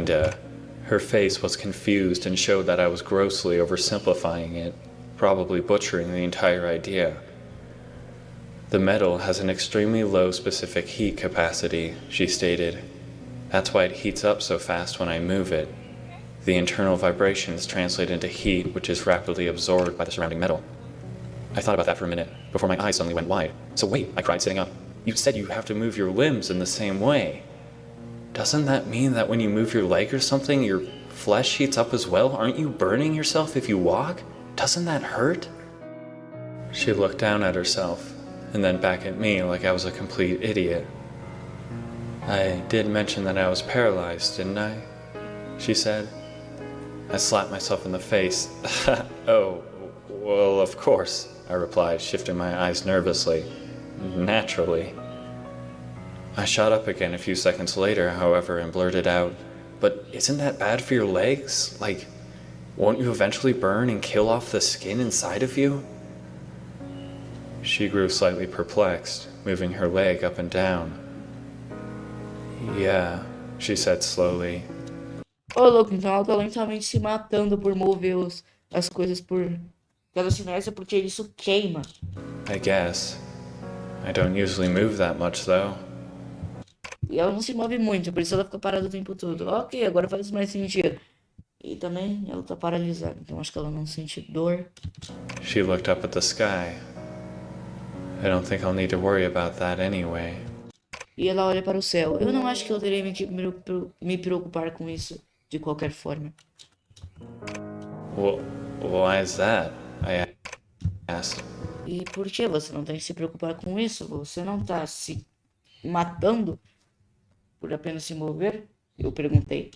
Her face was confused and showed that I was grossly oversimplifying it, probably butchering the entire idea. The metal has an extremely low specific heat capacity, she stated. That's why it heats up so fast when I move it. The internal vibrations translate into heat, which is rapidly absorbed by the surrounding metal. I thought about that for a minute, before my eyes suddenly went wide. So wait, I cried, sitting up. You said you have to move your limbs in the same way. Doesn't that mean that when you move your leg or something, your flesh heats up as well? Aren't you burning yourself if you walk? Doesn't that hurt? She looked down at herself, and then back at me like I was a complete idiot. I did mention that I was paralyzed, didn't I? She said. I slapped myself in the face. Oh, well, of course, I replied, shifting my eyes nervously. Naturally. I shot up again a few seconds later, however, and blurted out, but isn't that bad for your legs? Like, won't you eventually burn and kill off the skin inside of you? She grew slightly perplexed, moving her leg up and down. Yeah, she said slowly. Ô, louco, então ela tá lentamente se matando por mover as coisas por pela inércia, porque isso queima. I guess. I don't usually move that much, though. E ela não se move muito, por isso ela fica parada o tempo todo. Ok, agora faz mais sentido. E também ela tá paralisada, então acho que ela não sente dor. She looked up at the sky. I don't think I'll need to worry about that anyway. E ela olha para o céu. Eu não acho que eu terei me preocupar com isso, de qualquer forma. Well, why is that? I asked. E por que você não tem que se preocupar com isso? Você não tá se matando por apenas se mover? Eu perguntei.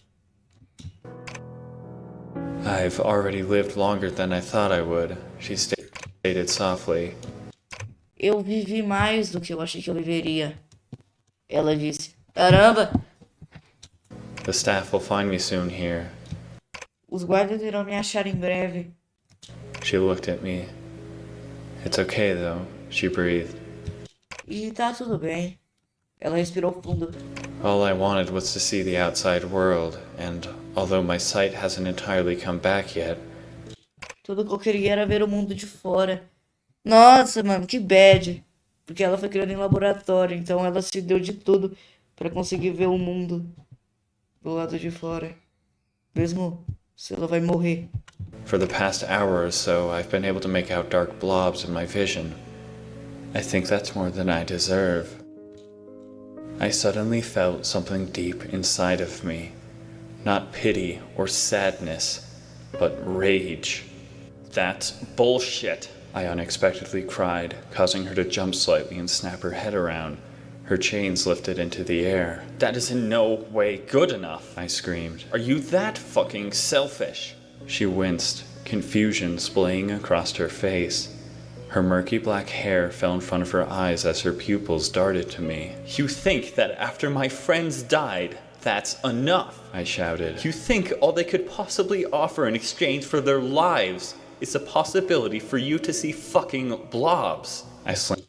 I've already lived longer than I thought I would, she stated softly. Eu vivi mais do que eu achei que eu viveria. Ela disse. Caramba! The staff will find me soon here. Os guardas irão me achar em breve. She looked at me. It's okay though, she breathed. E tá tudo bem. Ela respirou fundo. All I wanted was to see the outside world, and although my sight hasn't entirely come back yet. Tudo que eu queria era ver o mundo de fora. Nossa, mano, que bad. Porque ela foi criada em laboratório, então ela se deu de tudo pra conseguir ver o mundo do lado de fora. Mesmo se ela vai morrer. For the past hour or so, I've been able to make out dark blobs in my vision. I think that's more than I deserve. I suddenly felt something deep inside of me. Not pity or sadness, but rage. That's bullshit, I unexpectedly cried, causing her to jump slightly and snap her head around. Her chains lifted into the air. That is in no way good enough, I screamed. Are you that fucking selfish? She winced, confusion splaying across her face. Her murky black hair fell in front of her eyes as her pupils darted to me. You think that after my friends died, that's enough, I shouted. You think all they could possibly offer in exchange for their lives is a possibility for you to see fucking blobs? I slammed.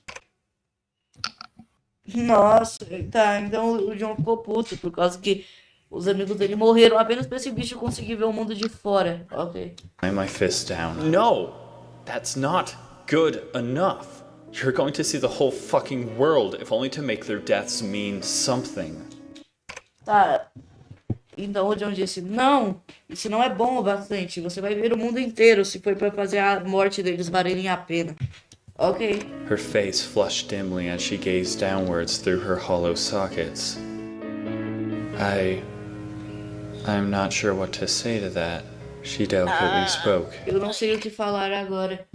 Nossa, tá, então o John ficou puto por causa que os amigos dele morreram apenas pra esse bicho conseguir ver o mundo de fora. Ok. My fist down. No, that's not good enough. You're going to see the whole fucking world if only to make their deaths mean something. Tá. Então o John disse, não, isso não é bom o bastante. Você vai ver o mundo inteiro se for pra fazer a morte deles valerem a pena. Ok. Her face flushed dimly as she gazed downwards through her hollow sockets. I'm not sure what to say to that. She delicately spoke. Eu não sei o que falar agora.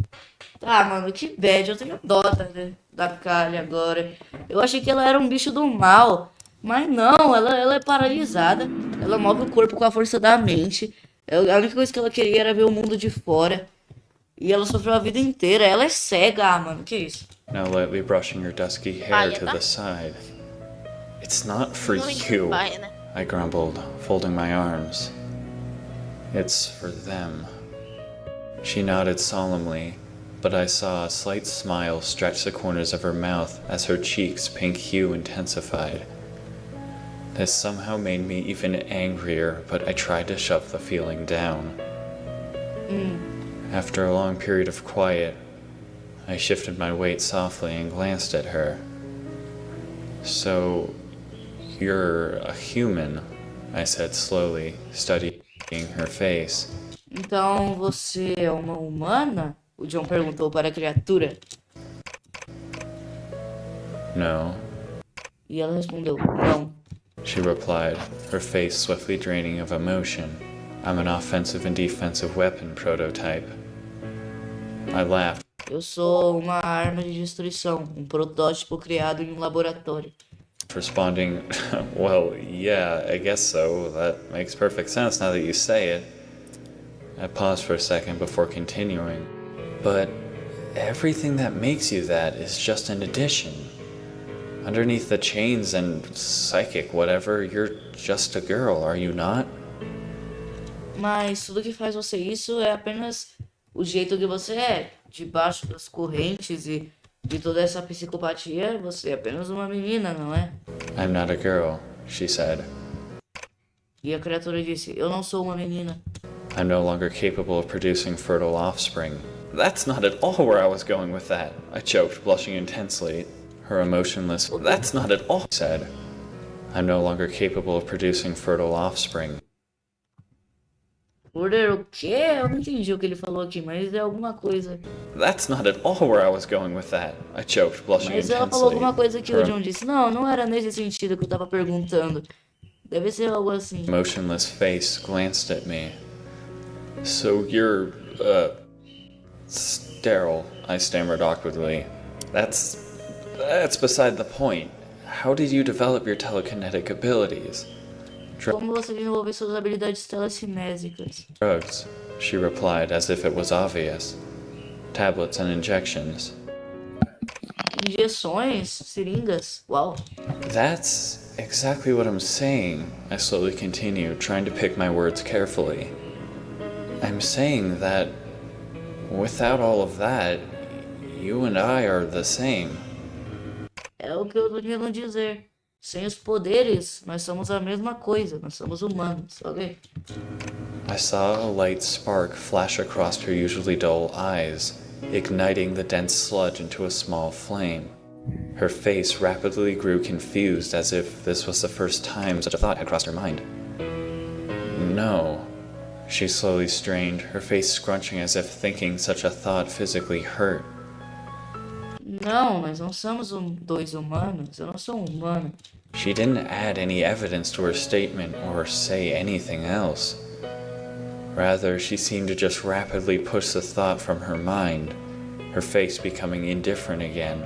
Tá, mano, que bad. Eu tenho dó da Kali agora. Eu achei que ela era um bicho do mal. Mas não, ela é paralisada. Ela move o corpo com a força da mente. A única coisa que ela queria era ver o mundo de fora. E ela sofreu a vida inteira. Ela é cega, mano. Que isso? Now lightly brushing her dusky hair to the side. It's not for you, Vai, né? I grumbled, folding my arms. It's for them. She nodded solemnly, but I saw a slight smile stretch the corners of her mouth as her cheeks' pink hue intensified. This somehow made me even angrier, but I tried to shove the feeling down. After a long period of quiet, I shifted my weight softly and glanced at her. So, you're a human, I said slowly, studying her face. Então você é uma humana? O John perguntou para a criatura. No, E ela respondeu, não. she replied, her face swiftly draining of emotion. I'm an offensive and defensive weapon prototype. I laughed. Eu sou uma arma de destruição, um protótipo criado em um laboratório. Responding, well, yeah, I guess so. That makes perfect sense now that you say it. I paused for a second before continuing. But everything that makes you that is just an addition. Underneath the chains and psychic whatever, you're just a girl, are you not? Mas tudo que faz você isso é apenas o jeito que você é. Debaixo das correntes e de toda essa psicopatia, você é apenas uma menina, não é? I'm not a girl, she said. E a criatura disse, eu não sou uma menina. I'm no longer capable of producing fertile offspring. That's not at all where I was going with that, I choked, blushing intensely. Her emotionless, that's not at all, said. I'm no longer capable of producing fertile offspring. Order o quê? Eu não entendi o que ele falou aqui, mas é alguma coisa. That's not at all where I was going with that, I choked, blushing Mas ela falou intensely. alguma coisa que o John disse. Não, não era nesse sentido que eu tava perguntando. Deve ser algo assim. Motionless face glanced at me. So you're, sterile, I stammered awkwardly. That's beside the point. How did you develop your telekinetic abilities? Como você desenvolveu suas habilidades telecinésicas? Drugs, she replied as if it was obvious. Tablets and injections. Injeções? Seringas? Uau. That's exactly what I'm saying, I slowly continued, trying to pick my words carefully. I'm saying that without all of that, you and I are the same. É o que eu tô querendo dizer. Sem os poderes, nós somos a mesma coisa. Nós somos humanos, ok? I saw a light spark flash across her usually dull eyes, igniting the dense sludge into a small flame. Her face rapidly grew confused, as if this was the first time such a thought had crossed her mind. No, she slowly strained, her face scrunching as if thinking such a thought physically hurt. Não, nós não somos dois humanos. Eu não sou um humano. She didn't add any evidence to her statement or say anything else. Rather, she seemed to just rapidly push the thought from her mind, her face becoming indifferent again.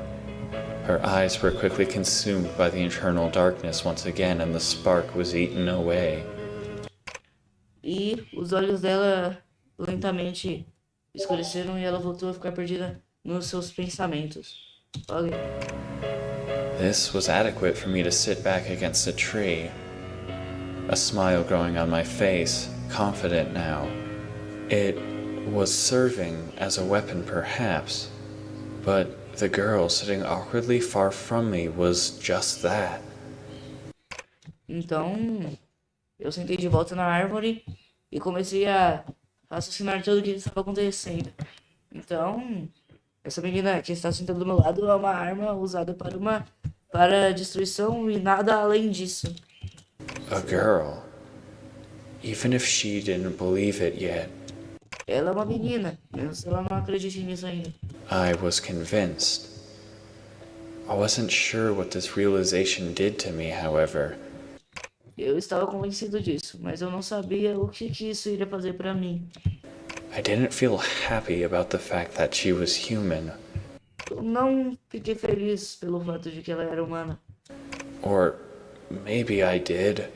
Her eyes were quickly consumed by the internal darkness once again, and the spark was eaten away. E os olhos dela lentamente escureceram e ela voltou a ficar perdida nos seus pensamentos. Ok. This was adequate for me to sit back against a tree, a smile growing on my face, confident now. It was serving as a weapon perhaps, but the girl sitting awkwardly far from me was just that. Então, eu sentei de volta na árvore e comecei a raciocinar tudo o que estava acontecendo. Então, essa menina que está sentada do meu lado é uma arma usada para destruição e nada além disso. A girl. Even if she didn't believe it yet, Ela é uma menina, mesmo se ela não acredite nisso ainda. I was convinced. I wasn't sure what this realization did to me, however. Eu estava convencido disso, mas eu não sabia o que isso iria fazer pra mim. I didn't feel happy about the fact that she was human. Eu não fiquei feliz pelo fato de que ela era humana. Or maybe I did.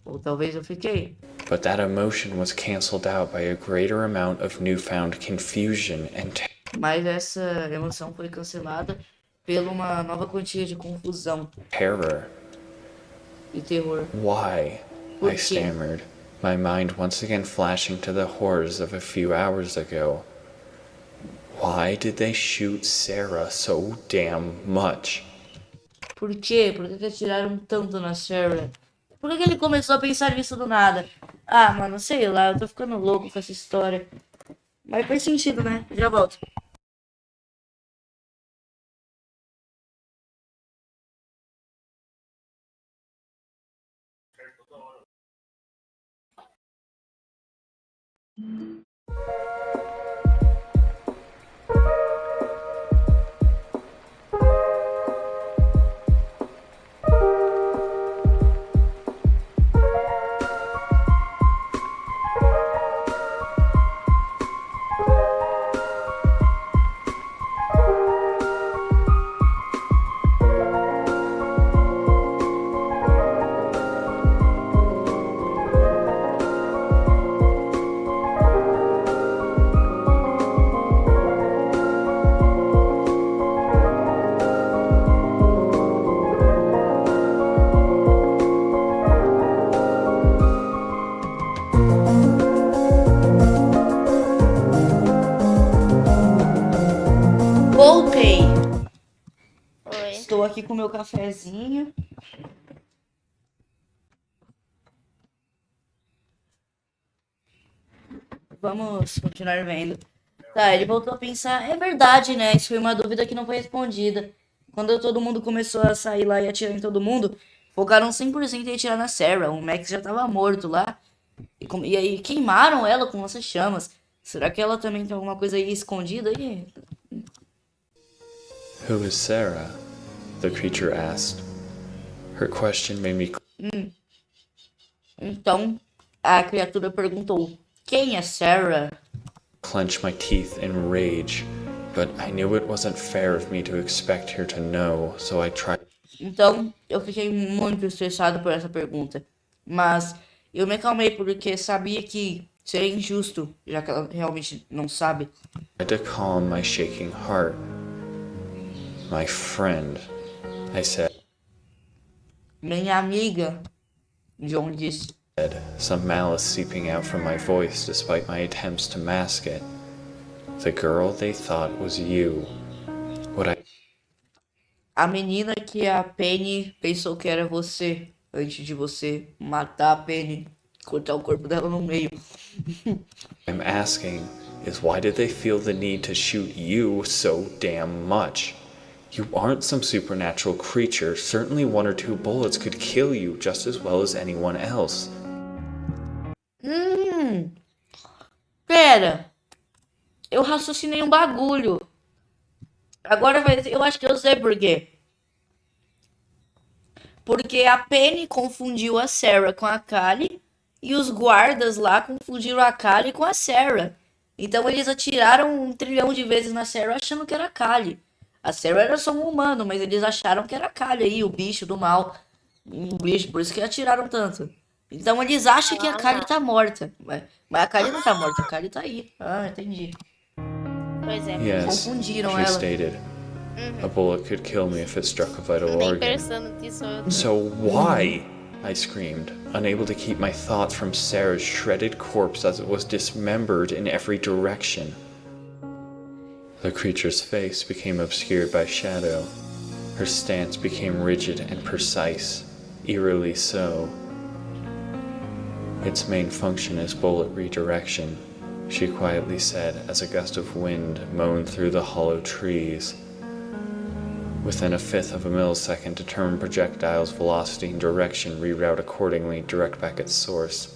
Ou talvez eu fiquei. But that emotion was cancelled out by a greater amount of newfound confusion and Mas essa emoção foi cancelada pela uma nova quantia de confusão terror. e terror. Why? Por I quê? stammered, my mind once again flashing to the horrors of a few hours ago. Why did they shoot Sarah so damn much? Por quê? Por que atiraram tanto na Sarah? Por que ele começou a pensar nisso do nada? Ah, mano, sei lá, eu tô ficando louco com essa história. Mas faz sentido, né? Já volto. Voltei. Oi. Estou aqui com meu cafezinho. Vamos continuar vendo. Tá, ele voltou a pensar. É verdade, né? Isso foi uma dúvida que não foi respondida. Quando todo mundo começou a sair lá e atirar em todo mundo, focaram 100% em atirar na Sarah. O Max já tava morto lá. E aí queimaram ela com essas chamas. Será que ela também tem alguma coisa aí escondida aí? Who is Sarah? The creature asked. Her question made me Então, a criatura perguntou: quem é Sarah? clench my teeth in rage, but I knew it wasn't fair of me to expect her to know, so I tried. Então, eu fiquei muito estressado por essa pergunta. Mas eu me acalmei porque sabia que seria injusto, já que ela realmente não sabe. To calm my shaking heart. My friend, I said, Minha amiga, John disse. some malice seeping out from my voice despite my attempts to mask it. The girl they thought was you. What I A menina que a Penny pensou que era você, antes de você matar a Penny, cortar o corpo dela no meio. am asking is why did they feel the need to shoot you so damn much? You aren't some supernatural creature. Certainly one or two bullets could kill you just as well as anyone else. Pera, eu raciocinei um bagulho. Agora eu acho que eu sei por quê. Porque a Penny confundiu a Sarah com a Callie e os guardas lá confundiram a Callie com a Sarah. Então eles atiraram 1 trilhão de vezes na Sarah achando que era a Callie. A Sarah era só um humano, mas eles acharam que era a Callie aí, o bicho do mal. Um bicho, por isso que atiraram tanto. Então eles acham que a Callie tá morta. Mas a Callie não tá morta, a Callie tá aí. Ah, entendi. Pois é. Yes, Confundiram she ela. stated. A bullet could kill me if it struck a vital Nem organ. pensando nisso. So why? I screamed, unable to keep my thoughts from Sarah's shredded corpse as it was dismembered in every direction. The creature's face became obscured by shadow. Her stance became rigid and precise, eerily so. Its main function is bullet redirection, she quietly said as a gust of wind moaned through the hollow trees. Within a fifth of a millisecond, determine projectile's velocity and direction, reroute accordingly, direct back its source.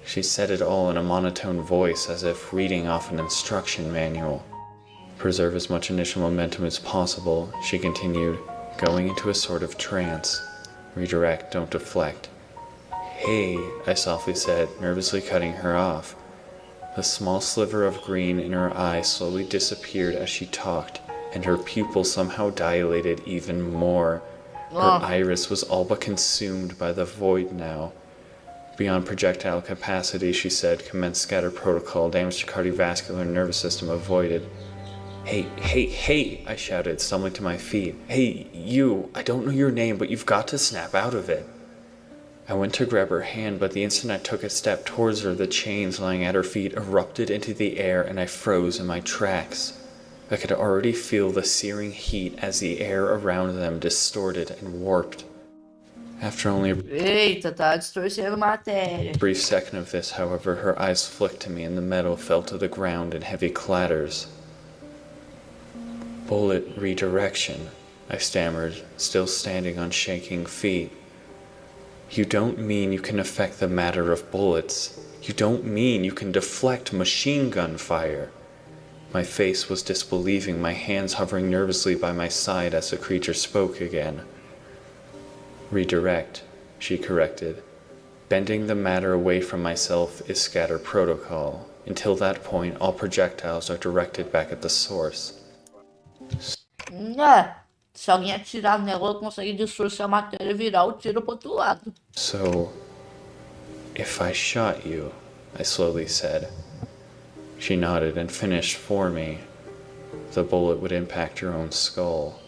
She said it all in a monotone voice as if reading off an instruction manual. Preserve as much initial momentum as possible, she continued, going into a sort of trance. Redirect, don't deflect. Hey, I softly said, nervously cutting her off. The small sliver of green in her eye slowly disappeared as she talked, and her pupil somehow dilated even more. Her iris was all but consumed by the void now. Beyond projectile capacity, she said, commence scatter protocol, damage to cardiovascular and nervous system avoided. Hey, I shouted, stumbling to my feet. Hey, you, I don't know your name, but you've got to snap out of it. I went to grab her hand, but the instant I took a step towards her, the chains lying at her feet erupted into the air and I froze in my tracks. I could already feel the searing heat as the air around them distorted and warped. After only a Eita, tá distorcendo matéria. brief second of this, however, her eyes flicked to me and the metal fell to the ground in heavy clatters. Bullet redirection, I stammered, still standing on shaking feet. You don't mean you can affect the matter of bullets. You don't mean you can deflect machine gun fire. My face was disbelieving, my hands hovering nervously by my side as the creature spoke again. Redirect, she corrected. Bending the matter away from myself is scatter protocol. Until that point, all projectiles are directed back at the source. Se alguém atirar nela, ela consegue distorcer a matéria e virar o tiro pro outro lado. So, if I shot you, I slowly said. She nodded and finished for me. The bullet would impact your own skull.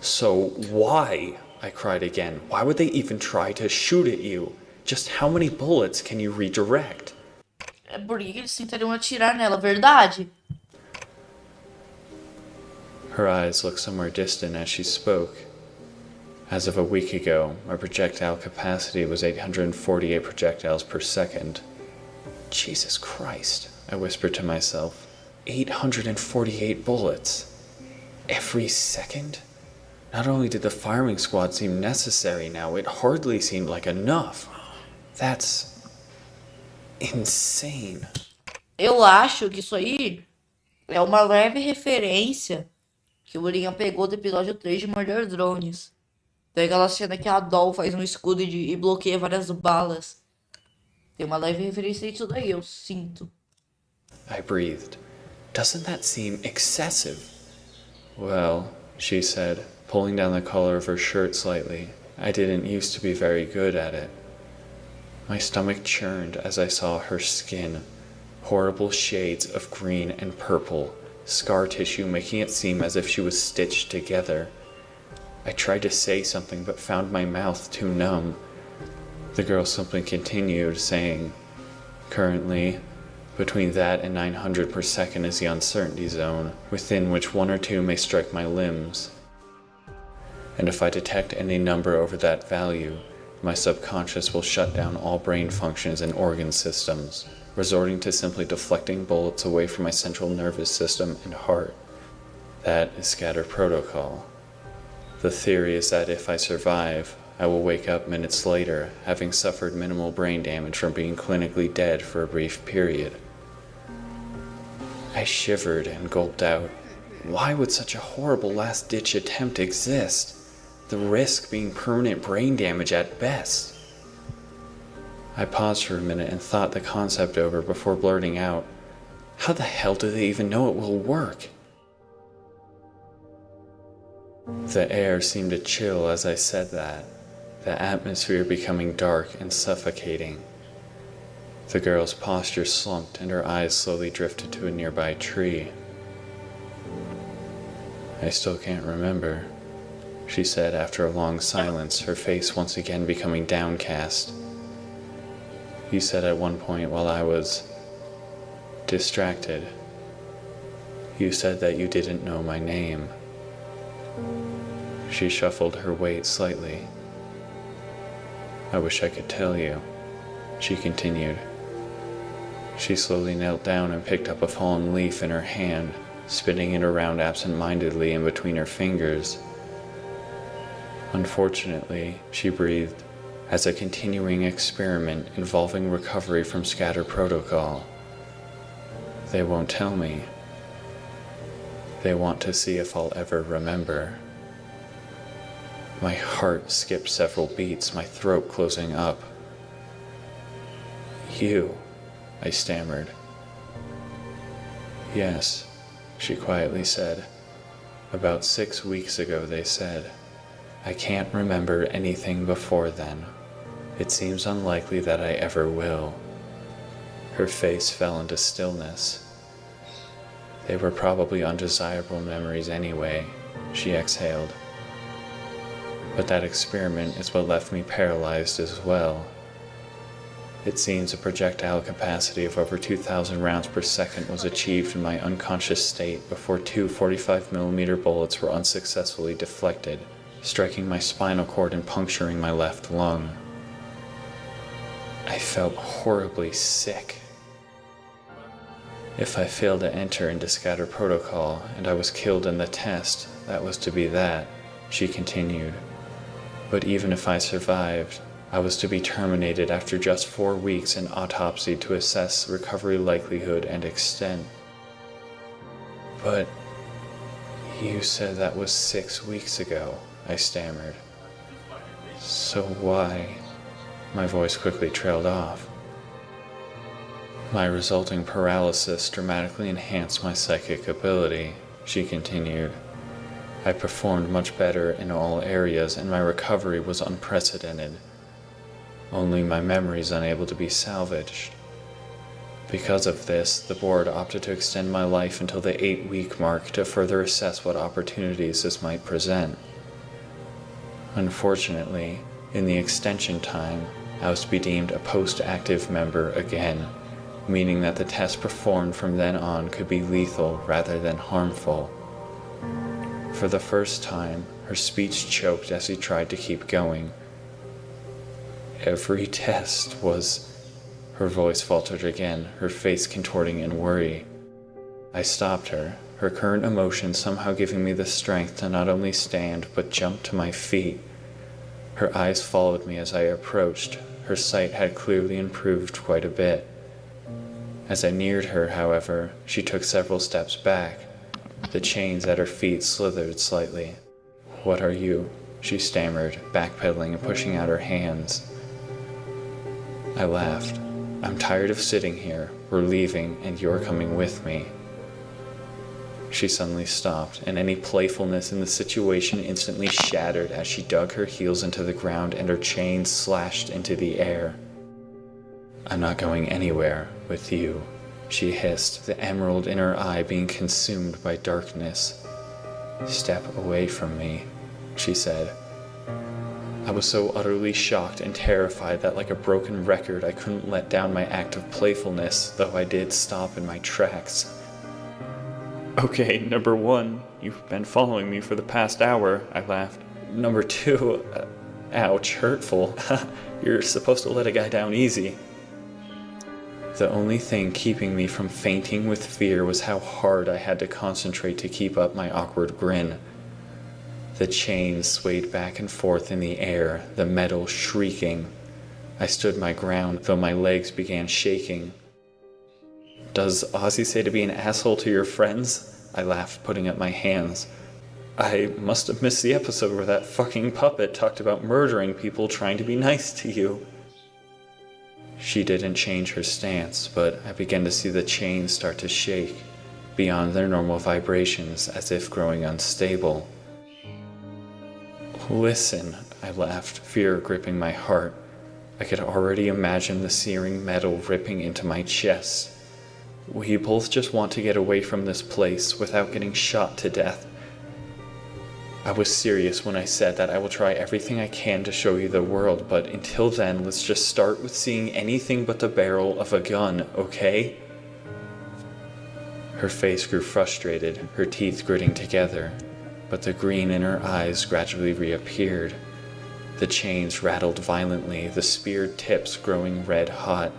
So why? I cried again. Why would they even try to shoot at you? Just how many bullets can you redirect? É por que eles tentariam atirar nela, verdade? Her eyes looked somewhere distant as she spoke. As of a week ago, my projectile capacity was 848 projectiles per second. Jesus Christ, I whispered to myself. 848 bullets. Every second? Not only did the firing squad seem necessary now, it hardly seemed like enough. That's insane. Eu acho que isso aí é uma leve referência que o Urinha pegou do episódio 3 de Morder Drones. Tem aquela cena que a Doll faz um escudo e bloqueia várias balas. Tem uma leve referência a isso daí, eu sinto. I breathed. Doesn't that seem excessive? Well, she said, pulling down the collar of her shirt slightly. I didn't used to be very good at it. My stomach churned as I saw her skin. Horrible shades of green and purple, scar tissue making it seem as if she was stitched together. I tried to say something but found my mouth too numb. The girl simply continued, saying, currently, between that and 900 per second is the uncertainty zone, within which one or two may strike my limbs. And if I detect any number over that value, my subconscious will shut down all brain functions and organ systems, resorting to simply deflecting bullets away from my central nervous system and heart. That is scatter protocol. The theory is that if I survive, I will wake up minutes later, having suffered minimal brain damage from being clinically dead for a brief period. I shivered and gulped out. Why would such a horrible last-ditch attempt exist? The risk being permanent brain damage at best. I paused for a minute and thought the concept over before blurting out, how the hell do they even know it will work? The air seemed to chill as I said that, the atmosphere becoming dark and suffocating. The girl's posture slumped and her eyes slowly drifted to a nearby tree. I still can't remember, she said after a long silence, her face once again becoming downcast. You said at one point while I was distracted, you said that you didn't know my name. She shuffled her weight slightly. I wish I could tell you, she continued. She slowly knelt down and picked up a fallen leaf in her hand, spinning it around absent-mindedly in between her fingers. Unfortunately, she breathed, as a continuing experiment involving recovery from scatter protocol. They won't tell me. They want to see if I'll ever remember. My heart skipped several beats, my throat closing up. You, I stammered. Yes, she quietly said. About 6 weeks ago, they said. I can't remember anything before then. It seems unlikely that I ever will. Her face fell into stillness. They were probably undesirable memories anyway, she exhaled. But that experiment is what left me paralyzed as well. It seems a projectile capacity of over 2,000 rounds per second was achieved in my unconscious state before 2 45mm bullets were unsuccessfully deflected, striking my spinal cord and puncturing my left lung. I felt horribly sick. If I failed to enter into scatter protocol and I was killed in the test, that was to be that, she continued. But even if I survived, I was to be terminated after just 4 weeks and autopsied to assess recovery likelihood and extent. But you said that was 6 weeks ago, I stammered. So why? My voice quickly trailed off. My resulting paralysis dramatically enhanced my psychic ability, she continued. I performed much better in all areas and my recovery was unprecedented. Only my memories unable to be salvaged. Because of this, the board opted to extend my life until the 8-week mark to further assess what opportunities this might present. Unfortunately, in the extension time, I was to be deemed a post-active member again, meaning that the test performed from then on could be lethal rather than harmful. For the first time, her speech choked as she tried to keep going. Every test was... Her voice faltered again, her face contorting in worry. I stopped her, her current emotion somehow giving me the strength to not only stand but jump to my feet. Her eyes followed me as I approached. Her sight had clearly improved quite a bit. As I neared her, however, she took several steps back. The chains at her feet slithered slightly. "What are you?" she stammered, backpedaling and pushing out her hands. I laughed. "I'm tired of sitting here. We're leaving, and you're coming with me." She suddenly stopped, and any playfulness in the situation instantly shattered as she dug her heels into the ground and her chains slashed into the air. "I'm not going anywhere with you," she hissed, the emerald in her eye being consumed by darkness. "Step away from me," she said. I was so utterly shocked and terrified that like a broken record I couldn't let down my act of playfulness, though I did stop in my tracks. Okay, number 1, you've been following me for the past hour, I laughed. Number 2, ouch, hurtful. You're supposed to let a guy down easy. The only thing keeping me from fainting with fear was how hard I had to concentrate to keep up my awkward grin. The chains swayed back and forth in the air, the metal shrieking. I stood my ground, though my legs began shaking. "Does Ozzy say to be an asshole to your friends?" I laughed, putting up my hands. "I must have missed the episode where that fucking puppet talked about murdering people trying to be nice to you." She didn't change her stance, but I began to see the chains start to shake, beyond their normal vibrations, as if growing unstable. "Listen," I laughed, fear gripping my heart. I could already imagine the searing metal ripping into my chest. "We both just want to get away from this place without getting shot to death. I was serious when I said that I will try everything I can to show you the world, but until then, let's just start with seeing anything but the barrel of a gun, okay?" Her face grew frustrated, her teeth gritting together, but the green in her eyes gradually reappeared. The chains rattled violently, the speared tips growing red hot.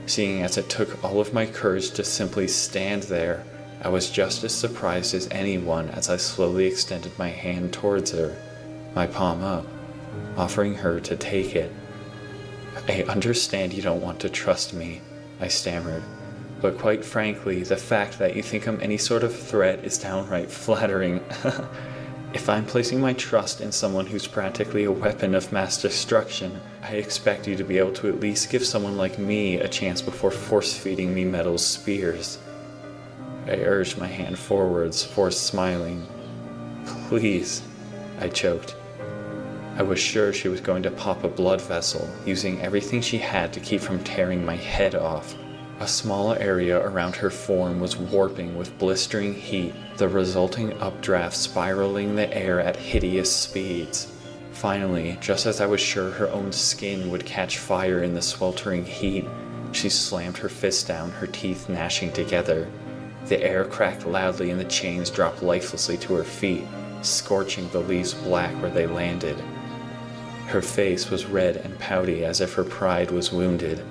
Seeing as it took all of my courage to simply stand there, I was just as surprised as anyone as I slowly extended my hand towards her, my palm up, offering her to take it. "I understand you don't want to trust me," I stammered, "but quite frankly, the fact that you think I'm any sort of threat is downright flattering." If I'm placing my trust in someone who's practically a weapon of mass destruction, I expect you to be able to at least give someone like me a chance before force-feeding me metal spears. I urged my hand forwards, forced smiling. Please, I choked. I was sure she was going to pop a blood vessel, using everything she had to keep from tearing my head off. A small area around her form was warping with blistering heat, the resulting updraft spiraling the air at hideous speeds. Finally, just as I was sure her own skin would catch fire in the sweltering heat, she slammed her fist down, her teeth gnashing together. The air cracked loudly and the chains dropped lifelessly to her feet, scorching the leaves black where they landed. Her face was red and pouty as if her pride was wounded.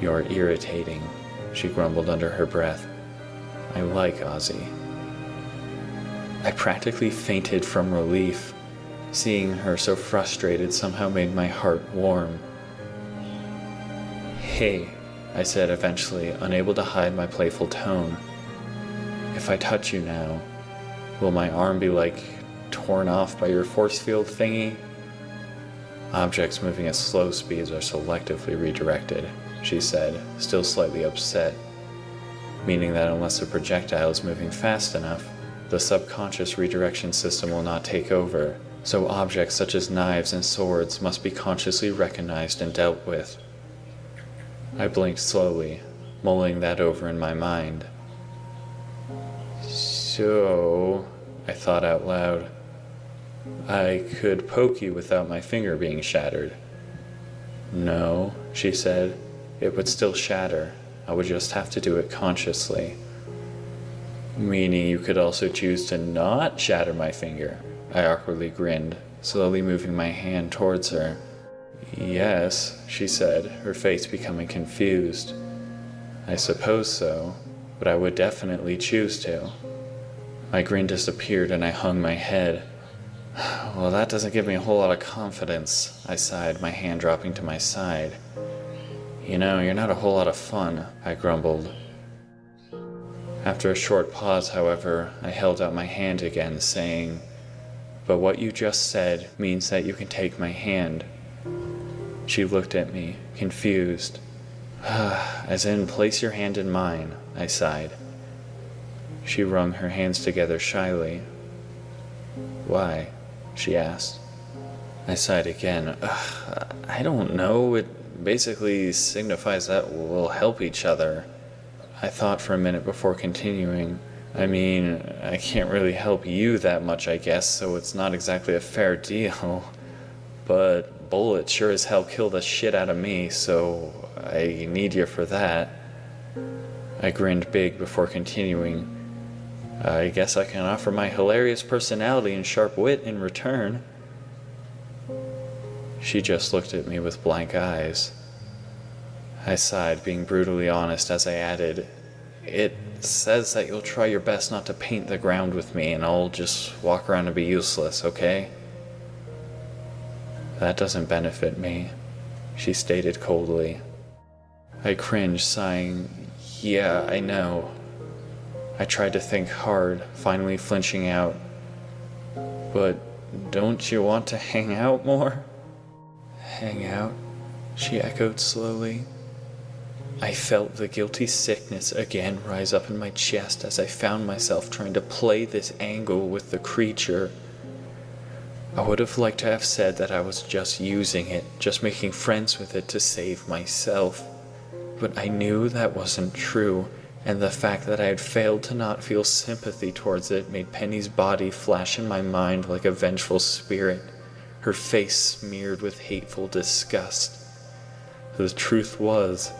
"You're irritating," she grumbled under her breath. "I like Ozzy." I practically fainted from relief. Seeing her so frustrated somehow made my heart warm. "Hey," I said eventually, unable to hide my playful tone. "If I touch you now, will my arm be torn off by your force field thingy?" "Objects moving at slow speeds are selectively redirected," she said, still slightly upset, meaning that unless a projectile is moving fast enough, the subconscious redirection system will not take over, so objects such as knives and swords must be consciously recognized and dealt with. I blinked slowly, mulling that over in my mind. "So," I thought out loud, "I could poke you without my finger being shattered." "No," she said, "it would still shatter. I would just have to do it consciously." "Meaning you could also choose to not shatter my finger?" I awkwardly grinned, slowly moving my hand towards her. "Yes," she said, her face becoming confused. "I suppose so, but I would definitely choose to." My grin disappeared and I hung my head. "Well, that doesn't give me a whole lot of confidence," I sighed, my hand dropping to my side. "You know, you're not a whole lot of fun," I grumbled. After a short pause, however, I held out my hand again, saying, "But what you just said means that you can take my hand." She looked at me, confused. "As in, place your hand in mine," I sighed. She wrung her hands together shyly. "Why?" she asked. I sighed again. "I don't know, it basically signifies that we'll help each other." I thought for a minute before continuing. "I mean, I can't really help you that much, I guess, so it's not exactly a fair deal. But bullets sure as hell kill the shit out of me, so I need you for that." I grinned big before continuing. "I guess I can offer my hilarious personality and sharp wit in return." She just looked at me with blank eyes. I sighed, being brutally honest, as I added, "It says that you'll try your best not to paint the ground with me, and I'll just walk around and be useless, okay?" "That doesn't benefit me," she stated coldly. I cringed, sighing, "Yeah, I know." I tried to think hard, finally flinching out. "But don't you want to hang out more?" "Hang out?" she echoed slowly. I felt the guilty sickness again rise up in my chest as I found myself trying to play this angle with the creature. I would have liked to have said that I was just using it, just making friends with it to save myself. But I knew that wasn't true, and the fact that I had failed to not feel sympathy towards it made Penny's body flash in my mind like a vengeful spirit, her face smeared with hateful disgust. The truth was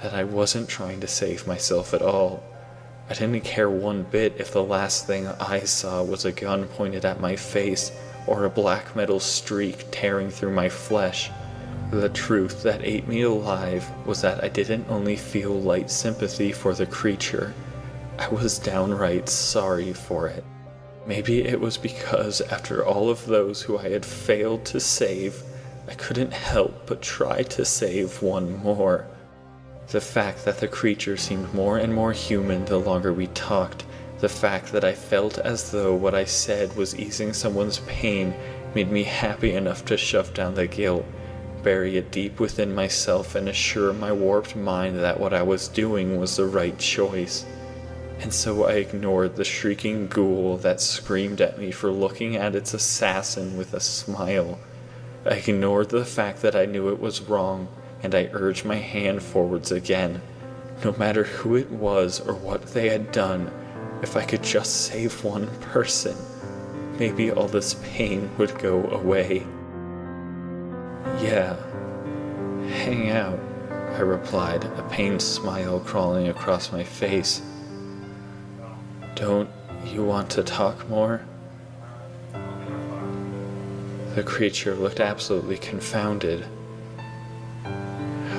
that I wasn't trying to save myself at all. I didn't care one bit if the last thing I saw was a gun pointed at my face or a black metal streak tearing through my flesh. The truth that ate me alive was that I didn't only feel light sympathy for the creature, I was downright sorry for it. Maybe it was because after all of those who I had failed to save, I couldn't help but try to save one more. The fact that the creature seemed more and more human the longer we talked The fact that I felt as though what I said was easing someone's pain made me happy enough to shove down the guilt, bury it deep within myself, and assure my warped mind that what I was doing was the right choice. And so I ignored the shrieking ghoul that screamed at me for looking at its assassin with a smile. I ignored the fact that I knew it was wrong, and I urged my hand forwards again. No matter who it was or what they had done, if I could just save one person, maybe all this pain would go away. Yeah, hang out, I replied, a pained smile crawling across my face. Don't you want to talk more? The creature looked absolutely confounded.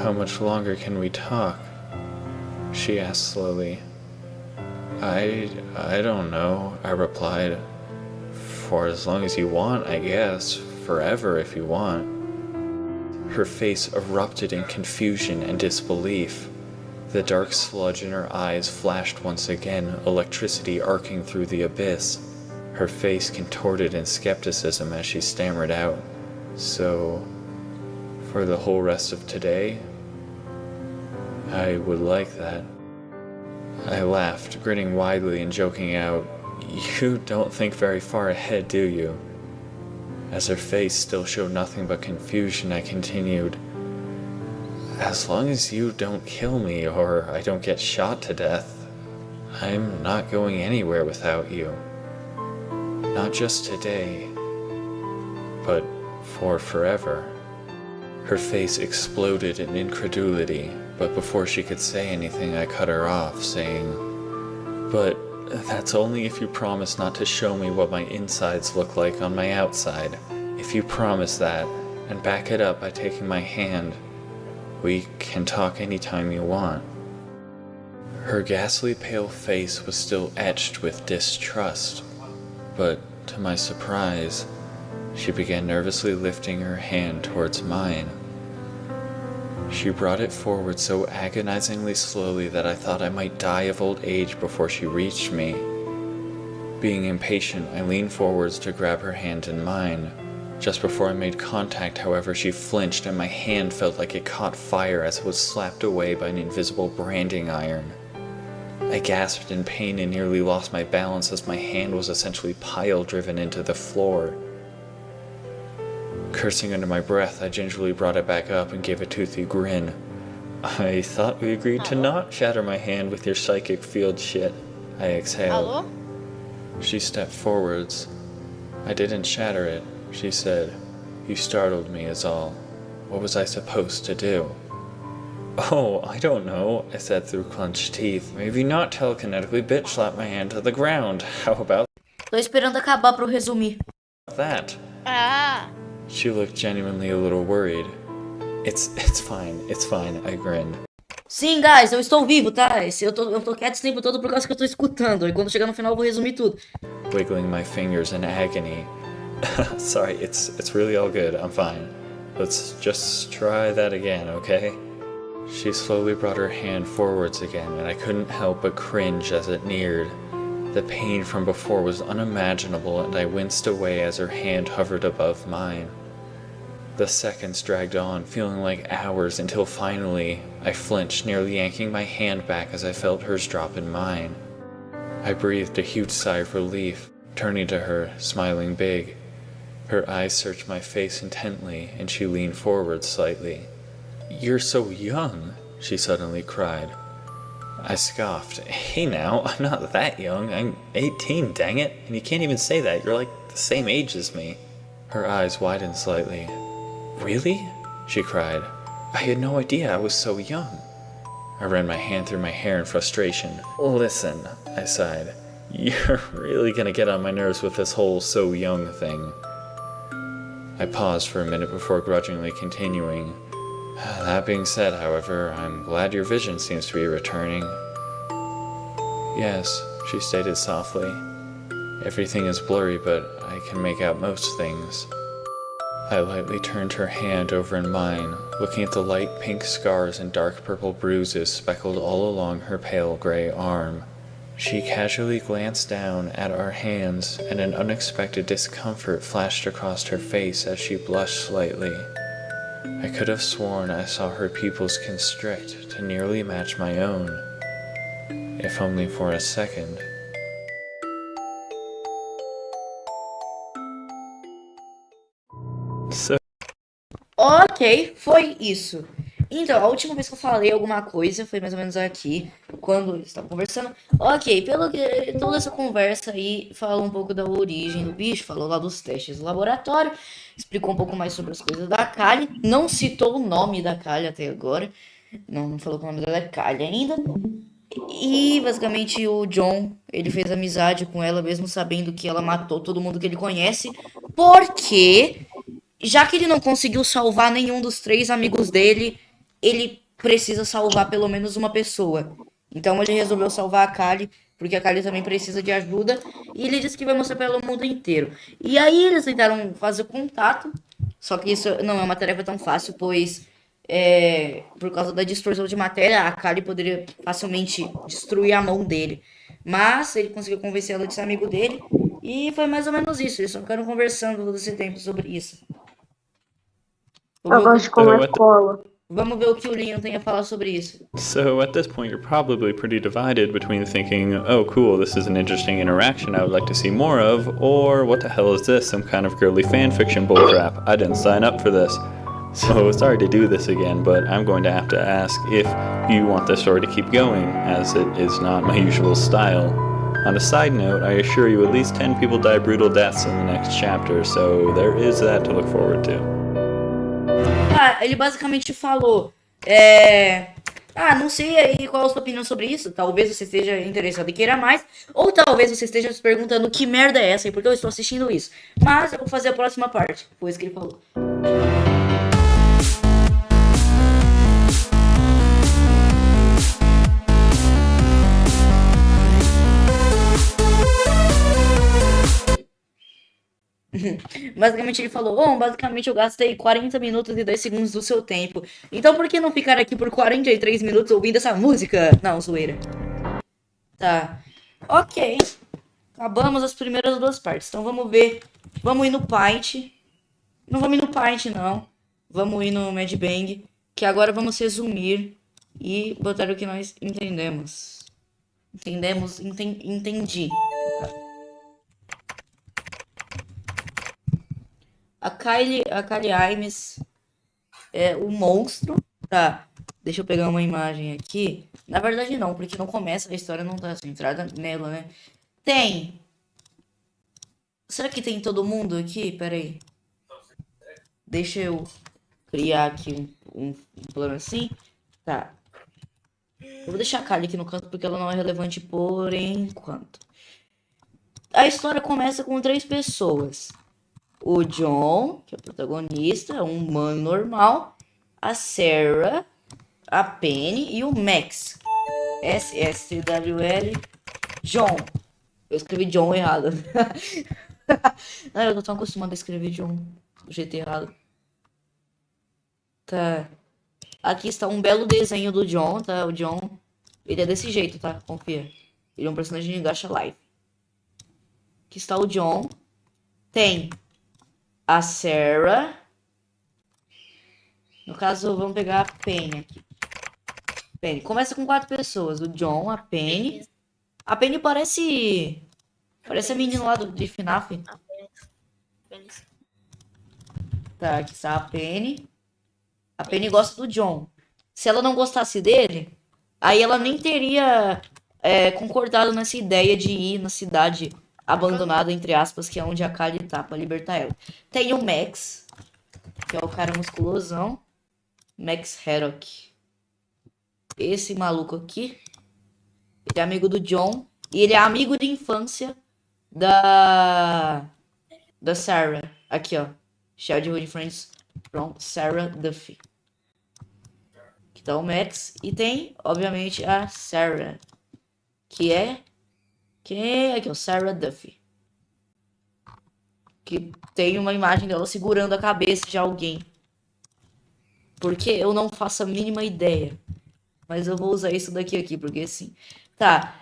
How much longer can we talk? She asked slowly. I don't know, I replied. For as long as you want, I guess. Forever if you want. Her face erupted in confusion and disbelief. The dark sludge in her eyes flashed once again, electricity arcing through the abyss. Her face contorted in skepticism as she stammered out. So, for the whole rest of today? I would like that. I laughed, grinning widely and joking out, You don't think very far ahead, do you? As her face still showed nothing but confusion, I continued, As long as you don't kill me or I don't get shot to death, I'm not going anywhere without you. Not just today, but for forever. Her face exploded in incredulity, but before she could say anything, I cut her off, saying, But that's only if you promise not to show me what my insides look like on my outside. If you promise that, and back it up by taking my hand, we can talk anytime you want. Her ghastly pale face was still etched with distrust, but to my surprise, she began nervously lifting her hand towards mine. She brought it forward so agonizingly slowly that I thought I might die of old age before she reached me. Being impatient, I leaned forwards to grab her hand in mine. Just before I made contact, however, she flinched and my hand felt like it caught fire as it was slapped away by an invisible branding iron. I gasped in pain and nearly lost my balance as my hand was essentially pile-driven into the floor. Cursing under my breath, I gingerly brought it back up and gave a toothy grin. I thought we agreed to not shatter my hand with your psychic field shit. I exhaled. Alô? She stepped forwards. I didn't shatter it, she said. You startled me is all. What was I supposed to do? Oh, I don't know, I said through clenched teeth. Maybe not telekinetically bitch slap my hand to the ground. How about Tô esperando acabar pra eu resumir. that? Ah, She looked genuinely a little worried. It's fine, I grinned. Sim, guys, eu estou vivo, tá? Eu tô quieto esse tempo todo por causa que eu tô escutando. E quando chegar no final eu vou resumir tudo. Wiggling my fingers in agony. Sorry, it's really all good, I'm fine. Let's just try that again, okay? She slowly brought her hand forwards again, and I couldn't help but cringe as it neared. The pain from before was unimaginable, and I winced away as her hand hovered above mine. The seconds dragged on, feeling like hours, until finally I flinched, nearly yanking my hand back as I felt hers drop in mine. I breathed a huge sigh of relief, turning to her, smiling big. Her eyes searched my face intently, and she leaned forward slightly. "You're so young," she suddenly cried. I scoffed. Hey now, I'm not that young. I'm 18, dang it. And you can't even say that. You're like the same age as me. Her eyes widened slightly. Really? She cried. I had no idea I was so young. I ran my hand through my hair in frustration. Listen, I sighed. You're really gonna get on my nerves with this whole so young thing. I paused for a minute before grudgingly continuing. That being said, however, I'm glad your vision seems to be returning. Yes, she stated softly. Everything is blurry, but I can make out most things. I lightly turned her hand over in mine, looking at the light pink scars and dark purple bruises speckled all along her pale gray arm. She casually glanced down at our hands, and an unexpected discomfort flashed across her face as she blushed slightly. I could have sworn I saw her pupils constrict to nearly match my own, if only for a second. So, Ok, foi isso. Então, a última vez que eu falei alguma coisa foi mais ou menos aqui, quando eles estavam conversando. Ok, pelo que toda essa conversa aí falou um pouco da origem do bicho, falou lá dos testes do laboratório, explicou um pouco mais sobre as coisas da Kali, não citou o nome da Kali até agora, não falou que o nome dela é Kali ainda. E basicamente o John, ele fez amizade com ela mesmo sabendo que ela matou todo mundo que ele conhece, porque já que ele não conseguiu salvar nenhum dos 3 amigos dele, ele precisa salvar pelo menos uma pessoa. Então ele resolveu salvar a Kali, porque a Kali também precisa de ajuda, e ele disse que vai mostrar pelo mundo inteiro. E aí eles tentaram fazer contato, só que isso não é uma tarefa tão fácil, pois por causa da distorção de matéria, a Kali poderia facilmente destruir a mão dele. Mas ele conseguiu convencer ela de ser amigo dele, e foi mais ou menos isso. Eles só ficaram conversando todo esse tempo sobre isso. Eu gosto de como é escola. Vamos ver o que o Leon tem a falar sobre isso. So at this point, you're probably pretty divided between thinking, oh cool, this is an interesting interaction I would like to see more of, or what the hell is this, some kind of girly fanfiction bullcrap, I didn't sign up for this. So sorry to do this again, but I'm going to have to ask if you want this story to keep going, as it is not my usual style. On a side note, I assure you at least 10 people die brutal deaths in the next chapter, so there is that to look forward to. Ele basicamente falou, não sei aí qual a sua opinião sobre isso, talvez você esteja interessado e queira mais, ou talvez você esteja se perguntando que merda é essa e por que eu estou assistindo isso. Mas eu vou fazer a próxima parte, foi isso que ele falou. Basicamente ele falou, basicamente eu gastei 40 minutos e 10 segundos do seu tempo. Então por que não ficar aqui por 43 minutos ouvindo essa música? Não, zoeira. Tá. Ok. Acabamos as primeiras 2 partes. Então vamos ver. Vamos ir no Paint. Não vamos ir no Paint, não. Vamos ir no Mad Bang. Que agora vamos resumir e botar o que nós entendemos. Entendi. A Kylie Imes é o monstro. Tá, deixa eu pegar uma imagem aqui. Na verdade não, porque não começa, a história não tá centrada nela, né? Tem. Será que tem todo mundo aqui? Pera aí. Deixa eu criar aqui um plano assim. Tá. Eu vou deixar a Kylie aqui no canto porque ela não é relevante por enquanto. A história começa com 3 pessoas. O John, que é o protagonista, é um humano normal. A Sarah, a Penny e o Max. SSTWL. John. Eu escrevi John errado. Eu tô tão acostumado a escrever John do jeito errado. Tá. Aqui está um belo desenho do John, tá? O John, ele é desse jeito, tá? Confia. Ele é um personagem de Gacha Life. Aqui está o John. Tem a Sarah. No caso, vamos pegar a Penny aqui. Penny. Começa com 4 pessoas. O John, a Penny. A Penny parece a menina lá de FNAF. Tá, aqui está a Penny. A Penny gosta do John. Se ela não gostasse dele, aí ela nem teria concordado nessa ideia de ir na cidade abandonada, entre aspas, que é onde a Kylie tá, pra libertar ela. Tem o Max, que é o cara musculosão. Max Haddock. Esse maluco aqui, ele é amigo do John. E ele é amigo de infância da Sarah. Aqui, ó. Childhood Friends from Sarah Duffy. Aqui tá o Max. E tem, obviamente, a Sarah. Que é... Aqui, ó. Sarah Duffy. Que tem uma imagem dela segurando a cabeça de alguém. Porque eu não faço a mínima ideia. Mas eu vou usar isso daqui, porque assim... Tá.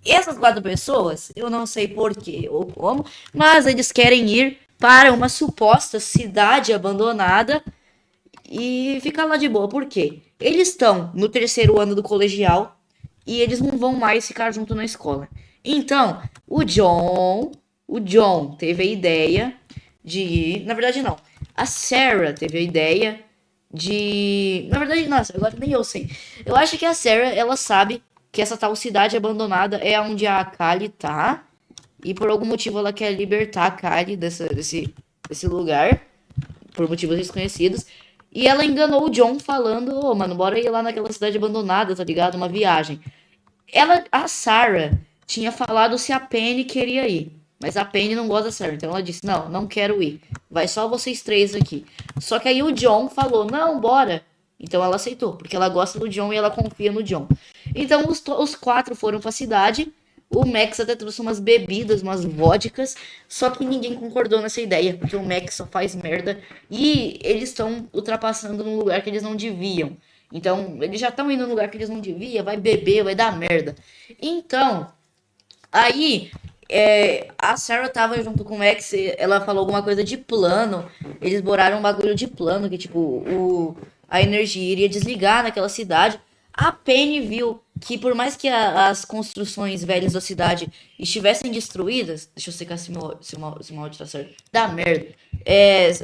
Essas 4 pessoas, eu não sei porquê ou como, mas eles querem ir para uma suposta cidade abandonada e ficar lá de boa. Por quê? Eles estão no 3º ano do colegial e eles não vão mais ficar junto na escola. Então, o John teve a ideia de, na verdade não, a Sarah teve a ideia de, na verdade, nossa, agora nem eu sei. Eu acho que a Sarah, ela sabe que essa tal cidade abandonada é onde a Kali tá e por algum motivo ela quer libertar a Kali desse lugar por motivos desconhecidos. E ela enganou o John falando, ô, mano, bora ir lá naquela cidade abandonada, tá ligado? Uma viagem. A Sarah tinha falado se a Penny queria ir. Mas a Penny não gosta da Sarah. Então ela disse, não, não quero ir. Vai só vocês 3 aqui. Só que aí o John falou, não, bora. Então ela aceitou, porque ela gosta do John e ela confia no John. Então os 4 foram pra cidade. O Max até trouxe umas bebidas, umas vodkas. Só que ninguém concordou nessa ideia, porque o Max só faz merda. E eles estão ultrapassando num lugar que eles não deviam. Então, eles já estão indo num lugar que eles não deviam, vai beber, vai dar merda. Então, aí, a Sarah tava junto com o Max, ela falou alguma coisa de plano. Eles boraram um bagulho de plano, que tipo, a energia iria desligar naquela cidade. A Penny viu que por mais que as construções velhas da cidade estivessem destruídas, deixa eu secar se meu áudio tá certo, dá merda.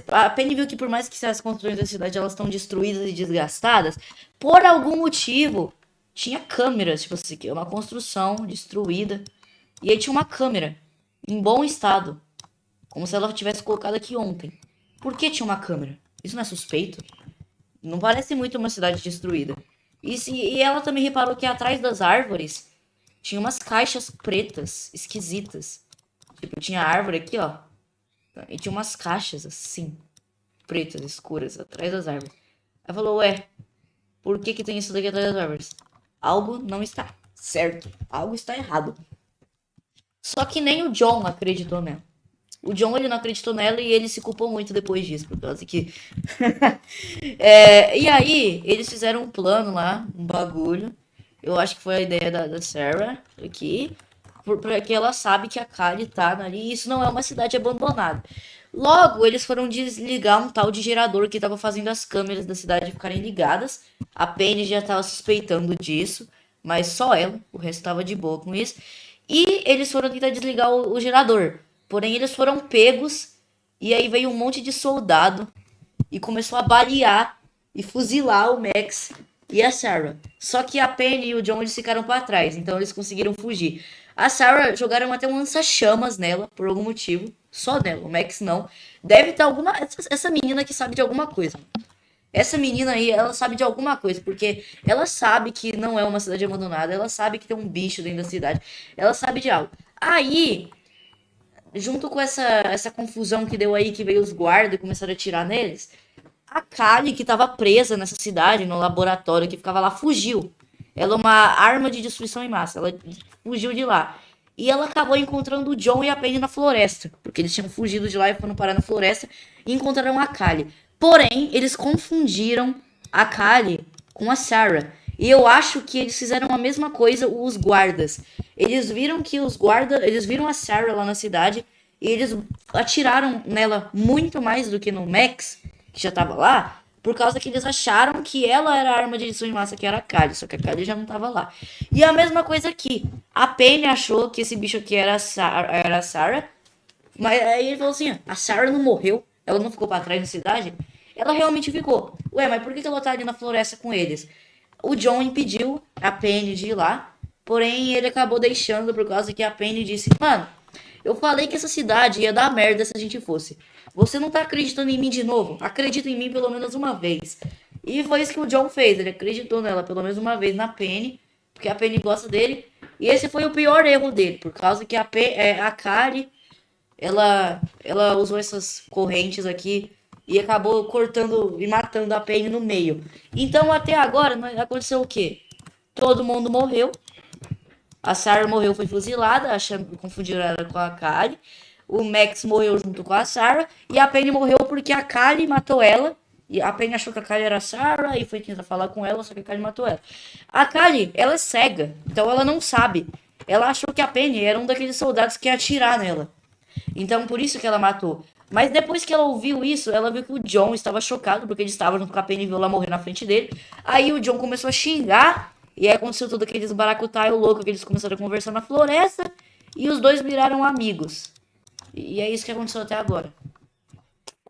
A Penny viu que por mais que as construções da cidade elas estão destruídas e desgastadas, por algum motivo tinha câmeras, tipo assim, que é uma construção destruída e aí tinha uma câmera em bom estado, como se ela tivesse colocado aqui ontem. Por que tinha uma câmera? Isso não é suspeito? Não parece muito uma cidade destruída. E ela também reparou que atrás das árvores tinha umas caixas pretas, esquisitas. Tipo, tinha árvore aqui, ó. E tinha umas caixas assim, pretas, escuras, atrás das árvores. Ela falou, ué, por que tem isso daqui atrás das árvores? Algo não está certo. Algo está errado. Só que nem o John acreditou nela. O John, ele não acreditou nela e ele se culpou muito depois disso, por causa que... e aí, eles fizeram um plano lá, um bagulho. Eu acho que foi a ideia da Sarah aqui, porque ela sabe que a Kali tá ali e isso não é uma cidade abandonada. Logo, eles foram desligar um tal de gerador que tava fazendo as câmeras da cidade ficarem ligadas. A Penny já tava suspeitando disso, mas só ela, o resto tava de boa com isso. E eles foram tentar desligar o gerador. Porém, eles foram pegos e aí veio um monte de soldado e começou a balear e fuzilar o Max e a Sarah. Só que a Penny e o John eles ficaram para trás, então eles conseguiram fugir. A Sarah jogaram até um lança-chamas nela, por algum motivo. Só nela, o Max não. Deve ter alguma... Essa menina que sabe de alguma coisa. Essa menina aí, ela sabe de alguma coisa, porque ela sabe que não é uma cidade abandonada, ela sabe que tem um bicho dentro da cidade, ela sabe de algo. Aí... junto com essa confusão que deu aí, que veio os guardas e começaram a atirar neles, a Kali, que estava presa nessa cidade, no laboratório, que ficava lá, fugiu. Ela é uma arma de destruição em massa. Ela fugiu de lá. E ela acabou encontrando o John e a Penny na floresta. Porque eles tinham fugido de lá e foram parar na floresta e encontraram a Kali. Porém, eles confundiram a Kali com a Sarah. E eu acho que eles fizeram a mesma coisa, os guardas. Eles viram que eles viram a Sarah lá na cidade e eles atiraram nela muito mais do que no Max, que já tava lá, por causa que eles acharam que ela era a arma de destruição em massa, que era a Kali, só que a Kali já não tava lá. E a mesma coisa aqui. A Penny achou que esse bicho aqui era a Sarah, mas aí ele falou assim, a Sarah não morreu, ela não ficou pra trás na cidade, ela realmente ficou. Ué, mas por que ela tá ali na floresta com eles? O John impediu a Penny de ir lá, porém ele acabou deixando por causa que a Penny disse, mano, eu falei que essa cidade ia dar merda se a gente fosse. Você não tá acreditando em mim de novo? Acredita em mim pelo menos uma vez. E foi isso que o John fez, ele acreditou nela pelo menos uma vez, na Penny, porque a Penny gosta dele. E esse foi o pior erro dele, por causa que a Kali, ela usou essas correntes aqui e acabou cortando e matando a Penny no meio. Então até agora aconteceu o quê? Todo mundo morreu. A Sarah morreu, foi fuzilada, achando, confundiram ela com a Kali. O Max morreu junto com a Sarah. E a Penny morreu porque a Kali matou ela. E a Penny achou que a Kali era a Sarah e foi tentar falar com ela, só que a Kali matou ela. A Kali, ela é cega, então ela não sabe ela achou que a Penny era um daqueles soldados que ia atirar nela. Então, por isso que ela matou. Mas depois que ela ouviu isso, ela viu que o John estava chocado, porque ele estava junto com a Penny e viu ela morrer na frente dele. Aí o John começou a xingar, e aí aconteceu todo aqueles baracutaio louco, que eles começaram a conversar na floresta, e os dois viraram amigos. E é isso que aconteceu até agora.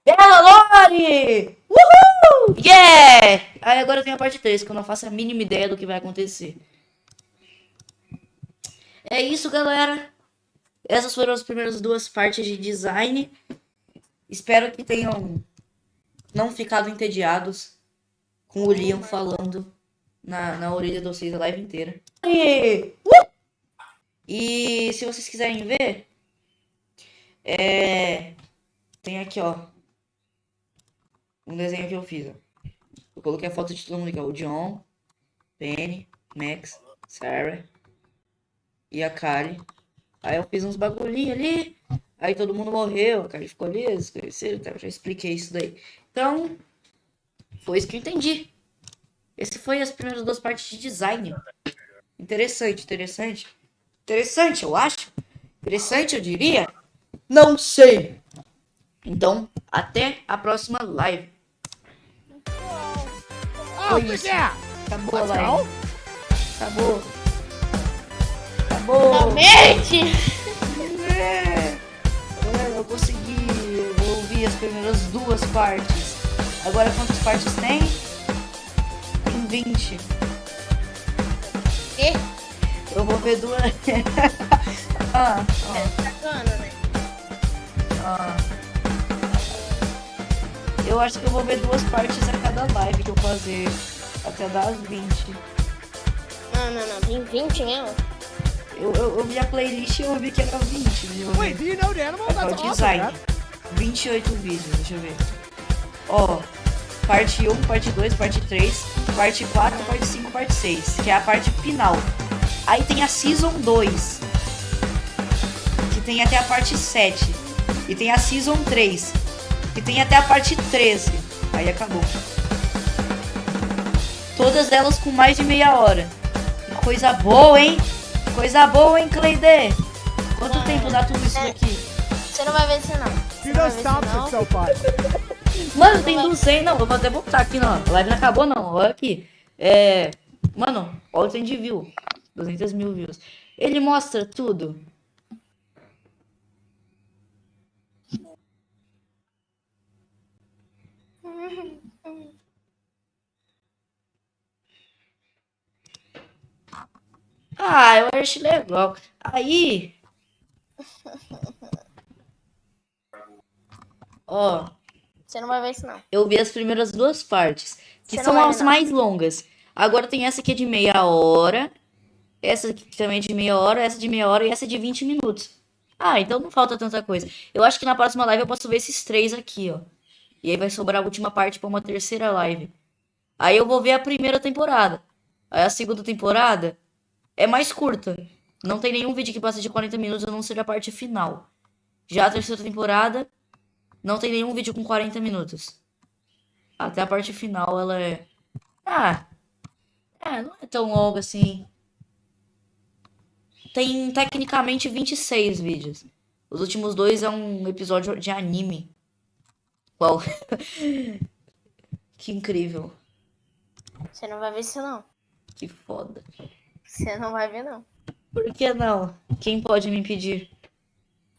Bela Lore! Uhul! Yeah! Aí agora tem a parte 3, que eu não faço a mínima ideia do que vai acontecer. É isso, galera. Essas foram as primeiras 2 partes de design. Espero que tenham não ficado entediados com o Liam falando na orelha de vocês a live inteira. E se vocês quiserem ver, tem aqui, ó, um desenho que eu fiz. Ó. Eu coloquei a foto de todo mundo aqui, ó. O John, Penny, Max, Sarah e a Kali. Aí eu fiz uns bagulhinhos ali. Aí todo mundo morreu. A Kali ficou ali, eles conheceram. Então eu já expliquei isso daí. Então, foi isso que eu entendi. Esse foi as primeiras 2 partes de design. Interessante, interessante. Interessante, eu acho. Interessante, eu diria. Não sei. Então, até a próxima live. Foi isso. Acabou a live. Acabou. Acabou. Finalmente! Eu consegui ouvir as primeiras 2 partes. Agora quantas partes tem? Tem 20. E? Eu vou ver 2. Bacana, né? Eu acho que eu vou ver 2 partes a cada live que eu fazer. Até dar as 20. Não. Tem 20 mesmo? Eu vi a playlist e eu vi que era 20. Deixa eu ver. É o design. 28 vídeos, deixa eu ver. Ó, parte 1, parte 2, parte 3, parte 4, parte 5, parte 6. Que é a parte final. Aí tem a Season 2. Que tem até a parte 7. E tem a Season 3. Que tem até a parte 13. Aí acabou. Todas elas com mais de meia hora. Que coisa boa, hein? Coisa boa, hein, Cleide? Quanto tempo dá tudo isso daqui? Você não vai ver isso não. Você não vai ver isso não. Mano, tem 200. Não, eu vou até voltar aqui, não. A live não acabou, não. Olha aqui. Mano, olha o tanto de view. 200 mil views. Ele mostra tudo. Ah, eu acho legal. Aí. Ó. Você não vai ver isso não. Eu vi as primeiras 2 partes. Que Você não são vai ver, as não. mais longas. Agora tem essa aqui de meia hora. Essa aqui também de meia hora. Essa de meia hora e essa de 20 minutos. Ah, então não falta tanta coisa. Eu acho que na próxima live eu posso ver esses 3 aqui, ó. E aí vai sobrar a última parte pra uma terceira live. Aí eu vou ver a primeira temporada. Aí a segunda temporada é mais curta. Não tem nenhum vídeo que passe de 40 minutos, a não ser a parte final. Já a terceira temporada, não tem nenhum vídeo com 40 minutos. Até a parte final, ela é... não é tão longa assim. Tem, tecnicamente, 26 vídeos. Os últimos 2 é um episódio de anime. Uau. Que incrível. Você não vai ver isso não. Que foda. Você não vai ver não. Por que não? Quem pode me impedir?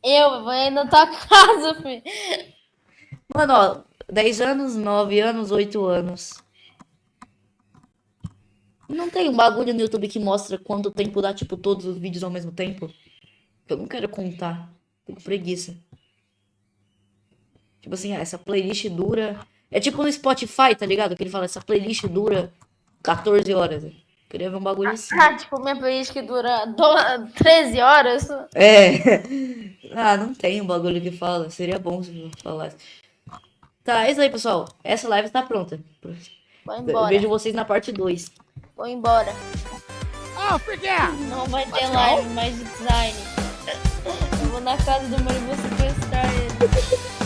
Eu vou ir na tua casa, filho. Mano, ó, 10 anos, 9 anos, 8 anos. Não tem um bagulho no YouTube que mostra quanto tempo dá, tipo, todos os vídeos ao mesmo tempo? Eu não quero contar. Tô com preguiça. Tipo assim, essa playlist dura... É tipo no Spotify, tá ligado? Que ele fala, essa playlist dura 14 horas. Eu queria ver um bagulho assim. Tipo, minha playlist que dura 13 horas. Não tem um bagulho que fala. Seria bom se eu falasse. Tá, é isso aí, pessoal. Essa live tá pronta. Vou Eu embora. vejo vocês na parte 2. Vou embora. Não vai ter live mais de design. Eu vou na casa do meu e vou sequestrar ele.